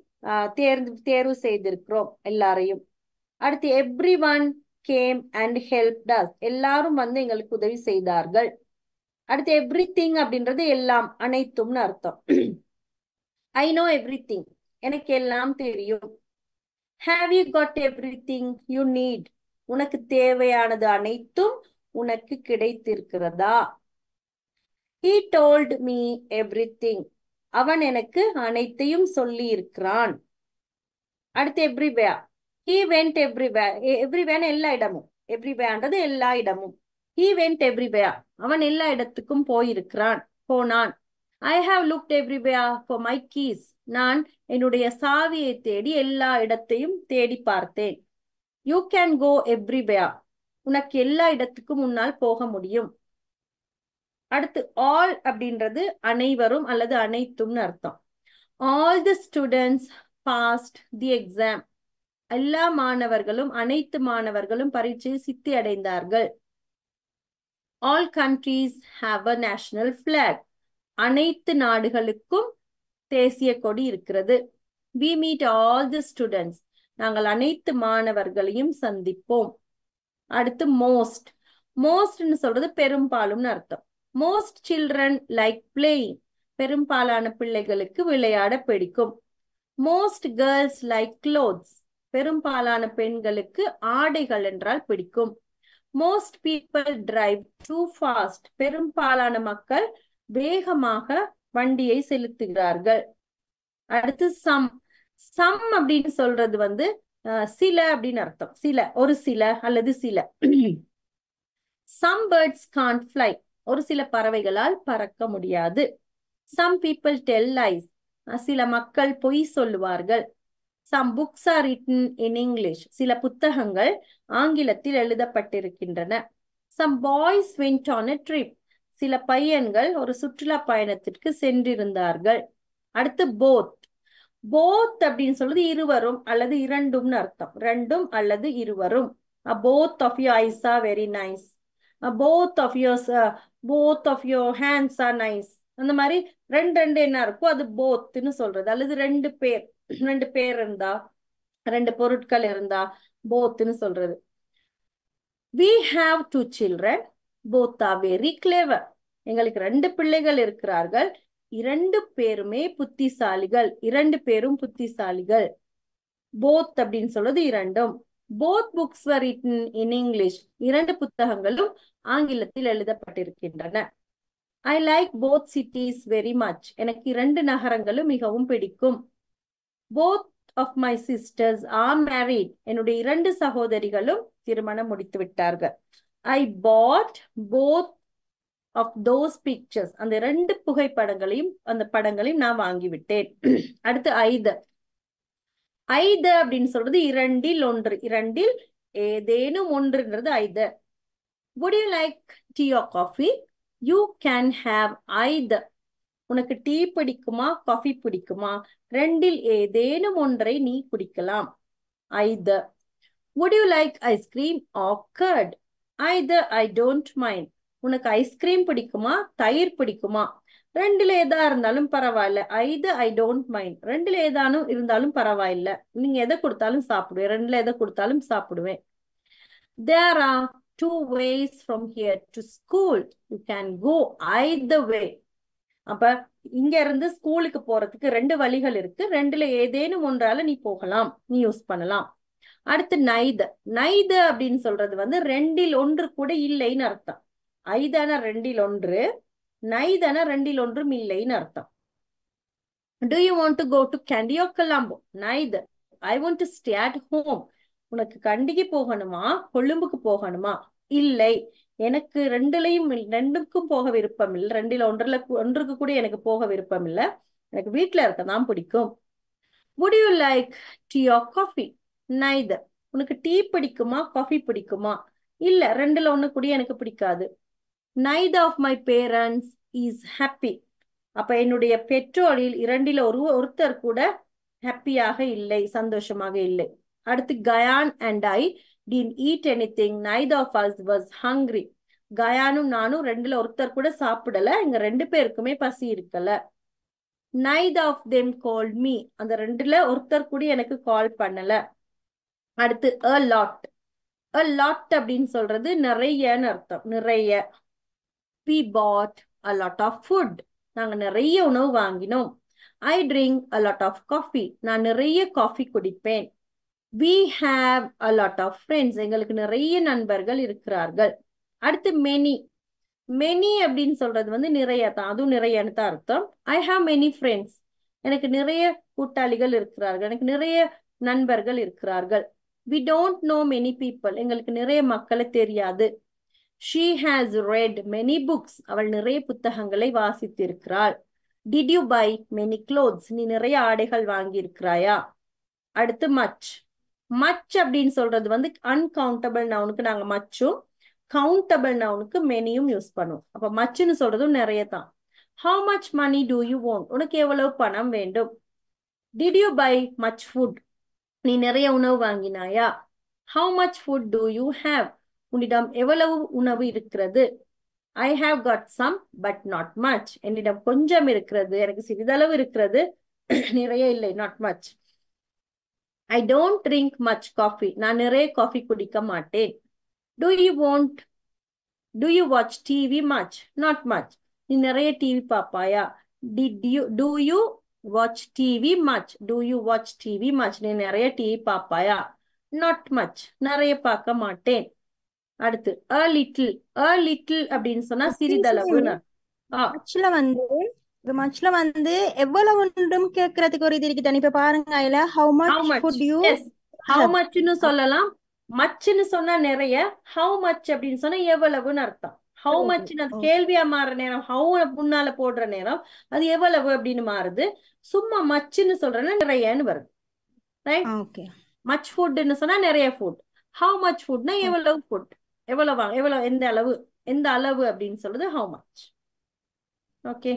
தேர்வு செய்திருக்கிறோம், எல்லாரையும். அடுத்து everyone came and helped us. எல்லாரும் வந்து எங்களுக்கு உதவி செய்தார்கள். அடுத்து everything அப்படின்றது எல்லாம், அனைத்தும்னு அர்த்தம். I know everything. எனக்கு எல்லாம் தெரியும். Have you got everything you need? உனக்கு தேவையானது அனைத்தும் உனக்கு கிடைத்திருக்கிறதா? He told me everything. அவன் எனக்கு அனைத்தையும் சொல்லி இருக்கிறான். அடுத்து everywhere. He went everywhere. Everywhere எல்லா இடமும், everywhereன்றது எல்லா இடமும். He went everywhere. அவன் எல்லா இடத்துக்கும் போனான். I have looked everywhere for my keys. நான் என்னுடைய சாவியை தேடி எல்லா இடத்தையும் தேடி பார்த்தேன். You can go everywhere. உனக்கு எல்லா இடத்துக்கும் முன்னால் போக முடியும். அடுத்து all அப்படின்றது அனைவரும் அல்லது அனைத்தும்னு அர்த்தம். All the students passed the exam. எல்லா மாணவர்களும், அனைத்து மாணவர்களும் பரீட்சையில் சித்தி அடைந்தார்கள். All countries have a national flag. அனைத்து நாடுகளுக்கும் தேசிய கொடி இருக்கிறது. We meet all the students. நாங்கள் அனைத்து மாணவர்களையும் சந்திப்போம். அடுத்து most. மோஸ்ட்னு சொல்றது பெரும்பாலும்னு அர்த்தம். Most children like playing. பெரும்பாலான பிள்ளைகளுக்கு விளையாட பிடிக்கும். Most girls like clothes. பெரும்பாலான பெண்களுக்கு ஆடைகள் என்றால் பிடிக்கும். Most people drive too fast. பெரும்பாலான மக்கள் வேகமாக வண்டியை செலுத்துகிறார்கள். அடுத்து some. some அப்படின்னு சொல்றது வந்து சில அப்படின்னு அர்த்தம். ஒரு சில அல்லது சில. Some birds can't fly. ஒரு சில பறவைகளால் பறக்க முடியாது. Some people tell lies. சில மக்கள் பொய் சொல்லுவார்கள். Some books are written in English. சில புத்தகங்கள் ஆங்கிலத்தில் எழுதப்பட்டிருக்கின்றன. Some boys went on a trip. சில பையன்கள் ஒரு சுற்றுலா பயணத்திற்கு சென்றிருந்தார்கள். அடுத்து both. both அப்படின்னு சொல்றது இருவரும் அல்லது இரண்டும்னு அர்த்தம். ரெண்டும் அல்லது இருவரும். Both of your eyes are very nice. Both of your hands are nice. அந்த மாதிரி ரெண்டு என்ன இருக்கும், அது bothன்னு சொல்றது. அல்லது ரெண்டு பேர் இருந்தா, ரெண்டு பொருட்கள் இருந்தா bothன்னு சொல்றது. We have 2 children. Both are very clever. எங்களுக்கு 2 பிள்ளைகள் இருக்கிறார்கள். 2 பேருமே புத்திசாலிகள். 2 பேரும் புத்திசாலிகள். Both அப்படின்னு சொல்றது இரண்டும். Both books were written in English. 2 புத்தகங்களும் ஆங்கிலத்தில் எழுதப்பட்டிருக்கின்றன. I like both cities very much. எனக்கு 2 நகரங்களும் மிகவும் பிடிக்கும். Both of my sisters are married. என்னுடைய 2 சகோதரிகளும் திருமணம் முடித்து விட்டார்கள். I bought both of those pictures, அந்த 2 புகைப்படங்களையும் அந்த படங்களையும் நான் வாங்கிவிட்டேன். அடுத்து ஐதர். ஐதர் அப்படின்னு சொல்றது இரண்டில் ஒன்று, இரண்டில் ஏதேனும் ஒன்றுங்கிறது Hyder. would you like tea or coffee? you can have either. உனக்கு டீ பிடிக்குமா காஃபி பிடிக்குமா, ரெண்டில் ஏதேனும் ஒன்றை நீ குடிக்கலாம். either. would you like ice cream or curd? either I don't mind. உனக்கு ஐஸ்கிரீம் பிடிக்குமா தயிர் பிடிக்குமா, ரெண்டுல ஏதா இருந்தாலும் பரவாயில்ல. either I don't mind. ரெண்டுல ஏதானும் இருந்தாலும் பரவாயில்ல, நீங்க எதை கொடுத்தாலும் சாப்பிடுவேன், ரெண்டுல எதை கொடுத்தாலும் சாப்பிடுவேன். there are 2 ways from here to school. you can go either way. அப்ப இங்க இருந்து ஸ்கூலுக்கு போறதுக்கு 2 வழிகள் இருக்கு, ரெண்டுல ஏதேனும் ஒன்றால நீ போகலாம், நீ யூஸ் பண்ணலாம். அடுத்து நைதர். நைதர் அப்படின்னு சொல்றது வந்து ரெண்டில் ஒன்று கூட இல்லைன்னு அர்த்தம். ஐதான ரெண்டில் ஒன்று, நைதான ரெண்டில் ஒன்றும் இல்லைன்னு அர்த்தம். do you want to go to Kandy or Colombo? neither. I want to stay at home. உனக்கு கண்டிக்கு போகணுமா கொழும்புக்கு போகணுமா, இல்லை எனக்கு ரெண்டுக்கும் போக விருப்பம் இல்லை, ரெண்டில் ஒன்றுக்கு கூட எனக்கு போக விருப்பம் இல்லை, எனக்கு வீட்டுல இருக்கதான் பிடிக்கும். would you like tea or coffee? neither. உனக்கு டீ பிடிக்குமா காஃபி பிடிக்குமா, இல்ல ரெண்டுல ஒண்ணு கூட எனக்கு பிடிக்காது. neither of my parents is happy. அப்ப என்னுடைய பெற்றோரில் இரண்டில் ஒருத்தர் கூட ஹாப்பியாக இல்லை, சந்தோஷமாக இல்லை. அடுத்து Gayan and I didn't eat anything. neither of us was hungry. கயானும் நானும் ரெண்டுல ஒருத்தர் கூட சாப்பிடல, எங்க 2 பேருக்குமே பசி இருக்கல. neither of them called me. அந்த ரெண்டுல ஒருத்தர் கூட எனக்கு கால் பண்ணல. அடுத்து a lot. a lot அப்படின்னு சொல்றது நிறையன்னு அர்த்தம், நிறைய. we bought a lot of food. நாங்க நிறைய உணவு வாங்கினோம். I drink a lot of coffee. நான் நிறைய காஃபி குடிப்பேன். we have a lot of friends. எங்களுக்கு நிறைய நண்பர்கள் இருக்கிறார்கள். அடுத்து many. many அப்படின்னு சொல்றது வந்து நிறைய தான், அதுவும் நிறையன்னு தான் அர்த்தம். I have many friends. எனக்கு நிறைய கூட்டாளிகள் இருக்கிறார்கள், எனக்கு நிறைய நண்பர்கள் இருக்கிறார்கள். we don't know many people. எங்களுக்கு நிறைய மக்களை தெரியாது. she has read many books. அவள் நிறைய புத்தகங்களை வாசித்திருக்கிறாள். did you buy many clothes? நீ நிறைய ஆடைகள் வாங்கி இருக்கிறாயா. அடுத்து much. much அப்படின்னு சொல்றது வந்து அன்கவுண்டபிள் நவுனுக்கு நாங்க மச்சும், கவுண்டபிள் நவுனுக்கு மெனியும் யூஸ் பண்ணுவோம். அப்ப மச்சுன்னு சொல்றதும் நிறைய தான். how much money do you want? உனக்கு எவ்வளவு பணம் வேண்டும். did you buy much food? நீ நிறைய உணவு வாங்கினாயா. how much food do you have? உன்னிடம் எவ்வளவு உணவு இருக்கிறது. I have got some but not much. என்னிடம் கொஞ்சம் இருக்கிறது, எனக்கு சிறிதளவு இருக்கிறது, நிறைய இல்லை, not much. I don't drink much coffee. நான் நிறைய காஃபி குடிக்க மாட்டேன். do you watch TV much? not much. நீ நிறைய TV பாப்பாயா. do you watch TV much? do you watch TV much? நீ நிறைய டிவி பாப்பாயா. not much. நிறைய பார்க்க மாட்டேன். அடுத்து a little. a little அப்படின்னு சொன்னா சிறிதளவுன்னு. மச்ல வந்து எவ்வளவு ஒன்றும் கேட்கறதுக்கு ஒரு இது இருக்கு தானே. இப்ப பாருங்க அதுல how much would you how muchன்னு சொல்லலாம். மச்ன்னு சொன்னா நிறைய, how much அப்படின்னு சொன்னா எவ்வளவுன்னு அர்த்தம். how muchன்னு அது கேள்வியா மாறுற நேரம், how முன்னால போடுற நேரம் அது எவ்வளவு அப்படின்னு மாறுது. சும்மா மச்ன்னு சொல்றேன்னா நிறையன்னு வருது. ரைட். மச் ஃபுட்னு சொன்னா நிறைய ஃபுட். how much ஃபுட்னா எவ்வளவு ஃபுட், எவ்வளவு எந்த அளவு அப்படின்னு சொல்றது how much. ஓகே.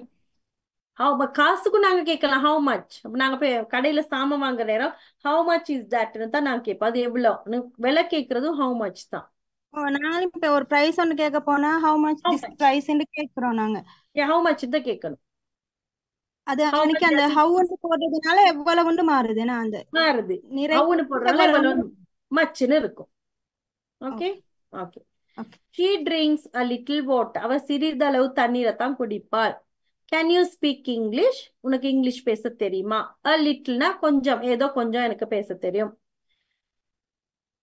காசுக்கும் நாங்க கேட்கலாம் how much. நாங்க போய் கடையில சாமான் வாங்குற நேரம் how much is thatன்னு தான் நாங்க கேட்போம். அது எவ்வளவு விலை கேட்கறதும் how much தான். நாங்க இப்ப ஒரு பிரைஸ் ஒன்னு கேட்க போனா how much this price ன்னு கேக்குறோம் நாங்க. how much தான் கேட்கணும். அது அன்னைக்கு அந்த how ன்னு போடுறதுனால எவ்வளவுன்னு மாறுதுன்னா அந்த மாறுது. howன்னு போடுறதுனால எவ்வளவு மச்ன்னு இருக்கும். Okay. Okay. she drinks a little water. அவ சிறிதளவு தண்ணீரை தான் குடிப்பாள். can you speak English? உனக்கு இங்கிலீஷ் பேச தெரியுமா. a littleனா கொஞ்சம், ஏதோ கொஞ்சம் எனக்கு பேச தெரியும்.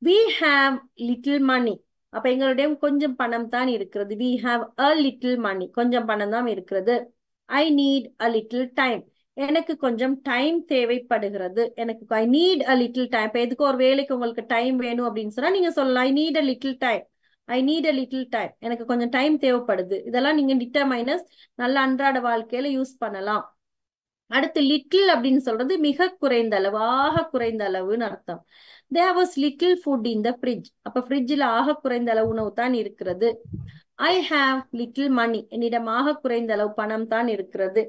we have little money. அப்ப எங்களுடைய கொஞ்சம் பணம் தான் இருக்கிறது. we have a little money. கொஞ்சம் பணம் தான் இருக்கிறது. I need a little time. எனக்கு கொஞ்சம் டைம் தேவைப்படுகிறது. I need a little time. இப்ப எதுக்கு ஒரு வேலைக்கு உங்களுக்கு டைம் வேணும் அப்படின்னு சொன்னா நீங்க சொல்லலாம் I need a little time. I need a little time, எனக்கு கொஞ்சம் டைம் தேவைப்படுது. இதெல்லாம் நீங்க டிட்டர்மைனர்ஸ் நல்ல அன்றாட வாழ்க்கையில யூஸ் பண்ணலாம். அடுத்து லிட்டில் அப்படின்னு சொல்றது மிக குறைந்த அளவு, ஆக குறைந்த அளவுன்னு அர்த்தம். There was little food in the fridge. அப்ப ஃப்ரிட்ஜில் ஆக குறைந்த அளவு உணவு தான் இருக்கிறது. ஐ ஹாவ் லிட்டில் மணி, என்னிடம் ஆக குறைந்த அளவு பணம் தான் இருக்கிறது.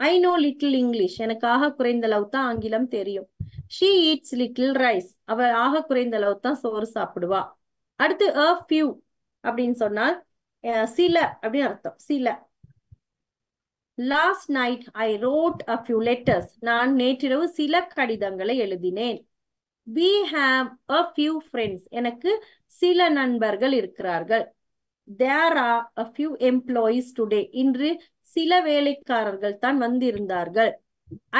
ஐ நோ லிட்டில் இங்கிலீஷ், எனக்கு ஆக குறைந்த அளவு தான் ஆங்கிலம் தெரியும். ஷீ ஈட்ஸ் லிட்டில் ரைஸ், அவள் ஆக குறைந்த அளவு தான் சோறு சாப்பிடுவா. அடுத்து a few அப்படின்னு சொன்னால் சில அப்படின்னு அர்த்தம். சில. Last night I wrote a few letters, நான் நேற்றிரவு சில கடிதங்களை எழுதினேன். we have a few friends, எனக்கு சில நண்பர்கள் இருக்கிறார்கள். there are a few employees today, இன்று சில வேலைக்காரர்கள் தான் வந்திருந்தார்கள்.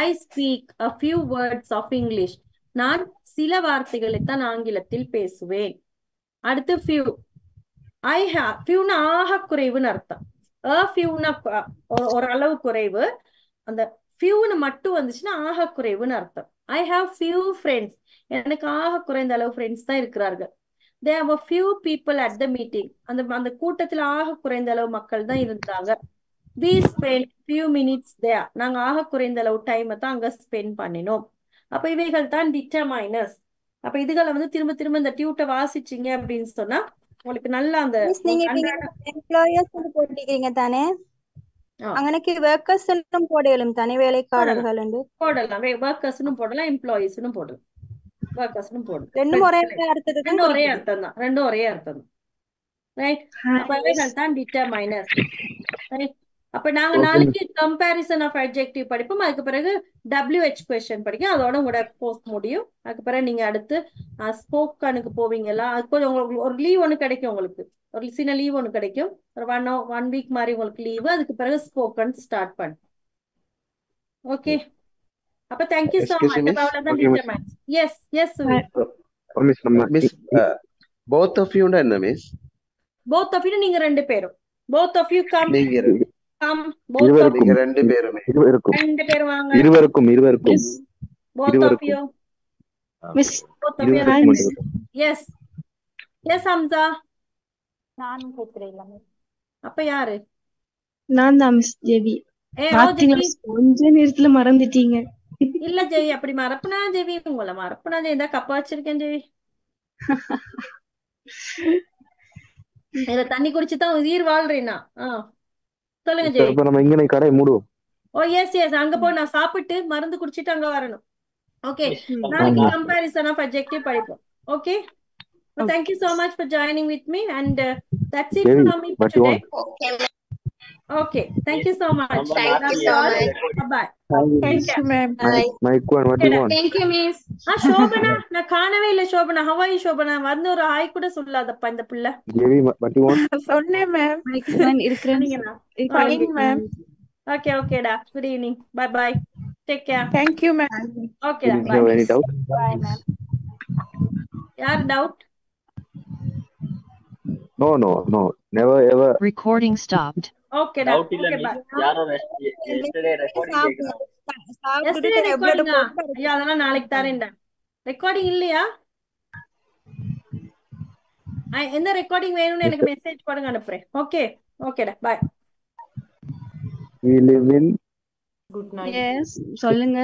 I speak a few words of English, நான் சில வார்த்தைகளை தான் ஆங்கிலத்தில் பேசுவேன். அடுத்து few. I have fewனா ஆக குறைவுன்னு அர்த்தம். a fewனா ஒரு அளவு குறைவு. அந்த fewன்னு மட்டும் வந்துச்சுன்னா ஆக குறைவுன்னு அர்த்தம். I have few friends, எனக்கு ஆக குறைந்த அளவு ஃப்ரெண்ட்ஸ் தான் இருக்கிறார்கள். There were few people at the meeting, அந்த கூட்டத்தில் ஆக குறைந்த அளவு மக்கள் தான் இருந்தாங்க. We spent few minutes there, நாங்க ஆக குறைந்த அளவு டைமை தான் அங்க ஸ்பெண்ட் பண்ணினோம். அப்ப இவைகள் தான் டிட்டர்மைனர்ஸ். அப்ப இதுகளை வந்து திரும்ப திரும்ப இந்த டியூட்டை வாசிச்சீங்க அப்படின்னு சொன்னா உங்களுக்கு நல்லா அந்த நீங்க எம்ப்ளாயர்ஸ் போட்டிருக்கீங்க தானே, அங்கனக்கு ஒர்க்கர்ஸ் போடலும் தானே, வேலைக்காரர்கள் போடலாம். ஒர்க்கர்ஸ்னு போடலாம், எம்ப்ளாயிஸ்னு போடலாம். ஒர்க்கர்ஸ்னு போடலாம். ரெண்டும் ஒரே அர்த்தத்தை தான், ரெண்டும் ஒரே அர்த்தம் தான். ரெண்டும் ஒரே அர்த்தம் தான். ரைட். அப்ப இவைகள் தான் டிட்டர்மைனர்ஸ். ரைட். அப்ப நாங்க நாளைக்கு கம்பேரிசன் ஆஃப் அட்ஜெக்டிவ் படிப்போம். அதுக்கு பிறகு WH கொஸ்டின் படிக்கும். அதோட உங்களோட கோர்ஸ் முடியும். அதுக்கு பிறகு நீங்க அடுத்து ஸ்போக்கனுக்கு போவீங்களா, அது கொஞ்சம் உங்களுக்கு ஒரு லீவ் ஒன்று கிடைக்கும். உங்களுக்கு ஒரு சின்ன லீவ் ஒன்று கிடைக்கும். ஒரு 1 வீக் மாதிரி உங்களுக்கு லீவு. அதுக்கு பிறகு ஸ்போக்கன் ஸ்டார்ட் பண்ணு. ஓகே. அப்ப தேங்க்யூ சோ மச். அவ்வளவுதான் determiners. Yes yes miss. both of you என்ன மிஸ்? both of you நீங்க ரெண்டு பேரும். both of you come. நீங்க come. both of you ரெண்டு பேரும். ரெண்டு பேரும் வாங்க. இருவருக்கும் both of you. Miss both of you. yes yes Hamsa. நானும் கேக்குறேன். அப்ப யாரு? நான் தான் மிஸ் ஜெவி. பாத்தீங்களா, கொஞ்ச நேரத்துல மறந்துட்டீங்க. இல்ல ஜெவி, அப்படி மறப்புனா ஜெவி, உங்களை மறப்புனா ஜெவி தான் கப்பா வச்சிருக்கேன் ஜெவி. இதுல தண்ணி குடிச்சுதான் உயிர் வாழ்றேன்னா. சொல்லுங்க ஜெவி. நம்ம இங்க கடை மூடுவோம். ஓ எஸ் எஸ், அங்க போய் நான் சாப்பிட்டு மருந்து குடிச்சிட்டு அங்க வரணும். ஓகே, நாளைக்கு கம்பேரிசன் ஆஃப் அட்ஜெக்டிவ் படிப்போம். Okay, thank you so much for joining with me, and that's it from me for today. Okay, thank you so much. Thank you so much. Bye. Thank you ma'am. Thank you miss. Shobana, நான் காணவே இல்ல Shobana. how are you Shobana? வந்து ஒரு hi கூட சொல்லாதப்பா இந்த புள்ள. சொன்னேன் ma'am. இருக்கீங்களா? மேம். Okay, okay டா. Good evening. Bye bye. Take care. Thank you ma'am. Okay டா. Bye. Any doubt? Bye ma'am. யார் doubt? No. Never ever. Recording stopped. Okay டா. டவுட் இல்ல Okay bye. மிஸ். யாரோ yesterday recording கேக்குறாங்க. Yesterday recording ஐயா, அதெல்லாம் நாளைக்கு தரேன்டா. ரெக்கார்டிங் இல்லையா? எந்த ரெக்கார்டிங் வேணும்னு எனக்கு மெசேஜ் போடுங்க, அனுப்புறேன். ஓகே ஓகேடா. பாய். We live in எஸ் சொல்லுங்க.